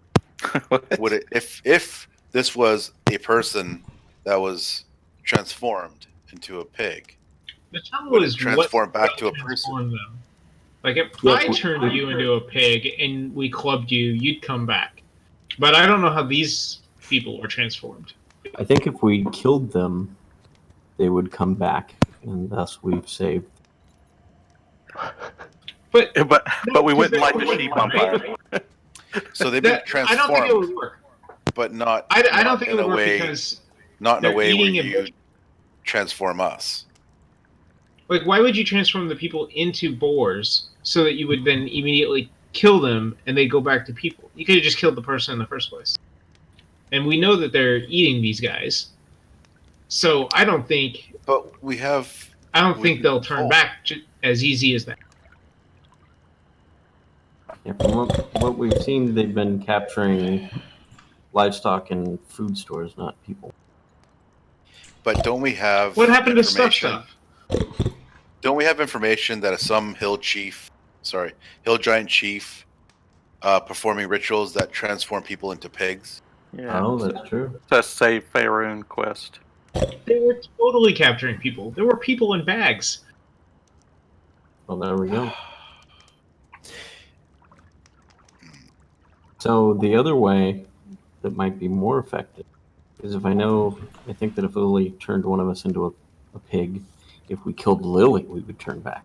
would it, if this was a person that was transformed into a pig, The trouble would it is transform what back to a transform person? them. Like if Yes, I turned you into a pig and we clubbed you, you'd come back. But I don't know how these people were transformed. I think if we killed them, they would come back, and thus we've saved. But But we wouldn't light the sheep on fire. So they've been I don't think it would transformed, work. but not. I not don't think it in would a work way, because not in a they're way where eating you transform us. like why would you transform the people into boars so that you would then immediately kill them and they go back to people? You could have just killed the person in the first place. And we know that they're eating these guys. So I don't think But we have. they'll turn back as easy as that. Yeah, from what we've seen, they've been capturing livestock in food stores, not people. But don't we have? What happened to stuff information- stuff? Don't we have information that some hill giant chief, performing rituals that transform people into pigs? Yeah. Oh, that's true. That's Save Faerun quest. They were totally capturing people. There were people in bags. Well, there we go. So the other way that might be more effective is I think that if Lily turned one of us into a pig, if we killed Lily, we would turn back.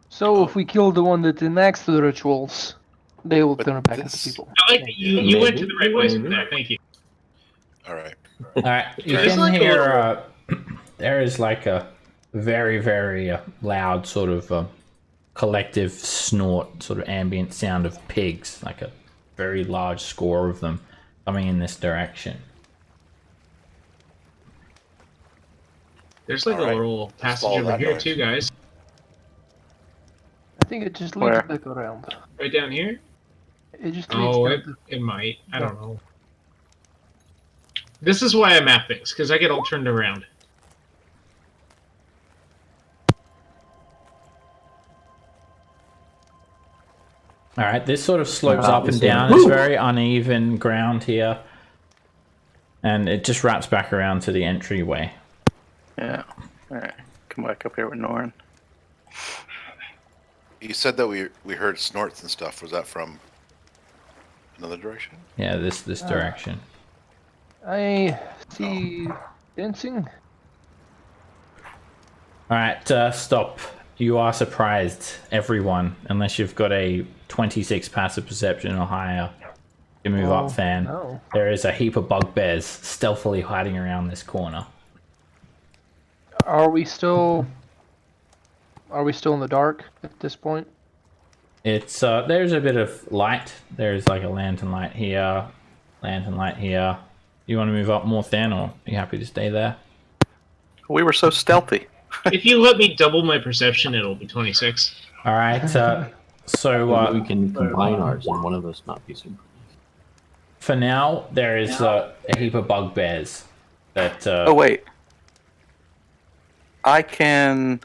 So if we kill the one that enacts the rituals, they will But turn back into this- people. I like that you went to Maybe, the right place with maybe. that. Thank you. All right. All right, you There's can like a hear. There is like a very, very loud sort of collective snort, sort of ambient sound of pigs, like a very large score of them coming in this direction. There's like All a right. little Let's passage follow over that here noise. too, guys. I think it just leads Where? back around. Right down here. It just leads Oh, down it might. I don't know. This is why I map things, because I get all turned around. All right, this sort of slopes up and Obviously. down. It's very uneven ground here, and it just wraps back around to the entryway. Yeah. All right. Come back up here with Norin. You said that we heard snorts and stuff. Was that from another direction? Yeah, this direction. I see dancing. All right, stop. You are surprised, everyone, unless you've got a 26 passive perception or higher. You move Oh, up, fan. no. There is a heap of bugbears stealthily hiding around this corner. Are we still in the dark at this point? It's there's a bit of light. There's like a lantern light here, lantern light here. You want to move up more, Than, or are you happy to stay there? We were so stealthy. If you let me double my perception, it'll be 26. All right. So We can combine ours and one of us not be super. for now, there is a heap of bugbears that Oh wait. I can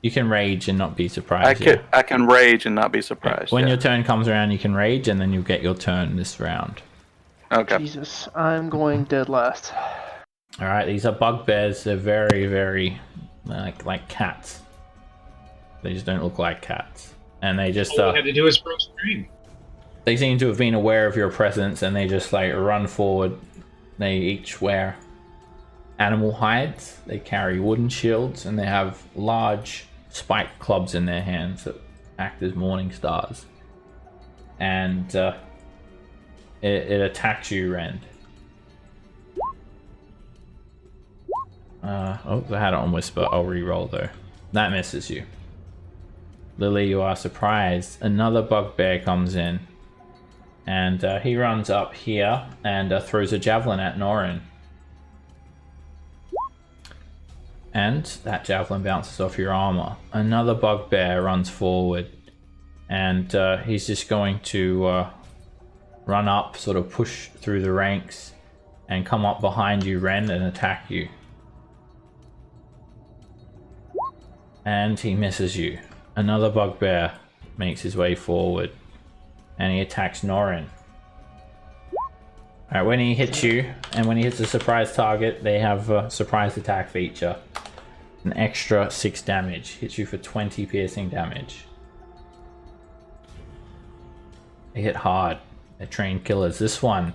you can rage and not be surprised. I can rage and not be surprised. When yeah. your turn comes around, you can rage, and then you'll get your turn this round. Okay. Jesus, I'm going dead last. All right, these are bugbears. They're very, very like cats. They just don't look like cats, and they just All we had to do is throw string. they seem to have been aware of your presence, and they just like run forward. They each wear animal hides. They carry wooden shields, and they have large spiked clubs in their hands that act as morning stars. And it attacks you, Rend. I had it on Whisper. I'll re-roll though. That misses you. Lily, you are surprised. Another bugbear comes in, and he runs up here and throws a javelin at Norin. And that javelin bounces off your armor. Another bugbear runs forward, and he's just going to run up, sort of push through the ranks, and come up behind you, Ren, and attack you. And he misses you. Another bugbear makes his way forward, and he attacks Norin. Alright, when he hits you, and when he hits a surprise target, they have a surprise attack feature. An extra 6 damage. Hits you for 20 piercing damage. They hit hard. They're trained killers. This one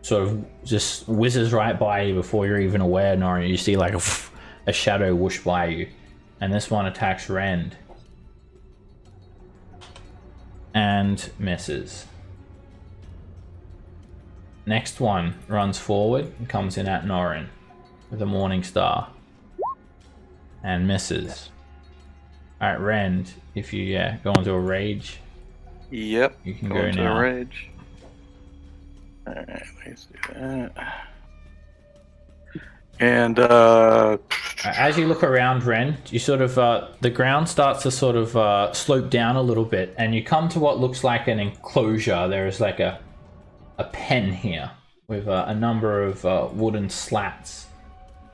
sort of just whizzes right by you before you're even aware, Nora. You see like a shadow whoosh by you. And this one attacks Rend. And misses. Next one runs forward and comes in at Norin with a Morning Star. And misses. Alright, Rend, if you go into a rage. Yep. You can go into now. a rage. Alright, let's do that. And as you look around, Ren, you sort of the ground starts to sort of slope down a little bit, and you come to what looks like an enclosure. There is like a pen here with a number of wooden slats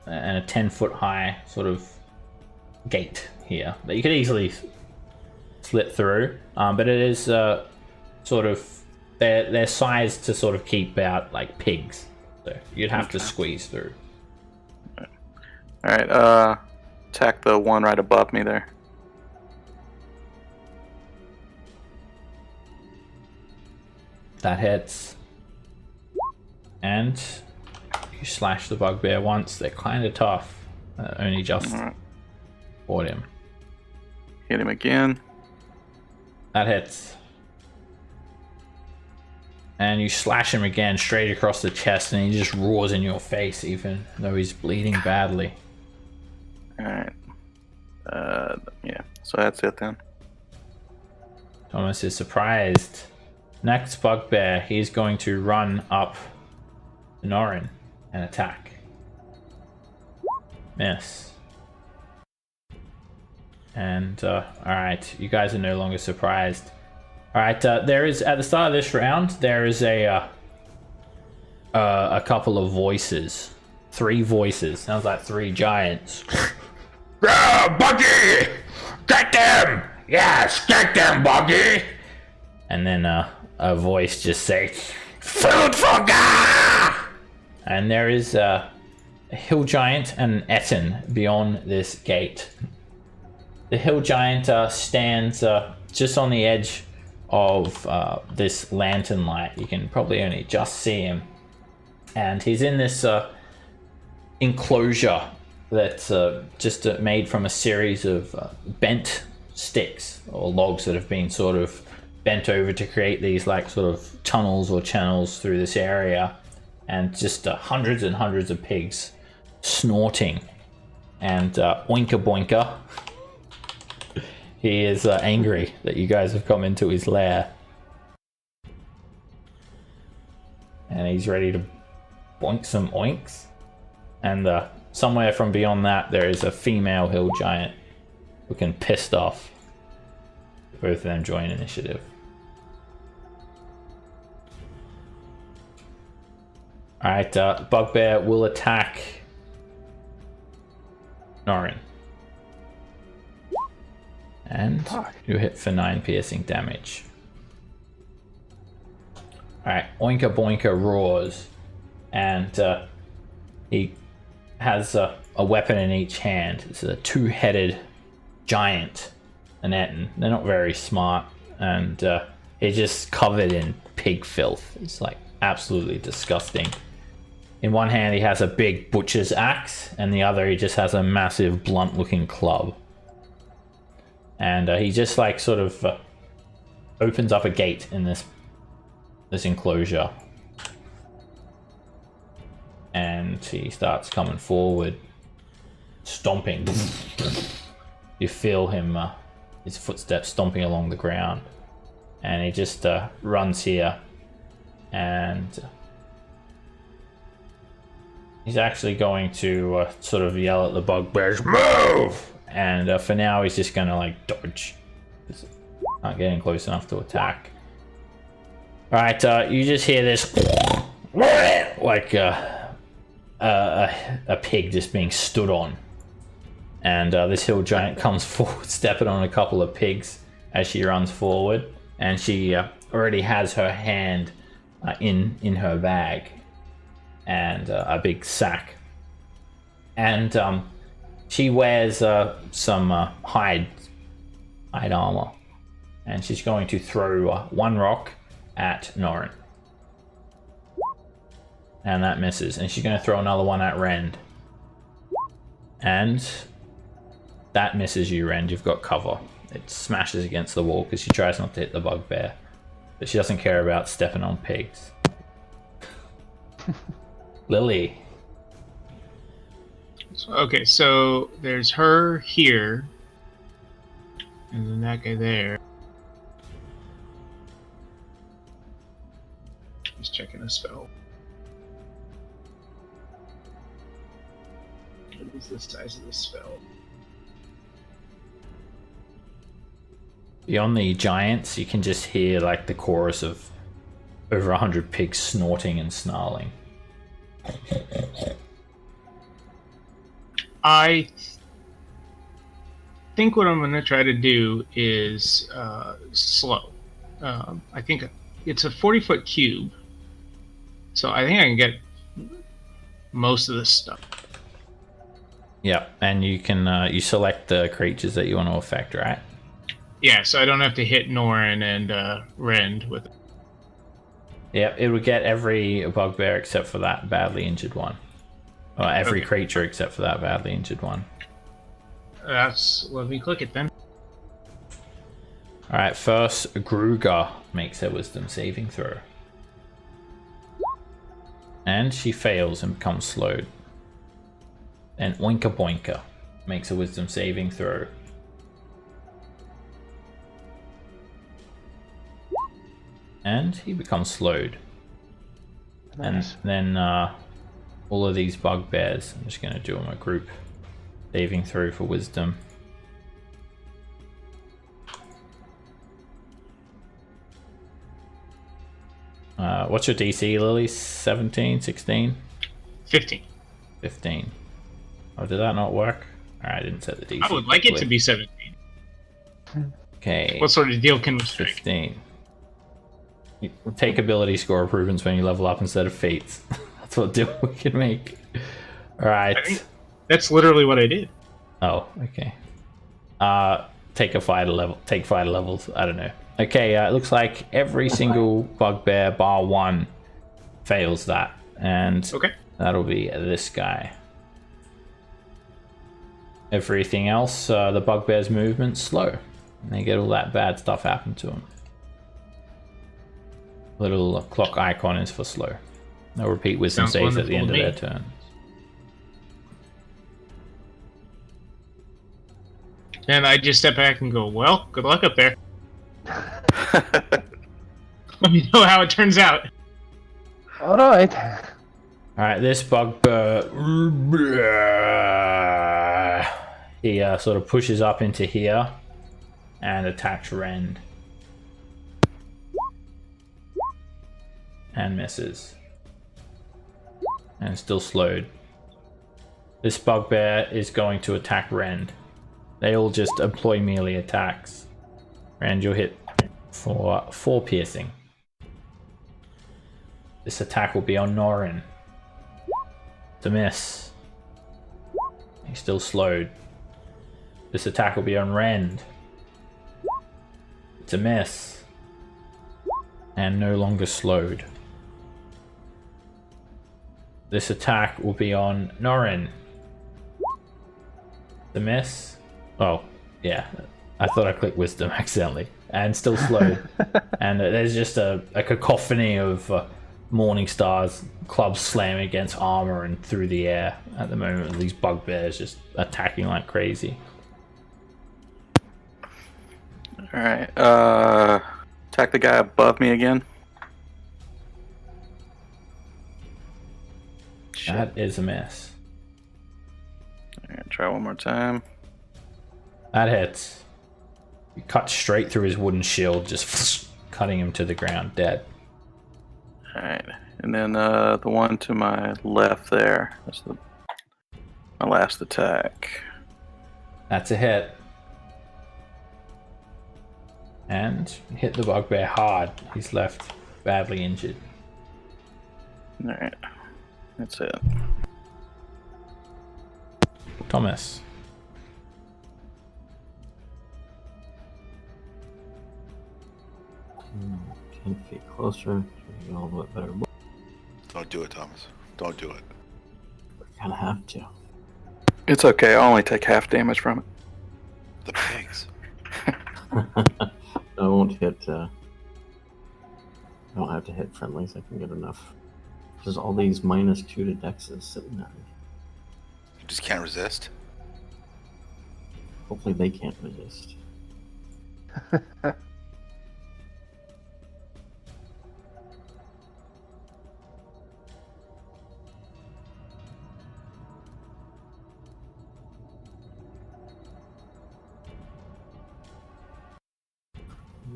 and a 10-foot high sort of gate here that you could easily slit through, but it is sort of they're sized to sort of keep out like pigs, so you'd have to squeeze through. alright, attack the one right above me there. That hits. And you slash the bugbear once. They're kind of tough. Only just fought him. Hit him again. That hits. And you slash him again straight across the chest, and he just roars in your face even though he's bleeding badly. Alright. Yeah, so that's it then. Thomas is surprised. Next bugbear, he's going to run up to Norin and attack. Miss. And alright, you guys are no longer surprised. Alright, there is at the start of this round, there is a couple of voices. 3 voices. Sounds like 3 giants. Buggy! Get them! Yes, get them, Buggy! And then a voice just say, Food for Ga! and there is a hill giant and an Etten beyond this gate. The hill giant stands just on the edge of this lantern light. You can probably only just see him. And he's in this enclosure that's just made from a series of bent sticks or logs that have been sort of bent over to create these like sort of tunnels or channels through this area, and just hundreds and hundreds of pigs snorting. And Oinka Boinka, he is angry that you guys have come into his lair, and he's ready to boink some oinks. And somewhere from beyond that there is a female hill giant looking pissed off. Both of them join initiative. Alright, Bugbear will attack Norin. And you hit for 9 piercing damage. Alright, Oinka Boinka roars, and he has a weapon in each hand. It's a 2-headed giant, an Etten. They're not very smart, and he's just covered in pig filth. It's like absolutely disgusting. In one hand he has a big butcher's axe, and the other he just has a massive blunt looking club. And he just like sort of opens up a gate in this enclosure, and he starts coming forward, stomping. You feel him, his footsteps stomping along the ground, and he just runs here, and he's actually going to sort of yell at the bugbears, move! And for now he's just gonna like dodge. He's not getting close enough to attack. Alright, you just hear this like a pig just being stood on. And this hill giant comes forward, stepping on a couple of pigs as she runs forward. And she already has her hand in her bag, and a big sack. And she wears some hide armor, and she's going to throw one rock at Norin. And that misses. And she's going to throw another one at Rend. And that misses you, Rend. You've got cover. It smashes against the wall because she tries not to hit the bugbear. But she doesn't care about stepping on pigs. Lily. Okay, so there's her here. And then that guy there. Just checking the spell. What is the size of the spell? Beyond the giants, you can just hear like the chorus of over 100 pigs snorting and snarling. I think what I'm going to try to do is slow. I think it's a 40-foot cube, so I think I can get most of this stuff. Yeah, and you can you select the creatures that you want to affect, right? Yeah, so I don't have to hit Norin and Rend with it. Yep, it would get every bugbear except for that badly injured one. Or every creature except for that badly injured one. Let me click it then. Alright, first Gruga makes her wisdom saving throw. And she fails and becomes slowed. Then Oinka Boinka makes a wisdom saving throw. And he becomes slowed. Nice. And then all of these bugbears, I'm just going to do them a group saving throw for wisdom. What's your DC, Lily? 17, 16? 15. 15. Oh, did that not work? Alright, I didn't set the DC. I would like it to be 17. Okay. What sort of deal can we strike? 15. You take ability score improvements when you level up instead of feats. That's what deal we can make. Alright. I think that's literally what I did. Oh, okay. Take fighter levels. I don't know. Okay, it looks like every single bugbear bar one fails that. And that'll be this guy. Everything else, the bugbear's movement's slow. And they get all that bad stuff happen to them. Little clock icon is for slow. They'll repeat wisdom saves at the end of their turns. And I just step back and go, well, good luck up there. Let me know how it turns out. Alright. Alright, this bugbear, he sort of pushes up into here and attacks Rend. And misses. And still slowed. This bugbear is going to attack Rend. They all just employ melee attacks. Rend, you'll hit for 4 piercing. This attack will be on Norin. To miss. He's still slowed. This attack will be on Rend. To miss. And no longer slowed. This attack will be on Norin. To miss. Oh, yeah. I thought I clicked wisdom accidentally. And still slowed. And there's just a cacophony of morning stars, clubs slamming against armor and through the air at the moment. These bugbears just attacking like crazy. Alright, attack the guy above me again. That is a miss. Alright, try one more time. That hits. You cut straight through his wooden shield, just cutting him to the ground, dead. Alright, and then the one to my left there. That's my last attack. That's a hit. And hit the bugbear hard. He's left badly injured. Alright. That's it. Thomas. 10 feet closer. A little bit better. Don't do it, Thomas. Don't do it. We kind of have to. It's okay. I'll only take half damage from it. The pigs. I won't hit. I don't have to hit friendlies. I can get enough. There's all these -2 to dexes sitting there. You just can't resist. Hopefully they can't resist. There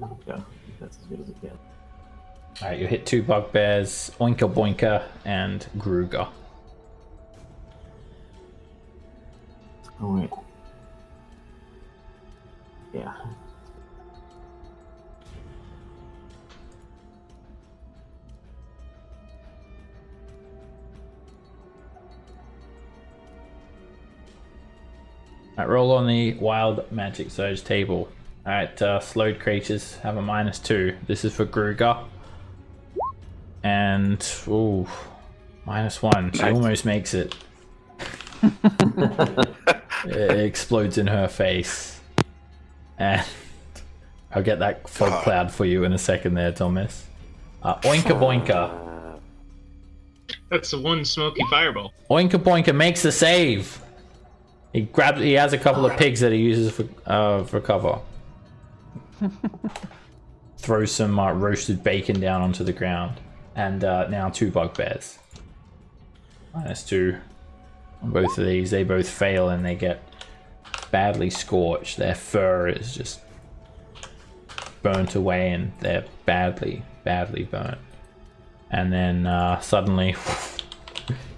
we go. I think that's as good as it gets. Alright, you hit 2 bugbears, Oinka Boinka and Gruger. Oh wait. Yeah. Alright, roll on the Wild Magic Surge table. Alright, slowed creatures have a -2. This is for Gruger. And, ooh, -1. She almost makes it. It explodes in her face. And I'll get that fog cloud for you in a second there, Thomas. Oinka Boinka. That's the one smoky fireball. Oinka Boinka makes a save. He has a couple of pigs that he uses for cover. Throws some roasted bacon down onto the ground. And now 2 bugbears. -2 on both of these. They both fail and they get badly scorched. Their fur is just burnt away and they're badly burnt. And then suddenly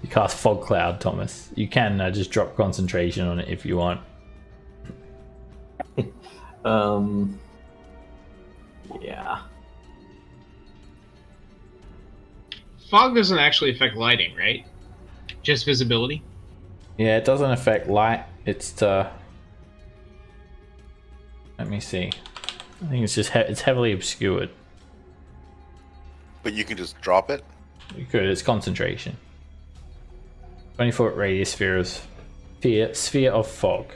you cast Fog Cloud, Thomas. You can just drop concentration on it if you want. Yeah. Fog doesn't actually affect lighting, right? Just visibility. Yeah, it doesn't affect light. It's let me see. I think it's just it's heavily obscured. But you can just drop it. You could. It's concentration. 20-foot radius sphere of fog,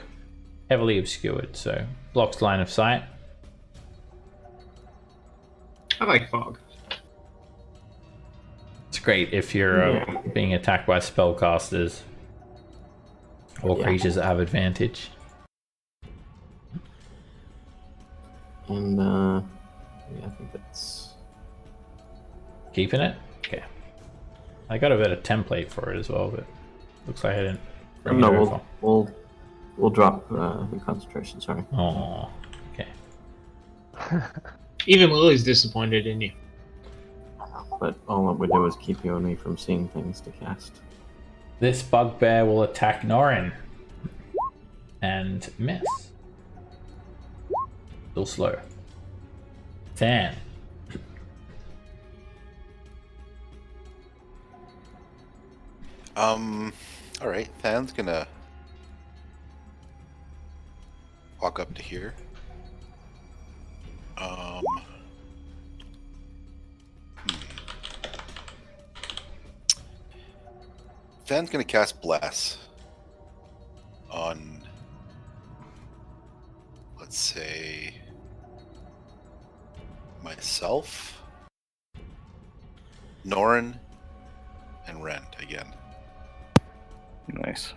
heavily obscured, so blocks line of sight. I like fog. It's great if you're being attacked by spellcasters or creatures that have advantage. And yeah, I think that's Keeping it? Okay. I got a bit of template for it as well, but looks like I didn't bring it over. We'll drop the concentration. Sorry. Oh, okay. Even Lily's disappointed in you. But all it would do is keep you and me from seeing things to cast. This bugbear will attack Norin and miss. Still slow. 10. Alright, Than's gonna walk up to here. Than's gonna cast Bless on, let's say, myself, Norin, and Rent again. Nice.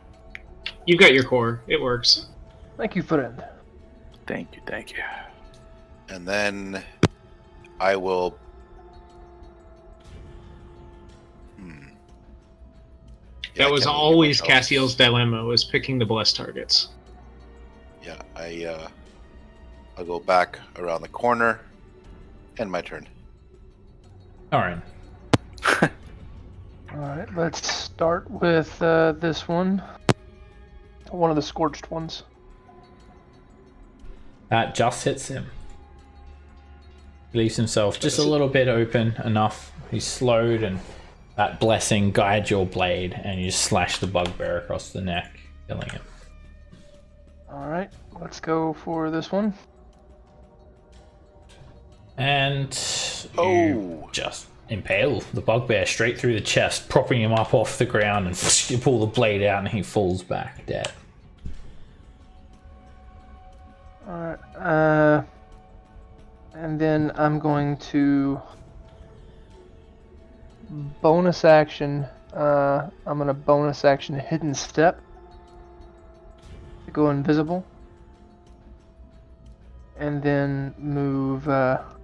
You've got your core. It works. Thank you, friend. Thank you, thank you. And then I will. Yeah, That was I can't really do always much else. Cassiel's dilemma, was picking the blessed targets. Yeah, I'll go back around the corner. End my turn. Norin. Alright, let's start with this one. One of the scorched ones. That just hits him. He leaves himself just a little bit open enough. He's slowed and That blessing guides your blade, and you slash the bugbear across the neck, killing him. Alright, let's go for this one. And you just impale the bugbear straight through the chest, propping him up off the ground, and you pull the blade out and he falls back dead. Alright, and then I'm going to bonus action, I'm gonna bonus action hidden step to go invisible. And then move up.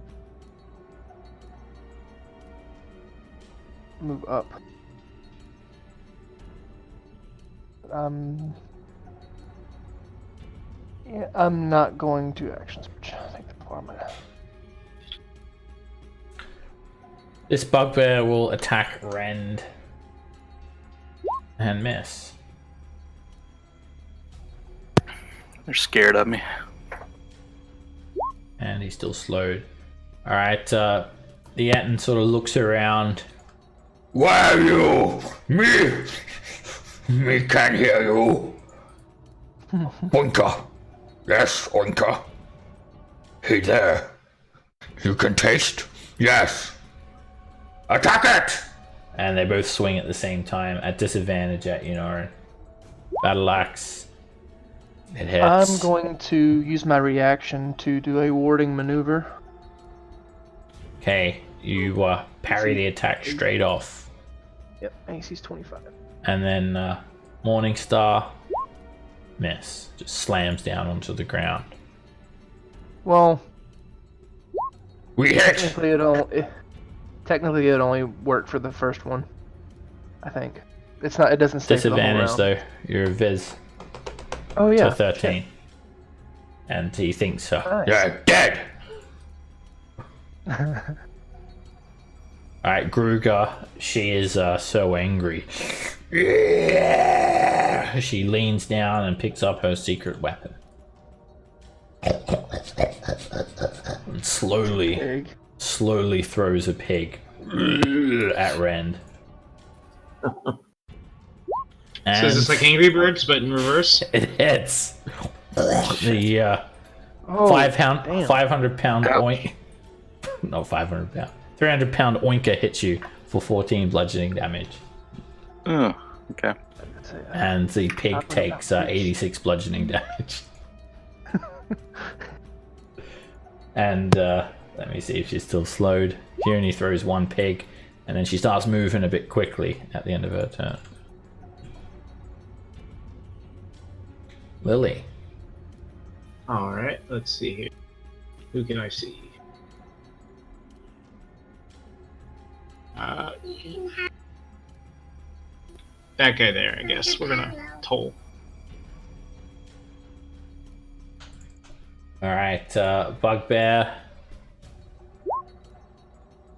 Yeah, I'm not going to action switch. I think that's where I'm gonna. This bugbear will attack Rend and miss. They're scared of me. And he's still slowed. Alright, the Etten sort of looks around. Where are you? Me? Me can hear you. Oinka. Yes, Oinka. Hey there. You can taste? Yes. Attack it! And they both swing at the same time at disadvantage at Yunorin. Battle axe. It hits. I'm going to use my reaction to do a warding maneuver. Okay, you parry the attack straight off. Yep, AC's 25. And then Morningstar miss. Just slams down onto the ground. Well, We hit! technically it only worked for the first one. I think. It doesn't stay for the whole Disadvantage round. though, you're a Viz. Oh yeah. So 13. And he thinks so. Nice. You're dead! Alright, Gruger, she is so angry. She leans down and picks up her secret weapon. And slowly throws a pig at Rend. So is this like Angry Birds, but in reverse? It hits. The Oh, 500 pound oink. No, 500 pound. 300 pound oinker hits you for 14 bludgeoning damage. Oh, okay. And the pig takes 86 bludgeoning damage. And let me see if she's still slowed. She only throws one pig, and then she starts moving a bit quickly at the end of her turn. Lily. Alright, let's see here. Who can I see? That guy there, I guess. We're gonna toll. Alright, Bugbear.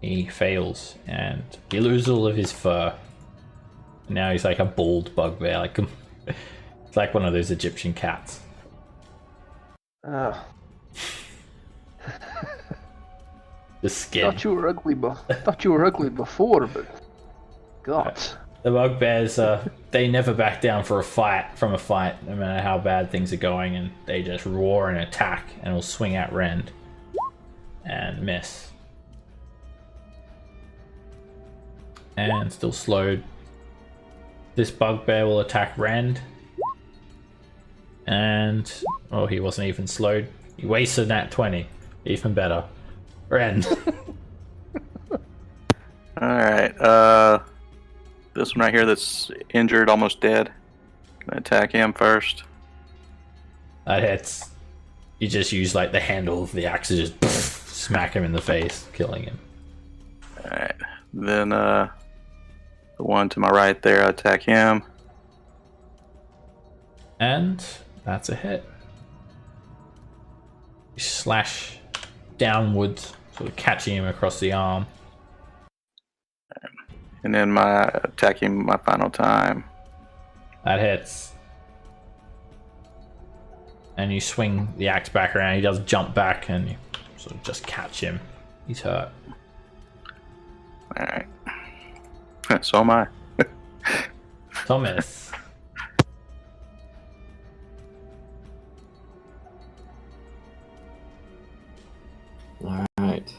He fails, and he loses all of his fur. Now he's like a bald bugbear, like it's like one of those Egyptian cats. The skin. Thought you were ugly, before, but God. The bugbears, they never back down from a fight, no matter how bad things are going, and they just roar and attack, and will swing at Rend and miss. And still slowed. This bugbear will attack Rend. And oh, he wasn't even slowed. He wasted that 20. Even better. Rend. Alright, this one right here that's injured, almost dead. Gonna attack him first. That hits. You just use like the handle of the axe to just smack him in the face, killing him. Alright, then the one to my right there, I attack him. And that's a hit. You slash downwards, sort of catching him across the arm. And then attack him my final time. That hits. And you swing the axe back around. He does jump back, and you sort of just catch him. He's hurt. Alright. So am I. Thomas. All right.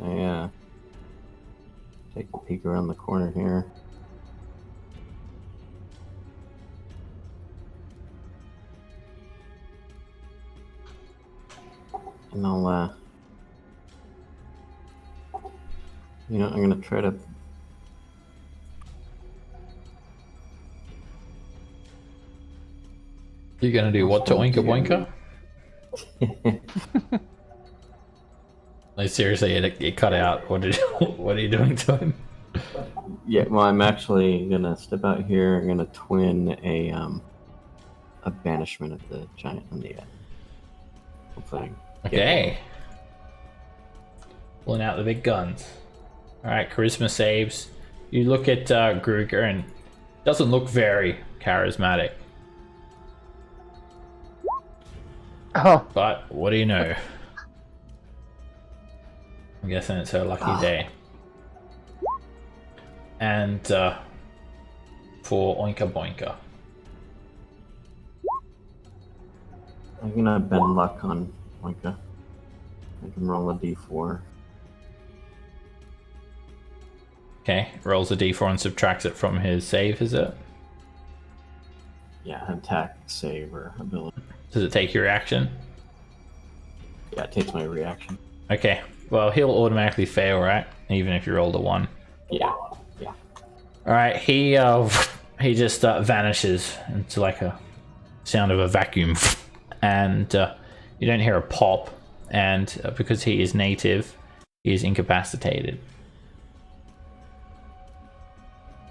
I take a peek around the corner here. And I'll, I'm gonna try to. You're gonna do what to Oinka Boinka? Like seriously, it cut out. What are you doing to him? Yeah, well, I'm actually gonna step out here. I'm gonna twin a banishment of the giant on the end. Hopefully. Okay. Pulling out the big guns. Alright, charisma saves. You look at Gruger and doesn't look very charismatic. Oh, But what do you know? I'm guessing it's her lucky day. And for Oinka Boinka. I'm gonna bend luck on Moika. I can roll a d4. Okay, rolls a d4 and subtracts it from his save, is it? Yeah, attack, save, or ability. Does it take your reaction? Yeah, it takes my reaction. Okay, well, he'll automatically fail, right? Even if you rolled a 1. Yeah. Alright, he just vanishes into like a sound of a vacuum. And you don't hear a pop. And because he is native, he is incapacitated.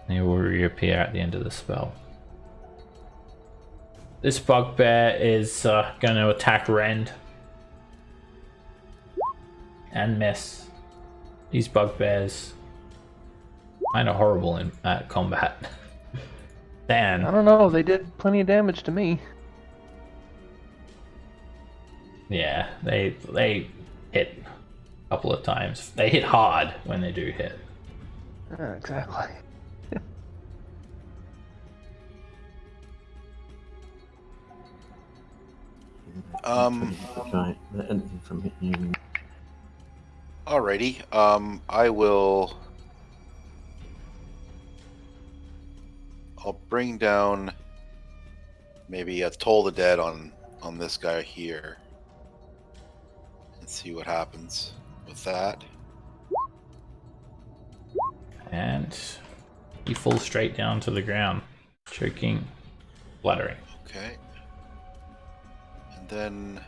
And he will reappear at the end of the spell. This bugbear is going to attack Rend. And miss. These bugbears kind of horrible at combat. Dan. I don't know. They did plenty of damage to me. Yeah, they hit a couple of times. They hit hard when they do hit. Exactly. The enemy from hitting you. Alrighty. I will. I'll bring down maybe a Toll the Dead on this guy here, and see what happens with that. And he falls straight down to the ground, choking, fluttering. Okay. And then.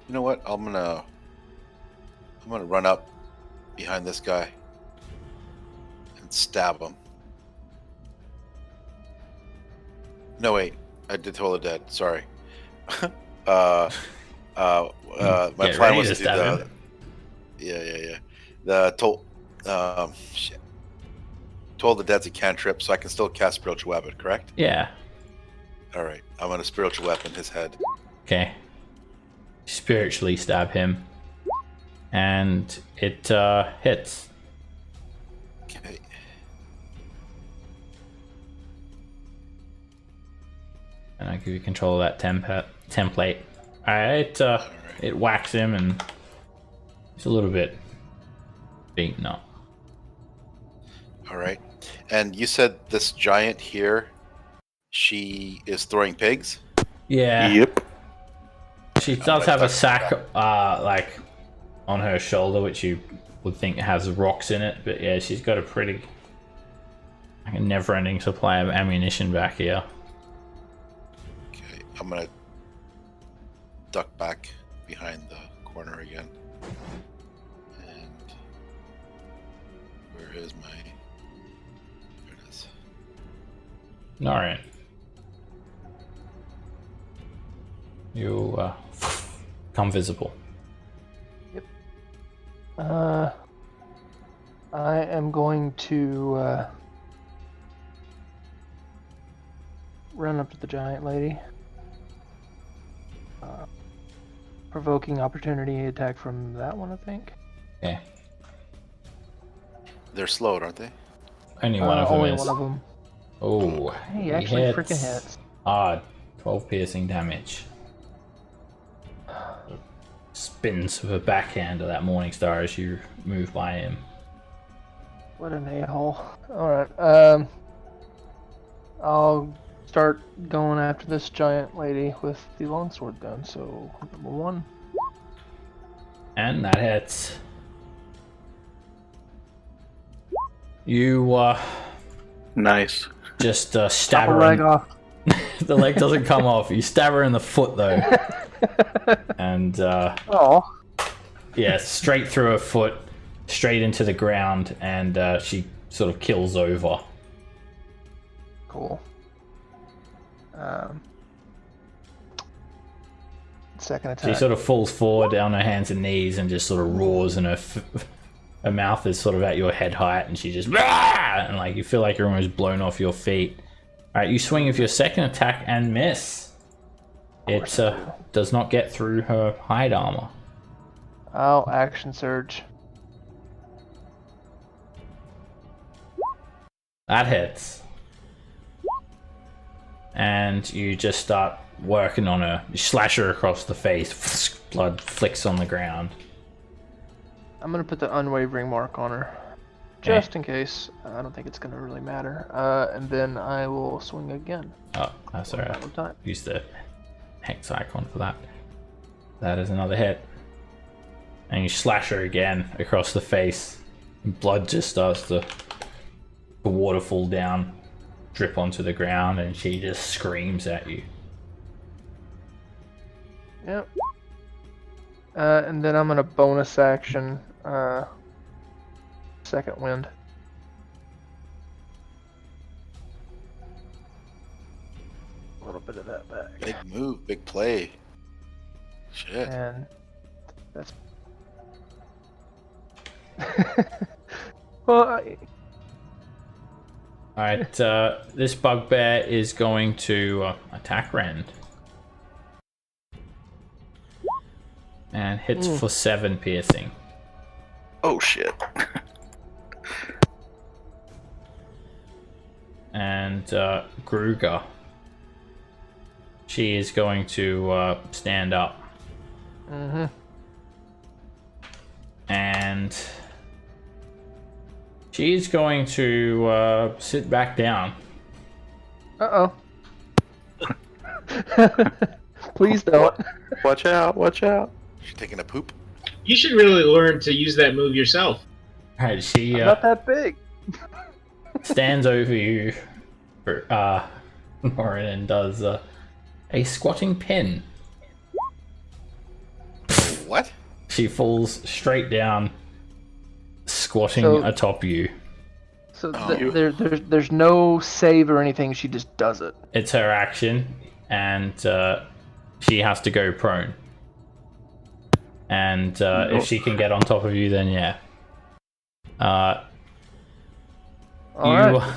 You know what? I'm gonna run up behind this guy and stab him. No, wait. I did Toll the Dead. Sorry. My Get plan ready was to to do stab the. him. Yeah. The Toll. Shit. Toll the Dead's a cantrip, so I can still cast Spiritual Weapon, correct? Yeah. All right. I'm gonna Spiritual Weapon his head. Okay. Spiritually stab him. And it hits. Okay. And I give you control of that template. Alright, it whacks him and he's a little bit beaten up. All right. And you said this giant here, she is throwing pigs? Yeah. Yep. She does have a sack like on her shoulder, which you would think has rocks in it, but yeah, she's got a pretty like a never-ending supply of ammunition back here. Okay. I'm going to duck back behind the corner again. And where is my... There it is. Alright. You become visible. I am going to run up to the giant lady. provoking opportunity attack from that one, I think. Okay. They're slowed, aren't they? Only one of them Only is. one of them. Oh, Hey, actually freaking hits. Hard. 12 piercing damage. Spins with a backhand of that Morning Star as you move by him. What an a-hole. Alright, I'll start going after this giant lady with the longsword then. So, number 1. And that hits. You, Nice. just, Chop stab a her leg in... off. The leg doesn't come off. You stab her in the foot, though. And, Oh. yeah, straight through her foot, straight into the ground, and, she sort of kills over. Cool. Second attack. She sort of falls forward on her hands and knees and just sort of roars, and her mouth is sort of at your head height, and she just and like you feel like you're almost blown off your feet. All right, you swing with your second attack and miss. It does not get through her hide armor. I'll action surge. That hits. And you just start working on her. You slash her across the face. Blood flicks on the ground. I'm gonna put the unwavering mark on her, just in case. I don't think it's gonna really matter. And then I will swing again. Oh, that's alright. One time. Use the hex icon for that. That is another hit. And you slash her again across the face. Blood just starts to waterfall down, drip onto the ground, and she just screams at you. Yep. And then I'm gonna bonus action. Second wind. A little bit of that back. Big move, big play. Shit. And that's. Well, Alright, this bugbear is going to attack Rend. And hits for 7 piercing. Oh shit. And Gruger. She is going to stand up. mm-hmm. And she's going to sit back down. Uh-oh. Please don't. Watch out, watch out. She's taking a poop. You should really learn to use that move yourself. Alright, she I'm not that big. stands over you, Norin, and does a squatting pin. What? She falls straight down, squatting So- atop you. So Oh. there's no save or anything. She just does it. It's her action, and she has to go prone. And if she can get on top of you, then yeah. All You, right.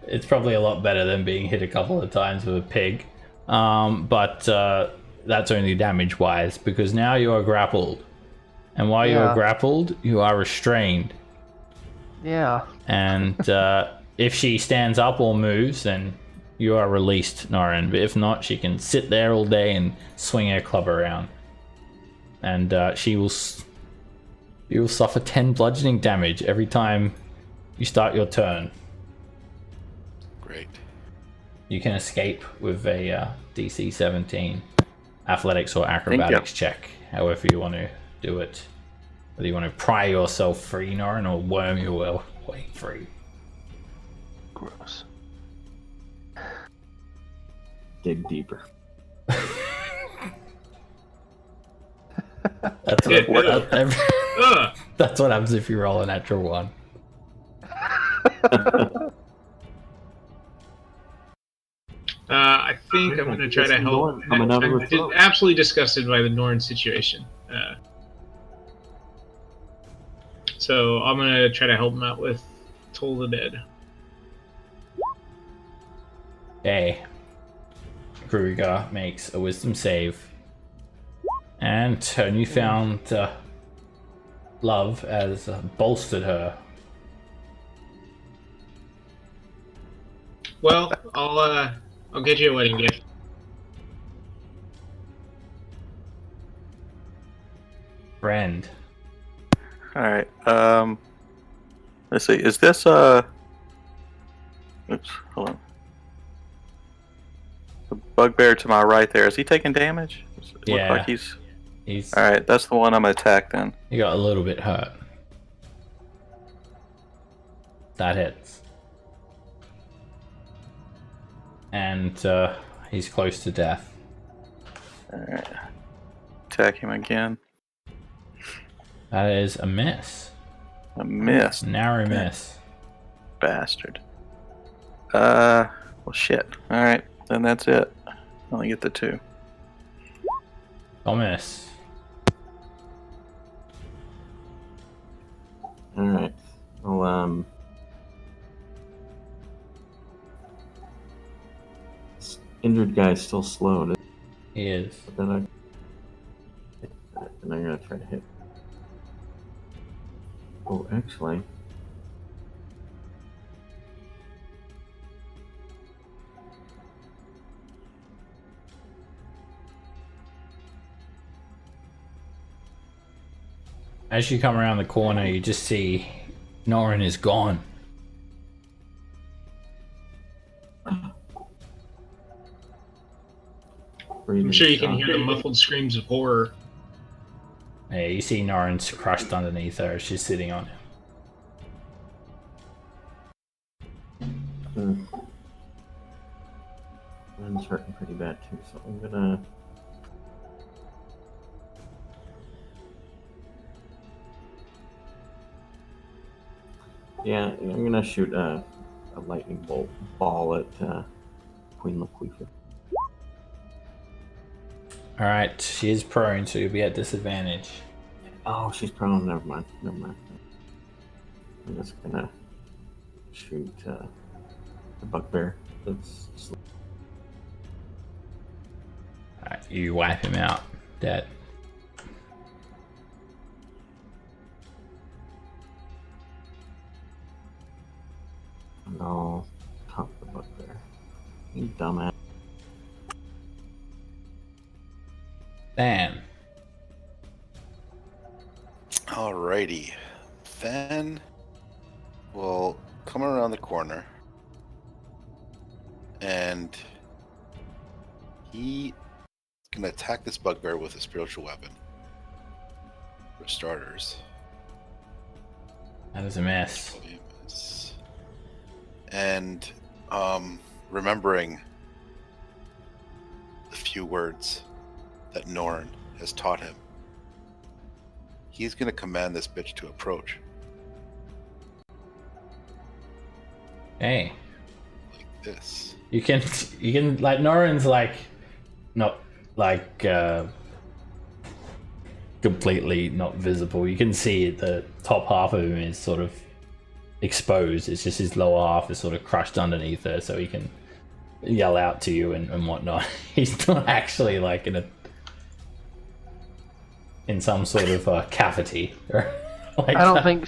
it's probably a lot better than being hit a couple of times with a pig. But that's only damage wise, because now you are grappled. And while you are Yeah. grappled, you are restrained. Yeah. And if she stands up or moves, then you are released, Norin. But if not, she can sit there all day and swing her club around. And you will suffer 10 bludgeoning damage every time you start your turn. Great. You can escape with a DC 17 athletics or acrobatics check, however you want to do it. Whether you want to pry yourself free, Norin, or worm your way free. Gross. Dig deeper. That's Ugh. that's what happens if you roll a natural 1. I think I'm going to try to This help. Norn coming out of I'm her throat. absolutely disgusted by the Norn situation. So I'm going to try to help him out with Toll the Dead. Okay. Kruger makes a wisdom save. And her newfound love has bolstered her. Well, I'll get you a wedding gift. Friend. All right. Let's see. Is this Oops. Hold on. The bugbear to my right there. Is he taking damage? Yeah. Look like he's. He's. All right. That's the one I'm gonna attack then. He got a little bit hurt. That hits. And he's close to death. All right. Attack him again. That is a miss. A miss. Narrow miss. Bastard. Well, shit. All right. Then that's it. I only get the 2. Thomas. Alright. Well, this injured guy's still slow. He is. Then I'm gonna try to hit. Oh, actually. As you come around the corner, you just see Norin is gone. I'm sure you can hear the muffled screams of horror. Yeah, you see Norin's crushed underneath her as she's sitting on him. Mine's hurting pretty bad too, so I'm gonna. Yeah, I'm gonna shoot a lightning ball at Queen Laquifa. Alright, she is prone, so you'll be at disadvantage. Oh, she's prone. Never mind. I'm just gonna shoot the bugbear. That's Alright, you wipe him out. Dead. no, top the bugbear. You dumbass. Dan. Alrighty. Then we'll come around the corner. And he's gonna attack this bugbear with a spiritual weapon. For starters. That is a miss. And remembering the few words that Norn has taught him, he's gonna command this bitch to approach. Hey. Like this. You can like Norin's like not like completely not visible. You can see the top half of him is sort of exposed. It's just his lower half is sort of crushed underneath her, so he can yell out to you and whatnot. He's not actually like in some sort of cavity or like I don't that. think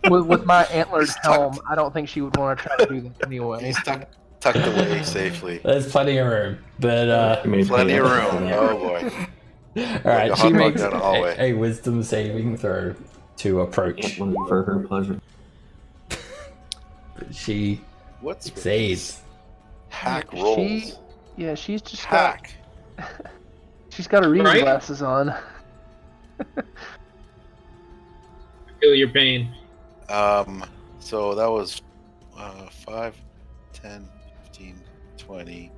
with my antlered helm, I don't think she would want to try to do that anyway. He's tucked away safely. There's plenty of room, but Plenty of room. Oh boy. all right. a She hot dog makes down the hallway. a wisdom saving throw to approach. For her pleasure. She What's with succeeds. these hack rolls? She's just Hack. she's got her reading Right? glasses on. I feel your pain. So that was 5, 10, 15, 20,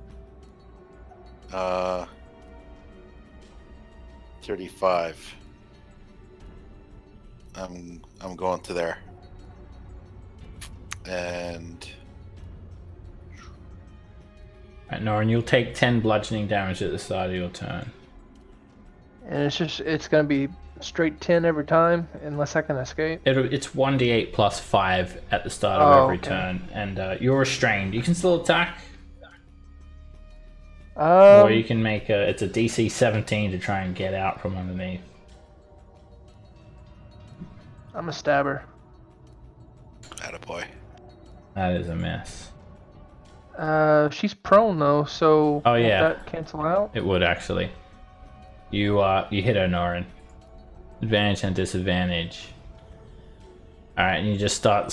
35. I'm going to there. And Right, Norin, you'll take 10 bludgeoning damage at the start of your turn. And it's gonna be straight 10 every time unless I can escape. It's 1d8 plus 5 at the start of Oh, every okay. turn, and you're restrained. You can still attack. Or you can make it's a DC 17 to try and get out from underneath. I'm a stabber. Attaboy. That is a miss. She's prone though, so Oh, won't yeah. that cancel out? It would actually. You hit her, Norin. Advantage and disadvantage. Alright, and you just start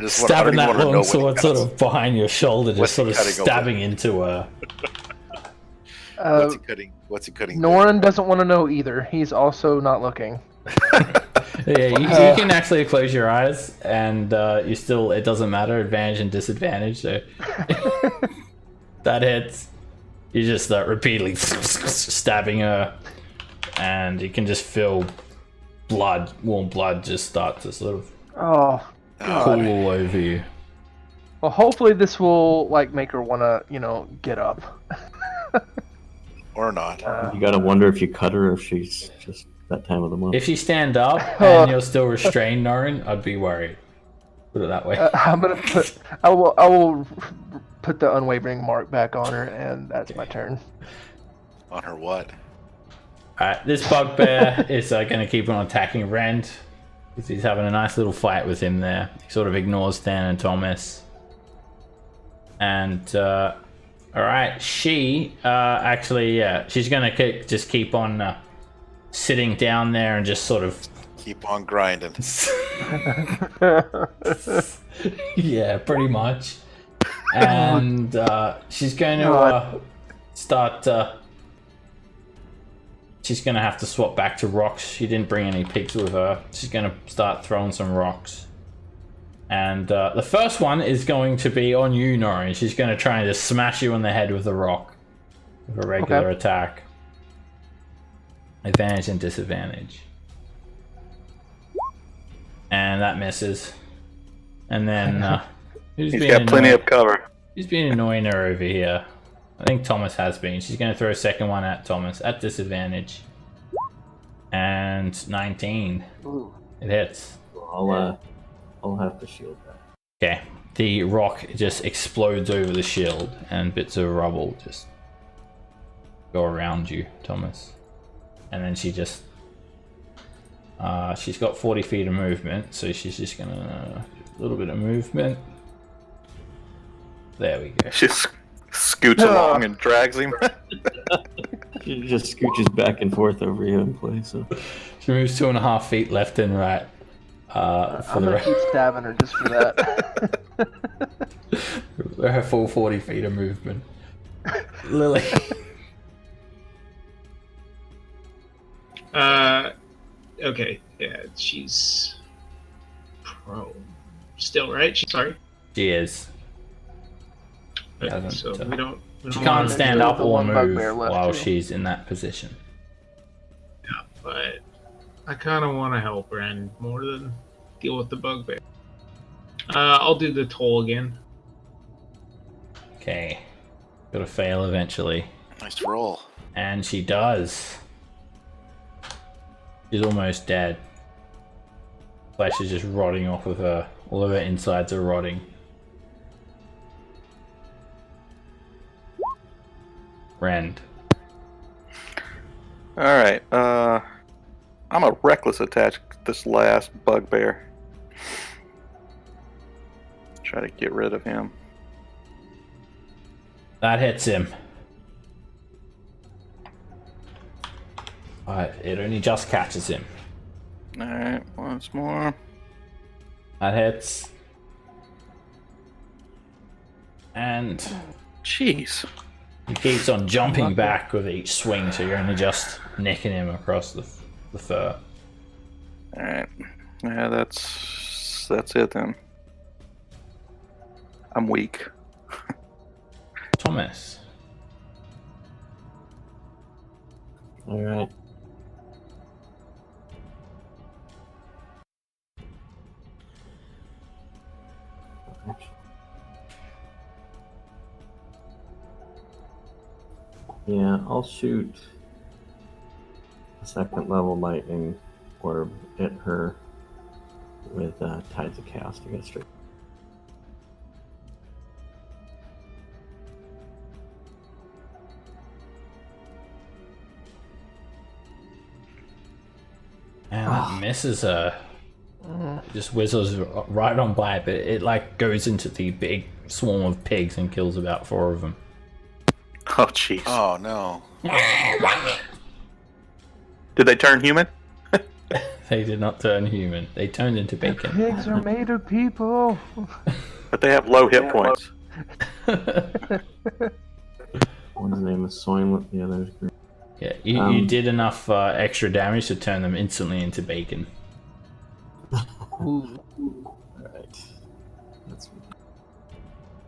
stabbing that long sword sort of behind your shoulder, just sort of stabbing into her. What's he cutting? Norin doesn't want to know either. He's also not looking. Yeah, you can actually close your eyes, and you still, it doesn't matter, advantage and disadvantage, so that hits. You just start repeatedly stabbing her, and you can just feel blood, warm blood, just start to sort of pool all over you. Well, hopefully this will like make her want to, get up. Or not. You gotta wonder if you cut her, or if she's just that time of the month. If you stand up and you're still restrained, Norin, I'd be worried. Put it that way. I'm gonna I will put the unwavering mark back on her, and that's my turn. On her what? Alright, this bugbear is going to keep on attacking Rend. Because he's having a nice little fight with him there. He sort of ignores Stan and Thomas. And, alright, she, she's going to just keep on sitting down there and just sort of... Keep on grinding. Yeah, pretty much. And she's going to start... she's going to have to swap back to rocks. She didn't bring any pigs with her. She's going to start throwing some rocks. And the first one is going to be on you, Norin. She's going to try and just smash you on the head with a rock. With a regular attack. Advantage and disadvantage. And that misses. And then... He's got plenty of cover. Who's been annoying her over here? I think Thomas has been. She's going to throw a second one at Thomas at disadvantage. And 19. Ooh. It hits. I'll have to shield that. Okay. The rock just explodes over the shield, and bits of rubble just go around you, Thomas. And then she just... she's got 40 feet of movement, so she's just going to... a little bit of movement. There we go. She scoots along and drags him. She just scooches back and forth over you in place. So. She moves 2.5 feet left and right. I'm gonna keep stabbing her just for that. Her full 40 feet of movement. Lily. Okay. Yeah, she's prone. Still, right? Sorry. She is. So we don't She can't stand up or move while too. she's in that position. Yeah, but I kind of want to help her and more than deal with the bugbear. I'll do the toll again. Okay. Gotta fail eventually. Nice roll. And she does. She's almost dead. Flesh is just rotting off of her. All of her insides are rotting. Rend. Alright, I'm a reckless attack this last bugbear. Try to get rid of him. That hits him. But it only just catches him. Alright, once more. That hits. And Jeez. he keeps on jumping back with each swing, so you're only just nicking him across the fur. Alright. Yeah, that's it then. I'm weak. Thomas. All right. Yeah, I'll shoot a second level lightning orb at her with Tides of Chaos to get straight. And that misses her. It just whistles right on by, but it like goes into the big swarm of pigs and kills about 4 of them. Oh, jeez. Oh no. Did they turn human? They did not turn human. They turned into bacon. Pigs are made of people. But they have low hit points. One's name is Soylent, the other's green. Yeah, you did enough extra damage to turn them instantly into bacon. Ooh. Alright. That's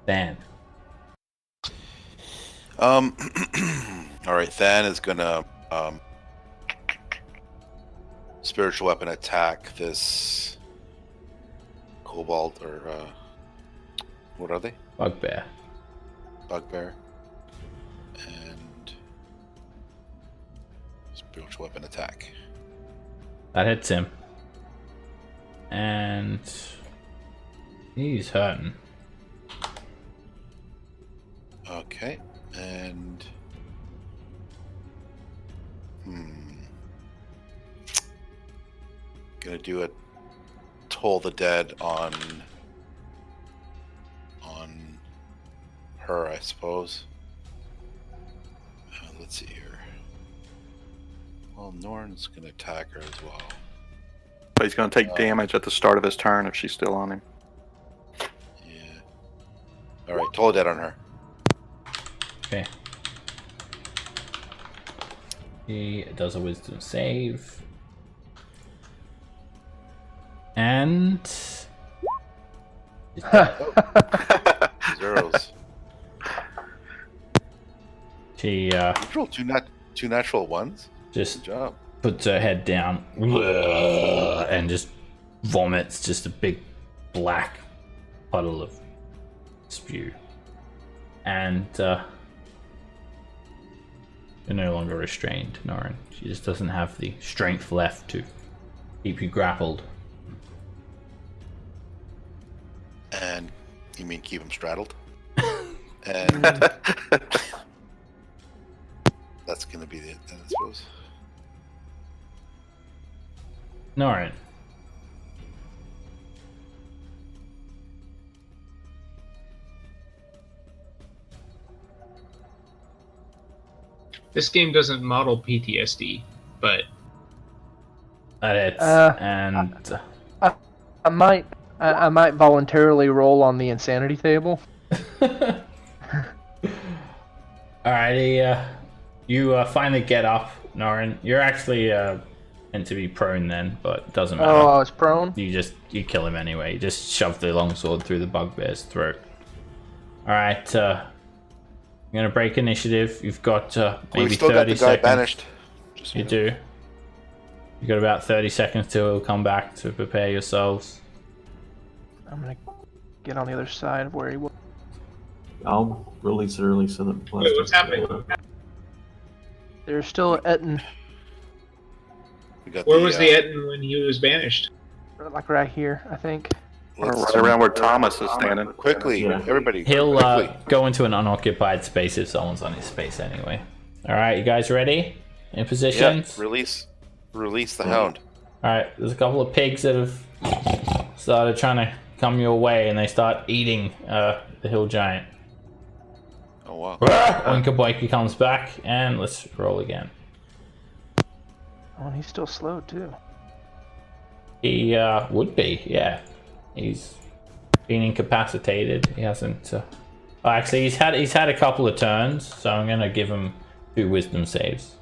Dan. All right. Than is gonna spiritual weapon attack this kobold or what are they? Bugbear. Bugbear. And spiritual weapon attack. That hits him. And he's hurting. Okay. And gonna do a Toll the Dead on her, I suppose. Let's see here. Well, Norn's gonna attack her as well. But he's going to take damage at the start of his turn if she's still on him. Yeah. All right, Toll the Dead on her. Okay. He does a wisdom save. And Zeros. she You rolled two natural ones. just Good job. puts her head down and just vomits just a big black puddle of spew. And you're no longer restrained, Norin. She just doesn't have the strength left to keep you grappled. And you mean keep him straddled? And that's gonna be it, I suppose. Norin. This game doesn't model PTSD, but That hits. And I might voluntarily roll on the insanity table. Alrighty, you finally get up, Norin. You're actually meant to be prone then, but it doesn't matter. Oh, I was prone? You kill him anyway. You just shove the longsword through the bugbear's throat. Alright, I'm gonna break initiative. You've got maybe We've still 30 got the guy seconds. banished. Just so You know. do. You got about 30 seconds till he'll come back to prepare yourselves. I'm gonna get on the other side of where he was. I'll release it early so that. Wait, what's happening? There's still Etten, We got Where was the Etten when he was banished? like right here, I think. Right around where Thomas is standing. Quickly, Yeah. everybody. He'll quickly. go into an unoccupied space if someone's on his space anyway. Alright, you guys ready? In Yeah, positions? release the hound. Alright, there's a couple of pigs that have started trying to come your way and they start eating the hill giant. Oh wow. Oinka Boinka comes back and let's roll again. Oh, and he's still slowed too. He would be, yeah. He's been incapacitated. He hasn't. Actually, he's had a couple of turns, so I'm gonna give him 2 wisdom saves.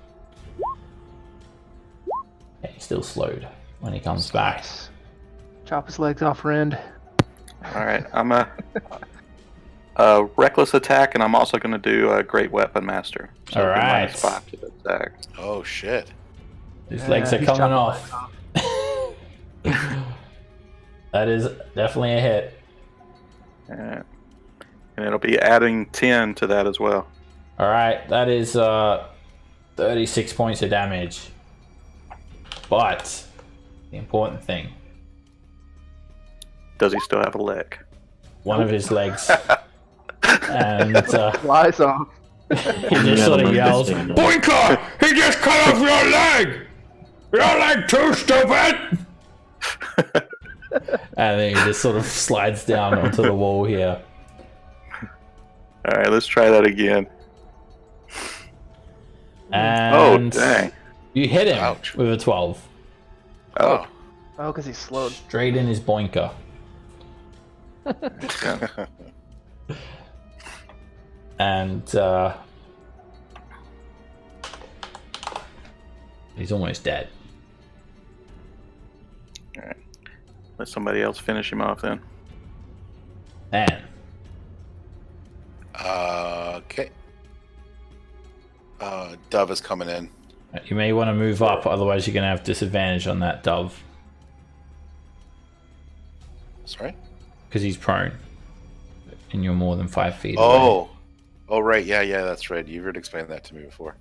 Yeah, he's still slowed when he comes back. Chop his legs off, Rend. Alright, I'm a reckless attack, and I'm also going to do a great weapon master. So it'll be Alright. -5 to the attack. Oh shit. His legs are he's coming chopping off. That is definitely a hit. And it'll be adding 10 to that as well. Alright, that is 36 points of damage. But the important thing, Does he still have a leg? one of his legs, and Flies off. he just sort of yells, Boinka! He just cut off your leg! You're like too stupid! And then he just sort of slides down onto the wall here. Alright, let's try that again. And dang. you hit him Ouch. with a 12. Oh. Oh, because he's slowed. Straight in his boinker. And he's almost dead. Alright. Let somebody else finish him off then. And Okay. Dove is coming in. you may want to move up, otherwise you're going to have disadvantage on that dove. Sorry? Because he's prone. And you're more than 5 feet away. Oh, right. Yeah, that's right. You've already explained that to me before.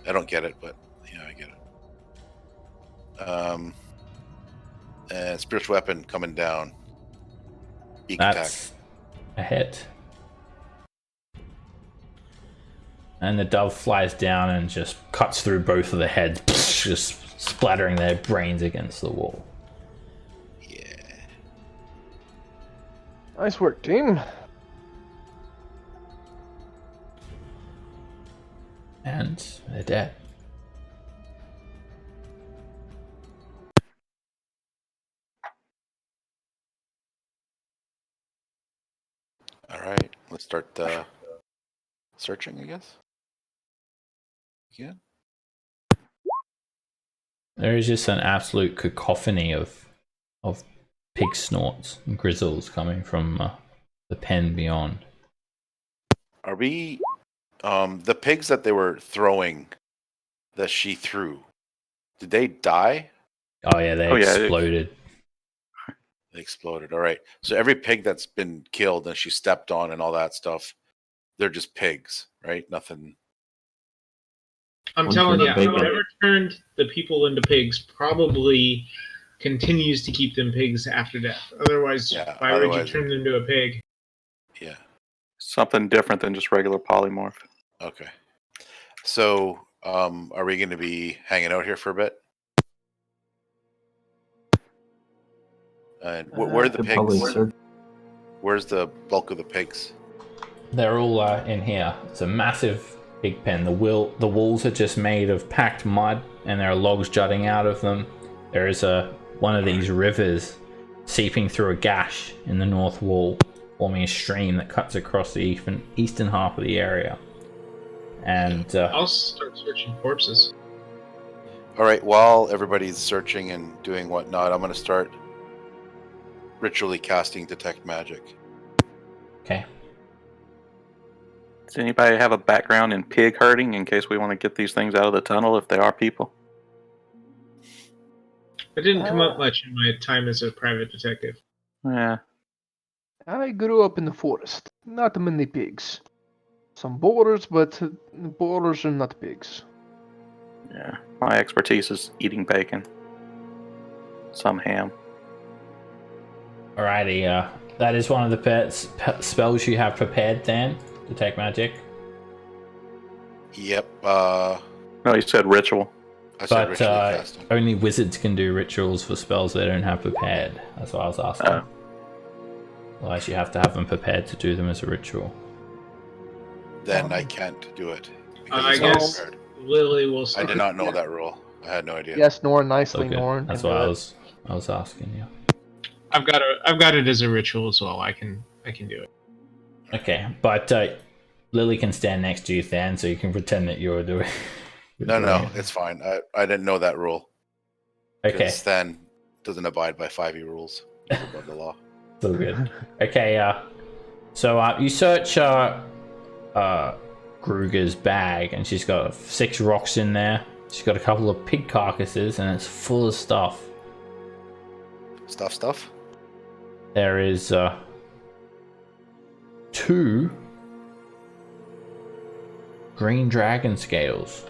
I don't get it, but yeah, I get it. And spiritual weapon coming down. Beak That's a hit. And the dove flies down and just cuts through both of the heads, just splattering their brains against the wall. attack. Yeah. Nice work, team. And they're dead. All right. Let's start searching, I guess. Yeah. There is just an absolute cacophony of pig snorts and grizzles coming from the pen beyond. Are we the pigs that they were throwing that she threw? Did they die? Oh yeah, they exploded. They exploded. All right. So every pig that's been killed and she stepped on and all that stuff, they're just pigs, right? Nothing. I'm One telling for you, the bacon. whatever turned the people into pigs probably continues to keep them pigs after death. Otherwise, Yeah, why would you otherwise- turn them into a pig? Yeah. Something different than just regular polymorph. Okay. So, are we going to be hanging out here for a bit? And where are the Could probably pigs? search. Where's the bulk of the pigs? They're all in here. It's a massive pig pen. The walls are just made of packed mud, and there are logs jutting out of them. There is one of these rivers seeping through a gash in the north wall, forming a stream that cuts across the eastern half of the area. And I'll start searching corpses. All right. While everybody's searching and doing whatnot, I'm going to start ritually casting detect magic. okay, Does anybody have a background in pig herding in case we want to get these things out of the tunnel if they are people? It didn't come up much in my time as a private detective. Yeah. I grew up in the forest. Not many pigs. Some boars, but boars are not pigs. Yeah. My expertise is eating bacon. Some ham. alrighty. That is one of the spells you have prepared. Then detect magic. Yep. No, you said ritual. I said But ritually casting. only wizards can do rituals for spells they don't have prepared. That's what I was asking. Oh. Otherwise, you have to have them prepared to do them as a ritual. Then I can't do it. because I it's not guess prepared. Lily will I start. did not know that rule. I had no idea. Yes, Norn, nicely, Okay, Norn. that's can what do I it. was asking you. I've got it as a ritual as well. I can do it. Okay, but Lily can stand next to you, Than, so you can pretend that you're doing. No, it's fine. I didn't know that rule. Okay, Because then doesn't abide by 5e rules. He's above the law. so good. Okay, so you search Kruger's bag, and she's got 6 rocks in there. She's got a couple of pig carcasses, and it's full of stuff. Stuff? There is 2 green dragon scales.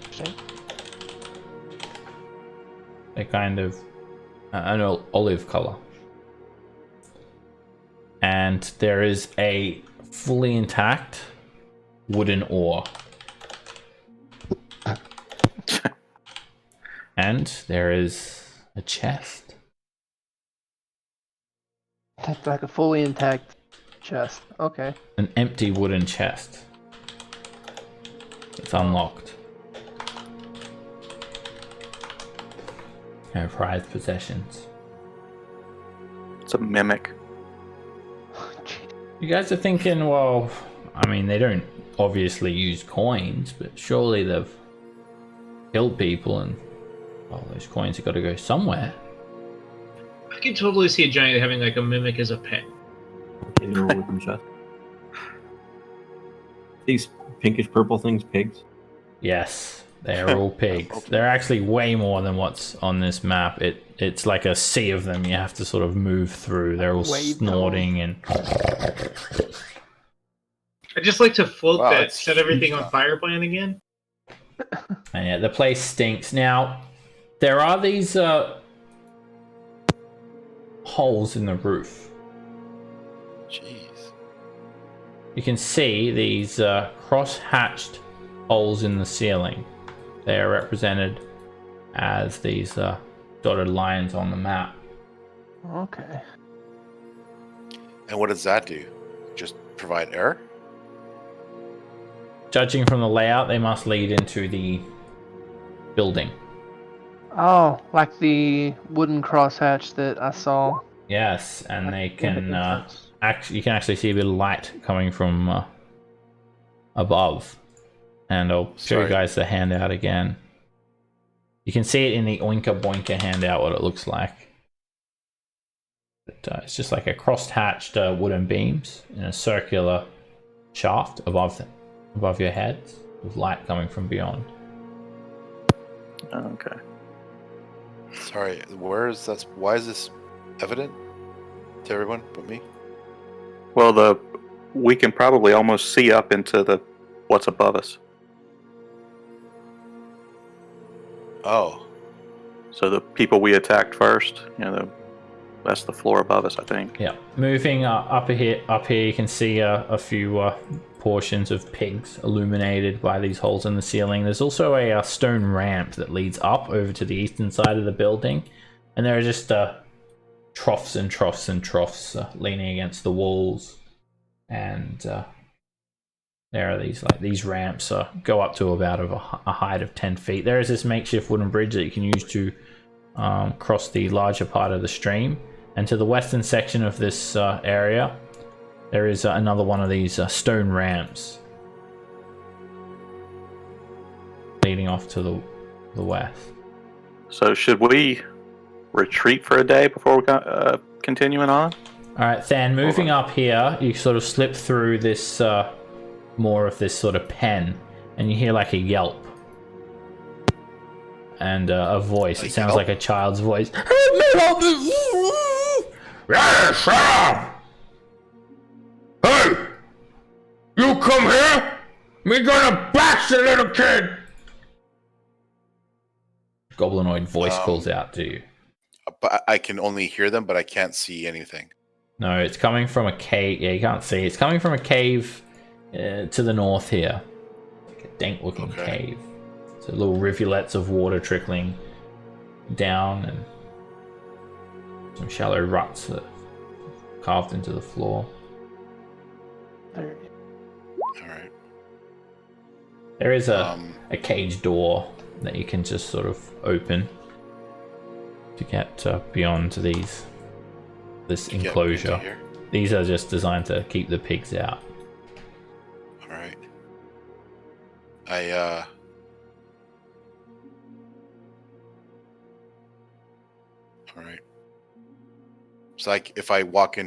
Interesting. They're kind of an olive color. And there is a fully intact wooden oar. And there is a chest. That's like a fully intact chest. Okay. An empty wooden chest. It's unlocked. No prized possessions. It's a mimic. You guys are thinking, well, I mean, they don't obviously use coins, but surely they've killed people and, well, those coins have got to go somewhere. I could totally see a giant having like a mimic as a pet. In a wooden chest. These pinkish purple things, pigs. Yes, they're all pigs. They're actually way more than what's on this map. It's like a sea of them you have to sort of move through. They're all snorting and... I'd just like to float Wow, that, it's set everything huge on fire plan again. And yeah, the place stinks. Now, there are these holes in the roof. Jeez. You can see these cross-hatched holes in the ceiling. They are represented as these dotted lines on the map. Okay. And what does that do? Just provide air? Judging from the layout, they must lead into the building. Oh, like the wooden crosshatch that I saw. Yes, and they can entrance. you can actually see a bit of light coming from above. And I'll show you Sorry. guys the handout again. You can see it in the Oinka Boinka handout what it looks like. But, it's just like a cross-hatched wooden beams in a circular shaft above your heads with light coming from beyond. Okay. Sorry, where is that? Why is this evident to everyone but me? Well, we can probably almost see up into what's above us. Oh, So the people we attacked first, that's the floor above us, I think. Yeah, moving up here, you can see a few portions of pigs illuminated by these holes in the ceiling. There's also a stone ramp that leads up over to the eastern side of the building, and there are just troughs and troughs and troughs leaning against the walls, and there are these ramps go up to about a height of 10 feet. There is this makeshift wooden bridge that you can use to cross the larger part of the stream. And to the western section of this area, there is another one of these stone ramps leading off to the west. So should we retreat for a day before we continuing on? All right, Than, moving up here, you sort of slip through this more of this sort of pen, and you hear like a yelp and a voice. It sounds like a child's voice. Yeah, shut up! Hey! You come here? Me gonna bash the little kid! Goblinoid voice calls out to you. but I can only hear them, but I can't see anything. No, it's coming from a cave. Yeah, you can't see. It's coming from a cave to the north here. Like a dank-looking cave. So little rivulets of water trickling down and some shallow ruts that carved into the floor. There. All right. There is a cage door that you can just sort of open to get beyond this enclosure. These are just designed to keep the pigs out. All right. All right. It's like if I walk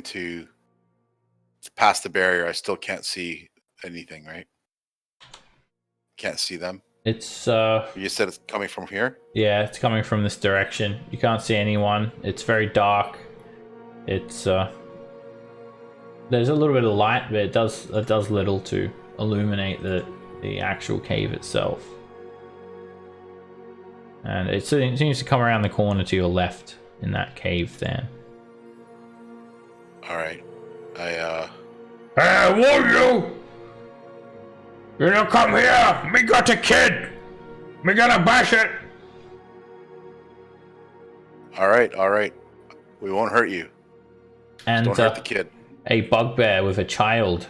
past the barrier, I still can't see anything, right? Can't see them. It's You said it's coming from here? yeah, it's coming from this direction. You can't see anyone. It's very dark. It's there's a little bit of light, but it does little to illuminate the actual cave itself. And it seems to come around the corner to your left in that cave there. All right. Hey, I warn you! You don't come here! Me got a kid! Me gonna bash it! All right. We won't hurt you. And Don't hurt the kid. a bugbear with a child.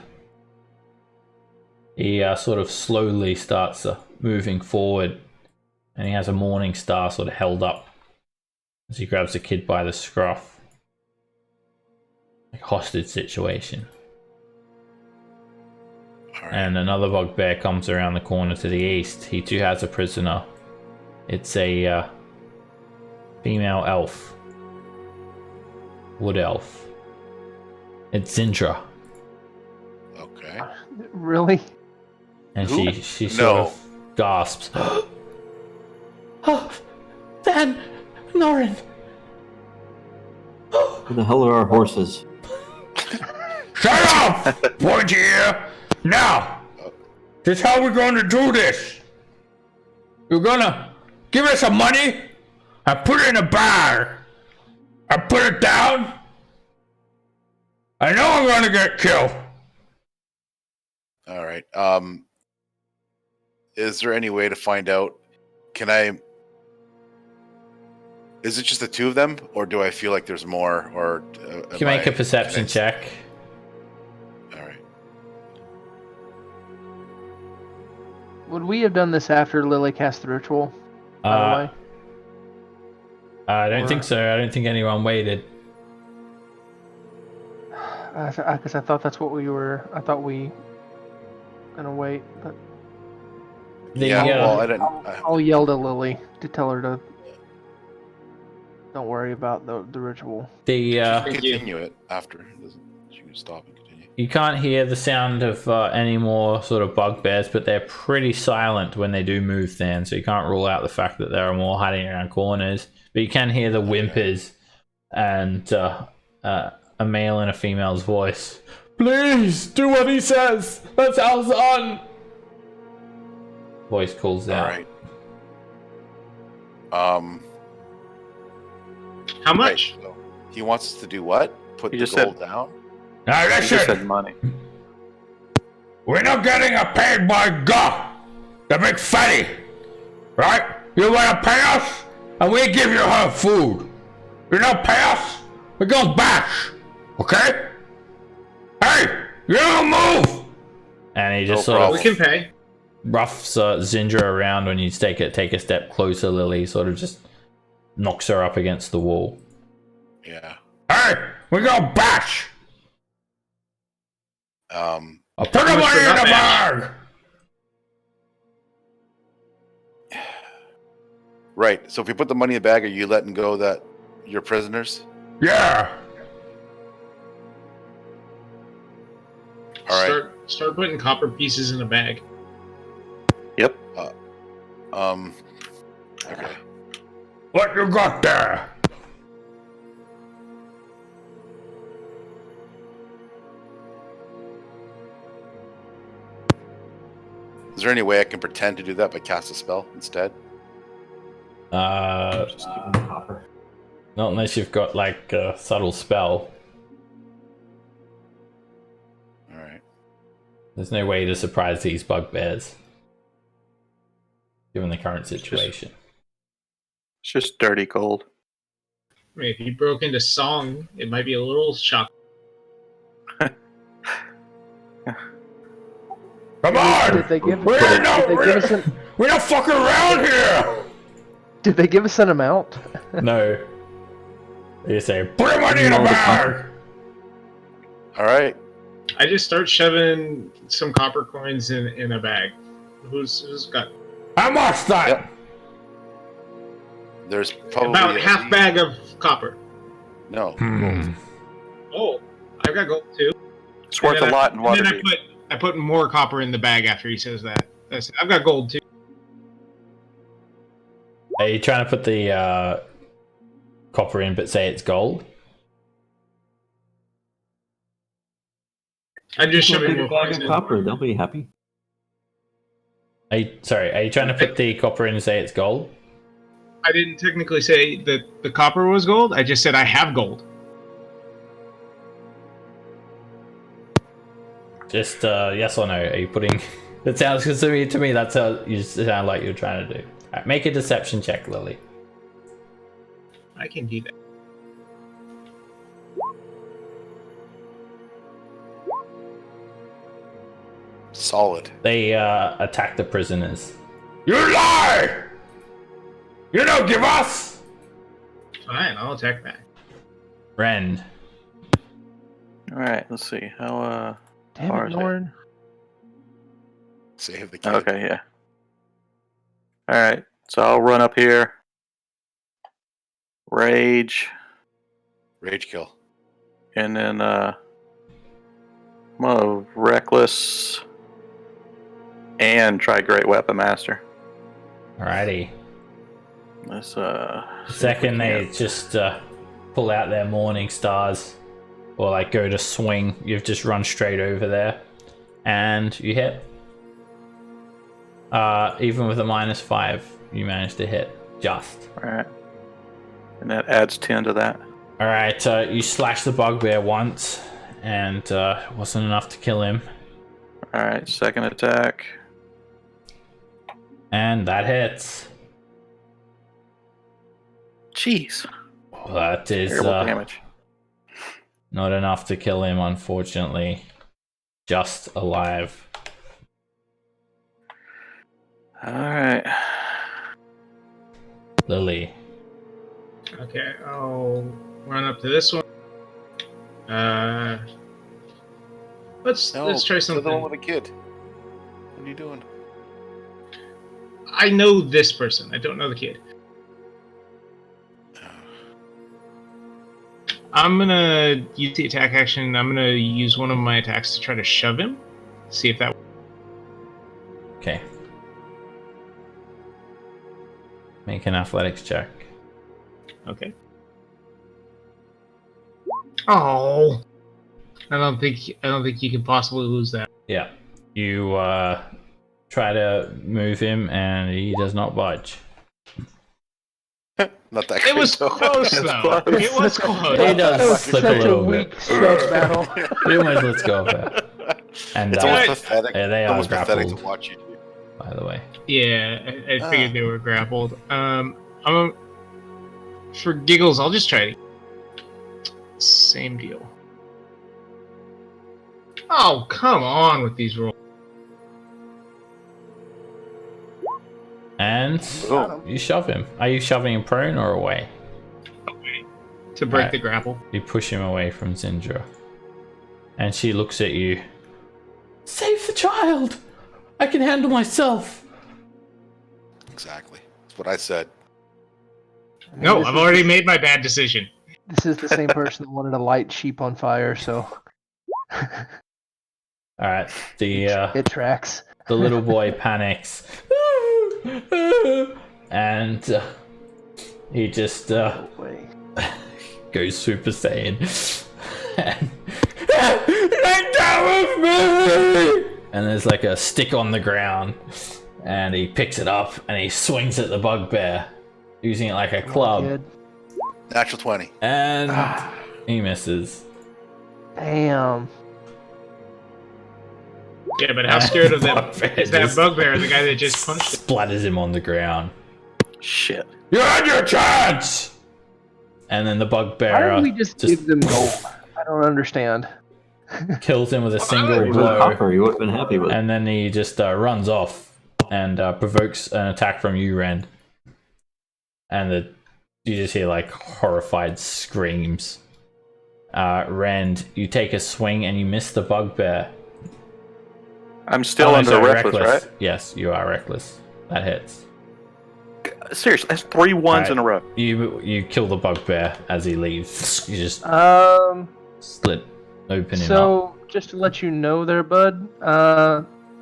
He sort of slowly starts moving forward, and he has a morning star sort of held up as he grabs the kid by the scruff. Like hostage situation. All right. And another bugbear comes around the corner to the east. He too has a prisoner. It's a female elf. Wood elf. It's Zindra. Okay. Really? And Who? she sort No. of gasps. Oh, Dan, Norin. Who the hell are our horses? Shut up! Pointy ear! Now! This how we're going to do this! You're gonna give us some money and put it in a bag and put it down? I know I'm gonna get killed. All right. Is there any way to find out? Is it just the two of them, or do I feel like there's more? Or You can make a perception check. All right. Would we have done this after Lily cast the ritual? By the way? I don't think so. I don't think anyone waited. Because I thought that's what we were. I thought we gonna wait, but Well, I didn't. I'll yell to Lily to tell her to don't worry about the ritual. The continue it after. She can stop and continue. You can't hear the sound of any more sort of bugbears, but they're pretty silent when they do move then, so you can't rule out the fact that there are more hiding around corners. But you can hear the whimpers and a male and a female's voice. Please, do what he says! That's our son! Voice calls out. All right. How much? Right, so he wants us to do what? Put He the just gold said- down? Now You just listen, said money. we're not getting paid by God, the big fatty, right? You wanna pay us, and we give you her food. You don't pay us, we're gonna bash, okay? Hey, you don't move! And he just No sort problem. We of can pay. roughs Zindra around when you take a step closer. Lily sort of just knocks her up against the wall. Yeah. Hey, we're gonna bash! Put the much money for in the that bag! Right. So if we put the money in the bag, are you letting go that you're prisoners? Yeah! All right. Start putting copper pieces in a bag. Yep. Okay. What you got there? Is there any way I can pretend to do that by cast a spell instead? Just give them copper. Not unless you've got like a subtle spell. All right. There's no way to surprise these bugbears, given the current situation. It's just dirty gold. I mean, if you broke into song, it might be a little shocking. Come on! Did they give? We're Did not, they give us an? we're not fucking around here! Did they give us an amount? No. They say, Put the money in the bag! All right. I just start shoving some copper coins in a bag. Who's got How much that? Yep. There's probably about at half least- bag of copper? No. Hmm. Oh, I've got gold too. It's worth a lot in And then Waterdeep. I put more copper in the bag after he says that. I've got gold too. Are you trying to put the copper in but say it's gold? I'm just Look shoving at more a bag coins of in. copper. They'll be happy. Are you trying to put the copper in and say it's gold? I didn't technically say that the copper was gold. I just said I have gold. Just yes or no? Are you putting? That sounds good to me. That's how you sound like you're trying to do. Alright, make a deception check, Lily. I can do that. Solid. They attack the prisoners. You lie! You don't give us! Fine, I'll attack back. Rend. All right, let's see how Damn far it, is it? Norn. Save the kid. Okay, yeah. All right, so I'll run up here. Rage, Rage kill. and then I'm gonna reckless and try Great Weapon Master. Alrighty. Let's Second, they just pull out their morning stars, or like go to swing. You've just run straight over there, and you hit. Even with a -5, you managed to hit just. All right, and that adds 10 to that. All right, you slash the bugbear once, and it wasn't enough to kill him, All right, second attack. and that hits. Jeez, That is terrible damage. not enough to kill him, unfortunately. Just alive. All right, Lily. Okay, I'll run up to this one. Let's try The one something. with a kid. What are you doing? I know this person. I don't know the kid. I'm gonna use the attack action. I'm gonna use one of my attacks to try to shove him. See if that. Okay. Make an athletics check. Okay. Oh. I don't think you can possibly lose that. Yeah. You try to move him, and he does not budge. Not that It great, was though. close It's though. close. It was close. He does That was slip a such a little weak bit. shove battle. He almost lets go of it. And It's almost pathetic. yeah, they It's are almost pathetic to grappled, watch you do. by the way. Yeah, I figured they were grappled. For giggles, I'll just try to. Same deal. Oh, come on with these rolls. And you shove him. Are you shoving him prone or away? To break Right. the grapple. You push him away from Zindra. And she looks at you. Save the child! I can handle myself! Exactly. That's what I said. No, This I've is- already made my bad decision. This is the same person that wanted to light sheep on fire, so Alright, the it tracks. the little boy panics. And he just Way. goes Super Saiyan. And, let go of me! And there's like a stick on the ground. And he picks it up and he swings at the bugbear, using it like a club. Kid. Natural 20. And he misses. Damn. Yeah, but how scared of that Bugbear is that just bugbear, the guy that just punched him? splatters him on the ground. shit. You had your chance! And then the Why bugbear don't we just give them gold? I don't understand. kills him with a single If it was blow. copper, you would have been happy with it. And then he just runs off and provokes an attack from you, Rend. And you just hear like horrified screams. Rend, you take a swing and you miss the bugbear. I'm still Oh, under sorry, reckless, right? Yes, you are reckless. That hits. Seriously, that's 3 ones in a row. You kill the bugbear as he leaves. You just slit open him up. So just to let you know there, bud,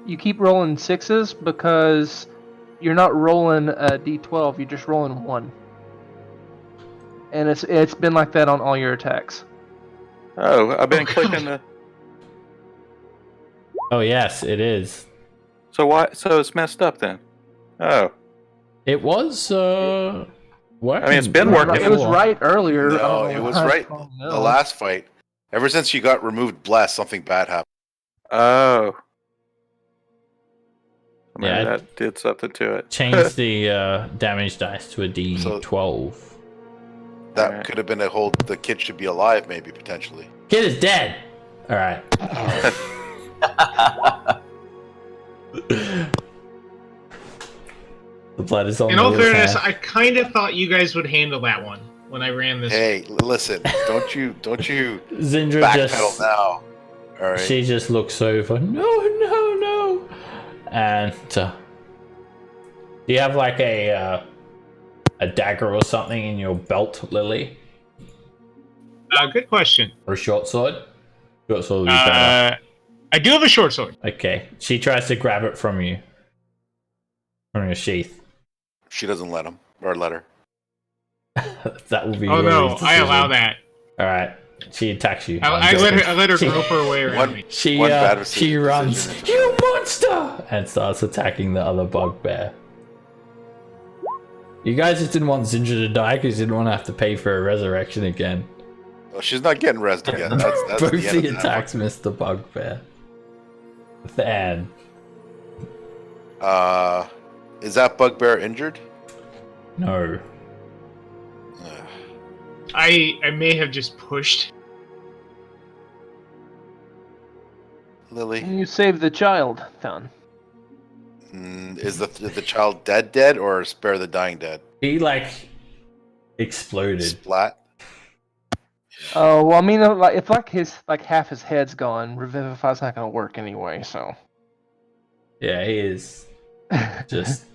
you keep rolling 6s because you're not rolling a d12, you're just rolling 1. And it's been like that on all your attacks. Oh, I've been Oh, clicking the. Oh yes, it is. So why? So it's messed up then. Oh, It was working. I mean, it's been working. It was right earlier. I No, don't it know was how right. long The ago. last fight. Ever since you got removed blessed, something bad happened. oh. Maybe Yeah, that did something to it. Change the damage dice to a D12. that Alright. could have been the kid should be alive, maybe potentially. Kid is dead. All right. The blood is on. In all Lily's fairness, hand. I kind of thought you guys would handle that one when I ran this. Hey, listen, don't you Zindra backpedal just now. All right. she just looks over. No. And do you have like a dagger or something in your belt, Lily, Good question. or a short sword? Short sword would be better. I do have a short sword. Okay. She tries to grab it from you, from your sheath. She doesn't let him or let her. That will be. Oh no, Lily's I allow decision. that. All right. She attacks you. I let her She- grope her way around me. She One bad she decision runs, is- you monster, and starts attacking the other bugbear. You guys just didn't want Zindra to die because you didn't want to have to pay for a resurrection again. Well, she's not getting rezzed again. That's Both the end the of that. attacks missed the bugbear. Than. Is that bugbear injured? No. Ugh. I may have just pushed. Lily, You saved the child, Thon. is the child dead, or spare the dying dead? He like exploded. Splat. Oh well, I mean, like if like half his head's gone, Revivify's not gonna work anyway. So. Yeah, he is just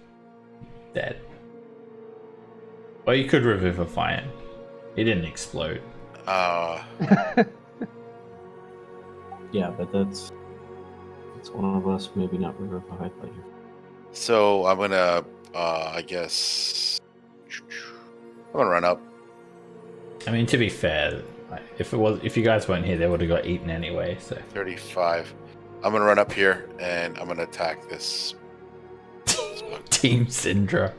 dead. Well, you could revivify him. He didn't explode. Yeah, but that's one of us. Maybe not revivified later. So I'm gonna, I guess, I'm gonna run up. I mean, to be fair, if you guys weren't here, they would have got eaten anyway. So 35. I'm gonna run up here and I'm gonna attack this. Team Syndra.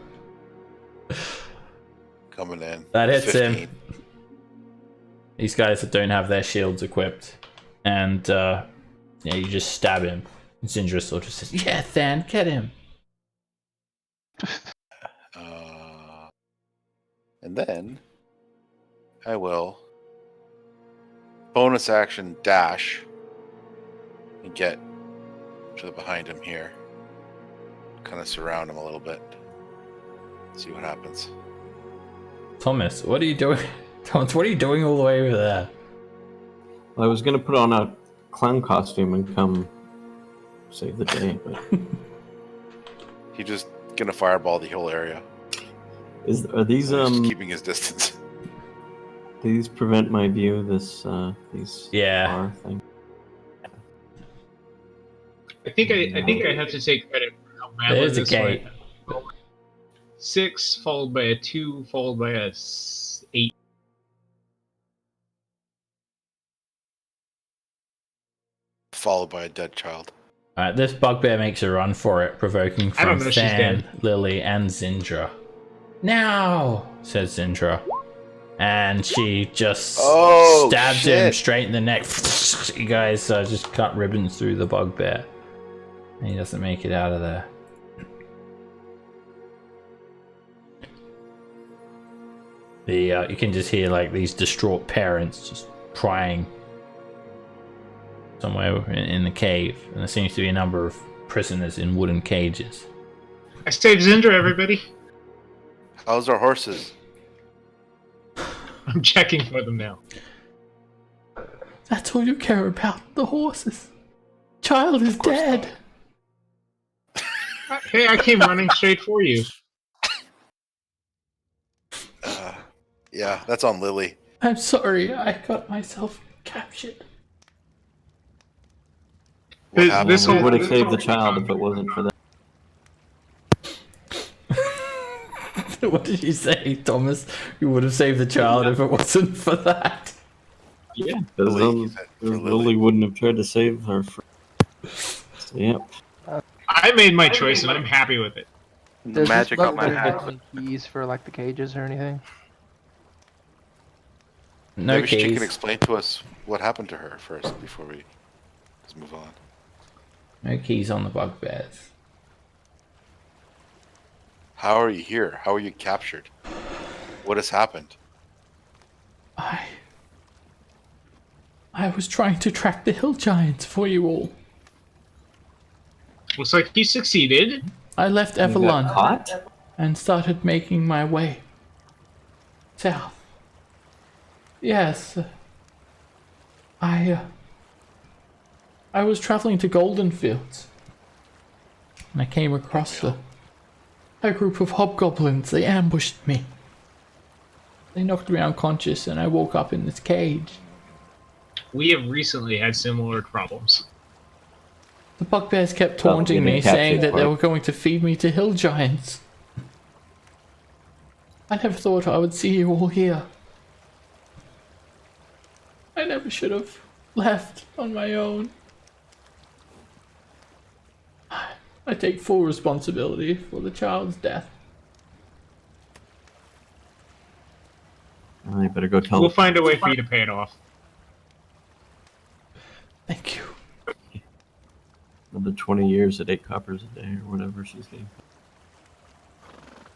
Coming in. That hits 15. him. These guys that don't have their shields equipped, and yeah, you just stab him. Syndra sort of says, "Yeah, Than, get him." And then I will bonus action dash and get to behind him here. Kind of surround him a little bit. See what happens. Thomas, what are you doing? Thomas, what are you doing all the way over there? Well, I was gonna put on a clown costume and come save the day, but He's just gonna fireball the whole area. are these Just keeping his distance. do these prevent my view? These Yeah. bar thing. I think I have to take credit for how badly There's a this gate. went. 6 followed by a 2 followed by a 8. Followed by a dead child. Alright, this bugbear makes a run for it, provoking I don't from know, she's Than, dead. Lily, and Zindra. Now, says Zindra. And she just Oh, stabs him shit. straight in the neck. You guys just cut ribbons through the bugbear. And he doesn't make it out of there. You can just hear like these distraught parents just crying somewhere in the cave, and there seems to be a number of prisoners in wooden cages. I saved Zindra, everybody. How's our horses? I'm checking for them now. That's all you care about, the horses. Child is course dead. Hey, I came running straight for you. Yeah, that's on Lily. I'm sorry, I got myself captured. What This- happened? this We whole- would have saved the child if it wasn't for that. What did you say, Thomas? You would have saved the child if it wasn't for that. Yeah, Lily, he said, for Lily Lily. wouldn't have tried to save her. Yep. I made my choice and I'm happy with it. The Does magic this on my bugbear hat. get any keys for like the cages or anything? No Maybe she keys. can explain to us what happened to her first before we just move on. No keys on the bugbears. How are you here? How are you captured? What has happened? I was trying to track the hill giants for you all. Looks like you succeeded. I left You got Evelyn caught? and started making my way south. Yes. I was traveling to Golden Fields. And I came across a group of hobgoblins. They ambushed me. They knocked me unconscious and I woke up in this cage. We have recently had similar problems. The bugbears kept taunting me, saying that they captured, were going to feed me to hill giants. I never thought I would see you all here. I never should have left on my own. I take full responsibility for the child's death. I better go tell. We'll find a way for you to pay it off. Thank you. Another 20 years at 8 coppers a day or whatever she's getting.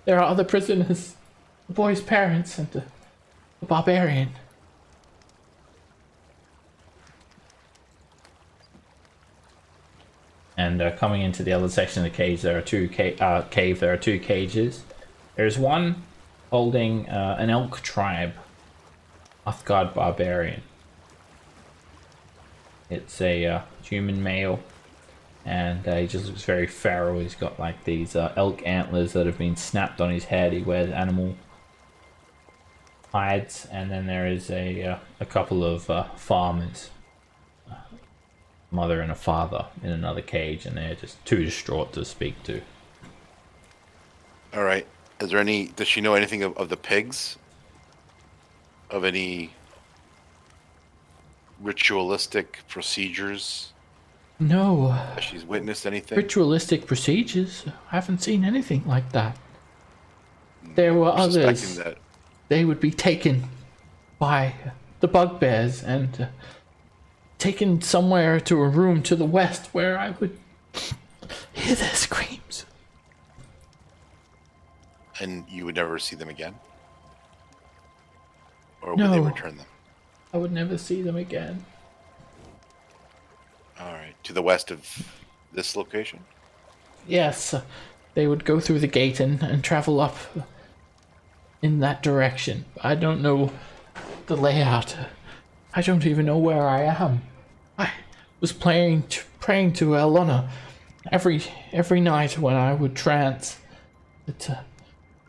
There are other prisoners. The boy's parents and the barbarian. And coming into the other section of the cage, there are two There are two cages. There's one holding an elk tribe, Uthgard barbarian. It's a human male, and he just looks very feral. He's got like these elk antlers that have been snapped on his head. He wears animal hides, and then there is a couple of farmers, mother and a father, in another cage, and they're just too distraught to speak to. All right. Is there any? Does she know anything of the pigs? Of any ritualistic procedures? No. Has she witnessed anything? Ritualistic procedures? I haven't seen anything like that. There were I'm others. suspecting that. They would be taken by the bugbears and taken somewhere to a room to the west where I would hear their screams. And you would never see them again? Or would No. they return them? I would never see them again. All right. To the west of this location? Yes, they would go through the gate and travel up in that direction. I don't know the layout. I don't even know where I am. I was praying to Elona every night when I would trance that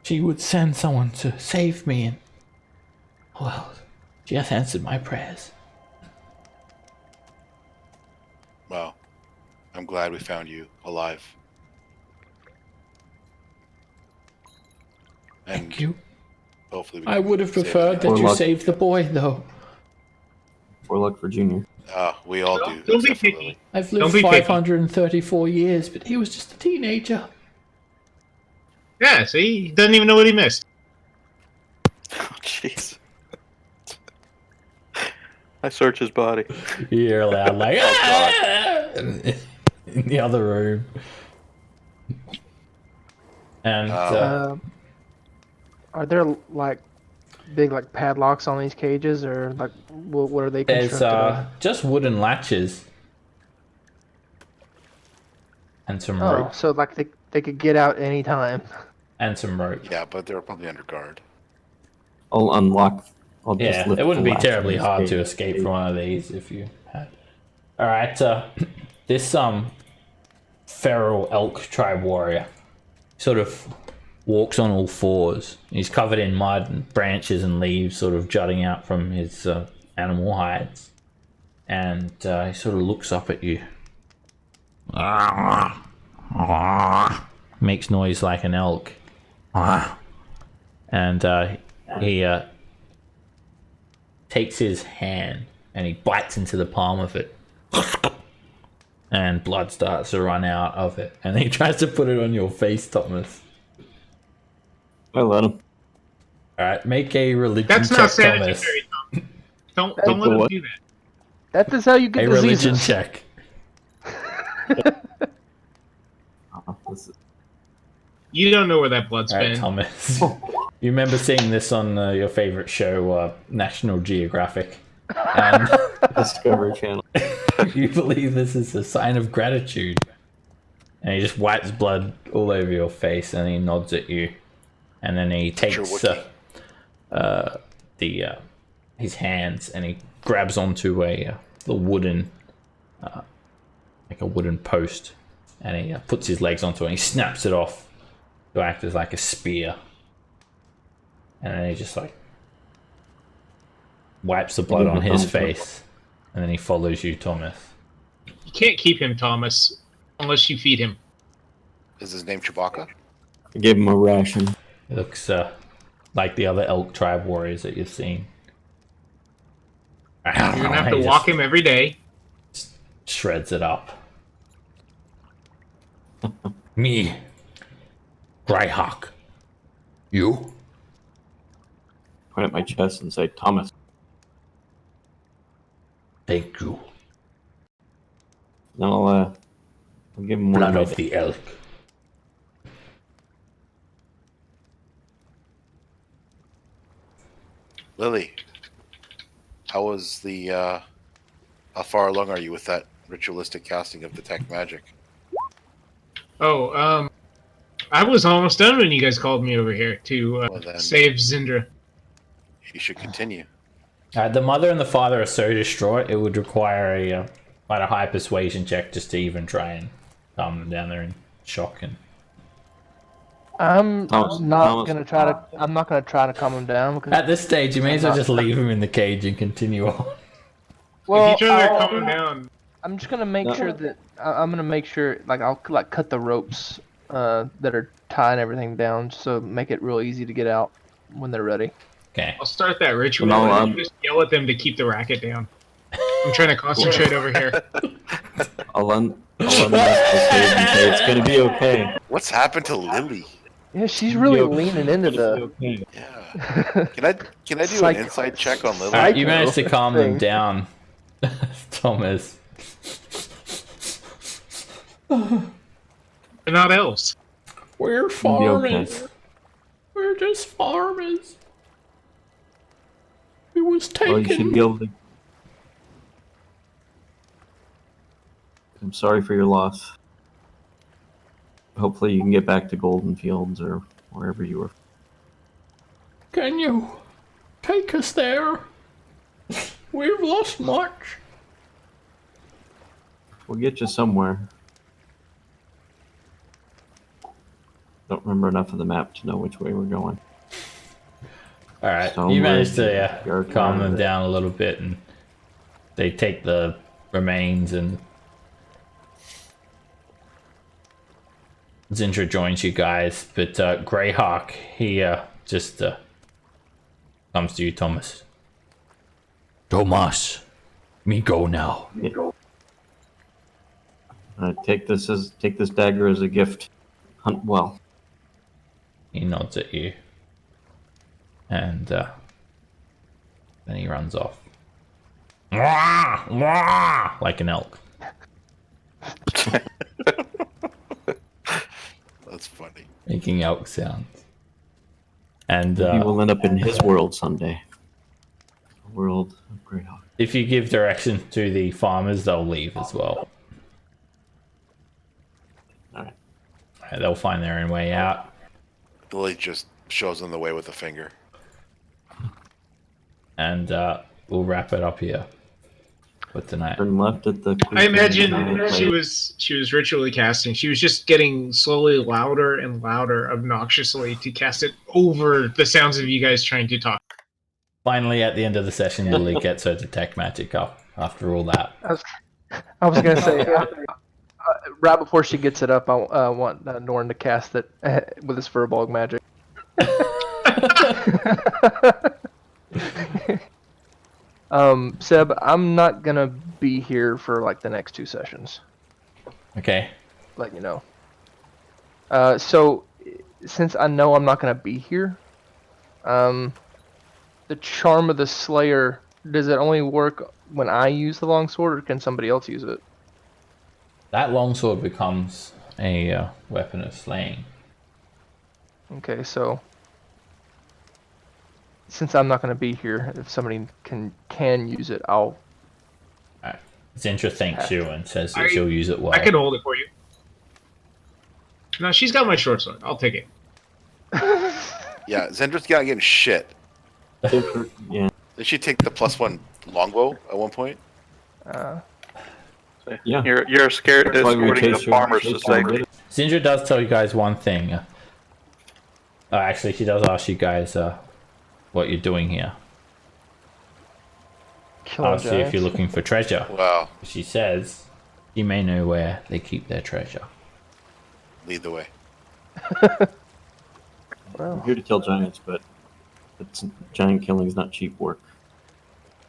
she would send someone to save me, and well, she has answered my prayers. Well, I'm glad we found you alive. And Thank you. hopefully we I can would have save preferred that Poor you luck. saved the boy, though. Poor luck for Junior. We all do. Don't be except for picky. Lily. I've Don't lived be picky. 534 years, but he was just a teenager. Yeah, see? He doesn't even know what he missed. Oh, jeez. I search his body. You're loud like Oh, in the other room. And Are there like big like padlocks on these cages, or like what are they there's constructed of? just wooden latches and some Oh, rope so like they could get out anytime. and some rope. Yeah, but they're probably under guard. I'll unlock. I'll just Yeah, lift it wouldn't the be latch terribly on this hard cage. to escape from one of these if you had. All right, this feral elk tribe warrior sort of walks on all fours. He's covered in mud and branches and leaves sort of jutting out from his animal hides, and he sort of looks up at you. Makes noise like an elk, and he takes his hand and he bites into the palm of it, and blood starts to run out of it, and he tries to put it on your face, Thomas. I let him. All right, make a religion That's check, not Thomas. sanitary, Tom. Don't That's let him what? do that. That is how you get A religion diseases. check. This is- You don't know where that blood's All right, been. Thomas. You remember seeing this on your favorite show, National Geographic, and Discovery Channel. you believe this is a sign of gratitude. And he just wipes blood all over your face, and he nods at you, and then he takes his hands and he grabs onto the wooden, like a wooden post, and he puts his legs onto it, and he snaps it off to act as like a spear, and then he just like wipes the blood on his face, and then he follows you, Thomas. You can't keep him, Thomas, unless you feed him. Is his name Chewbacca? I gave him a ration. It looks like the other elk tribe warriors that you've seen. You're gonna have to walk him every day. Shreds it up. Me, Greyhawk. You? Point at my chest and say, Thomas. Thank you. Then I'll give him one Blood of of the elk. Lily, how was the, how far along are you with that ritualistic casting of detect magic? Oh, I was almost done when you guys called me over here to save Zindra. You should continue. The mother and the father are so distraught, it would require quite a high persuasion check just to even try and calm them down. They're in shock. And I'm not gonna try to calm him down. Because at this stage, you may as well just leave him in the cage and continue on. Well, if you try to calm him down, I'm just gonna make sure that I'm gonna make sure, like, I'll like cut the ropes that are tying everything down, so make it real easy to get out when they're ready. Okay. I'll start that ritual No, and you just yell at them to keep the racket down. I'm trying to concentrate over here. I'll unmask the cage and say, it's gonna be okay. What's happened to Lily? Yeah, she's really leaning into the. Okay. Yeah. Can I do Psycho- an insight check on Lily? Alright, you managed to calm them thing. down, Thomas. They're not elves. We're Be farmers. okay. We're just farmers. It was Well, you should taken. be able to. I'm sorry for your loss. Hopefully, you can get back to Golden Fields or wherever you were. Can you take us there? We've lost much. We'll get you somewhere. Don't remember enough of the map to know which way we're going. Alright, Stone you managed Bridge, to you're calm them kind of- down a little bit, and they take the remains, and Zindra joins you guys, but Greyhawk, he just comes to you, Thomas. Thomas, me go now. Take this dagger as a gift. Hunt well. He nods at you, and then he runs off. Mwah, mwah, like an elk. That's funny. Making elk sounds. And He will end up in his world someday. The world of Greyhawk. if you give direction to the farmers, they'll leave as well. Alright. They'll find their own way out. Lily just shows them the way with a finger. And we'll wrap it up here for tonight. Turn left at the. I imagine she was ritually casting. She was just getting slowly louder and louder, obnoxiously, to cast it over the sounds of you guys trying to talk. Finally, at the end of the session, Lily gets her detect magic up after all that. I was gonna say, right before she gets it up, I want Norn to cast it with his Furbolg magic. Seb, I'm not gonna be here for like the next 2 sessions. Okay. Let you know. So, since I know I'm not gonna be here, the charm of the Slayer, does it only work when I use the longsword, or can somebody else use it? That longsword becomes a weapon of slaying. Okay, so since I'm not going to be here, if somebody can use it, I'll. Zindra thanks you and says that I- she'll use it well. I can hold it for you. No, she's got my short sword. I'll take it. Yeah, Zendra's not getting shit. Yeah. Did she take the +1 longbow at one point? Yeah. You're scared That's why we escorting the chased her- farmers to chased her and safety. did it. Zindra does tell you guys one thing. Actually, she does ask you guys what you're doing here. Killing Asks you if you're giants. looking for treasure. Wow, She says you may know where they keep their treasure. lead the way. I'm Well, here to kill giants, but giant killing is not cheap work.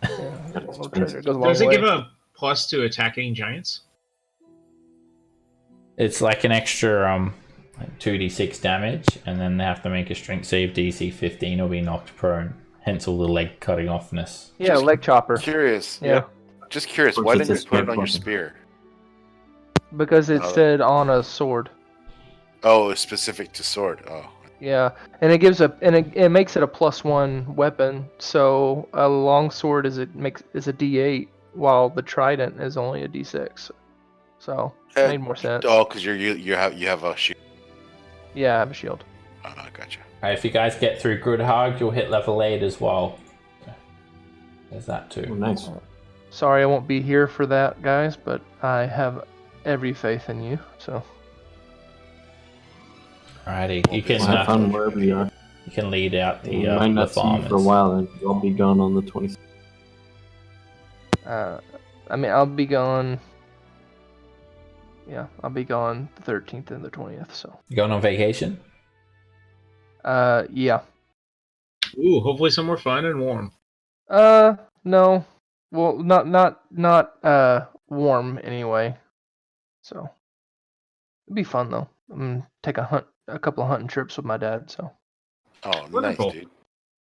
yeah, That's well, expensive. treasure goes a long Does it way. give a plus to attacking giants? It's like an extra 2d6 damage, and then they have to make a strength save DC 15 or be knocked prone. Hence all the leg cutting offness. Yeah, leg chopper. Curious. Yeah, Just curious. Of Why course, didn't it's you a put it spear on your weapon. spear? because it said on a sword. Oh, it's specific to sword. Oh, Yeah, and it gives it makes it a +1 weapon. So a long sword is a D8, while the trident is only a D6. So made more sense. Oh, because you have a shield. Yeah, I have a shield. Oh, gotcha. Alright, if you guys get through good hard, you'll hit level 8 as well. There's that Oh, too. nice. Sorry, I won't be here for that, guys, but I have every faith in you. So Alrighty, you can Well, have fun wherever you are. you can lead out We the might the not see you farmers. for a while, and I'll be gone on the 20th. I mean, I'll be gone. Yeah, I'll be gone the 13th and the 20th. So You going on vacation? yeah. Ooh, hopefully somewhere fun and warm. No. Well, not warm anyway. So it'd be fun though. Take a couple of hunting trips with my dad. So Oh, Wonderful. nice, dude.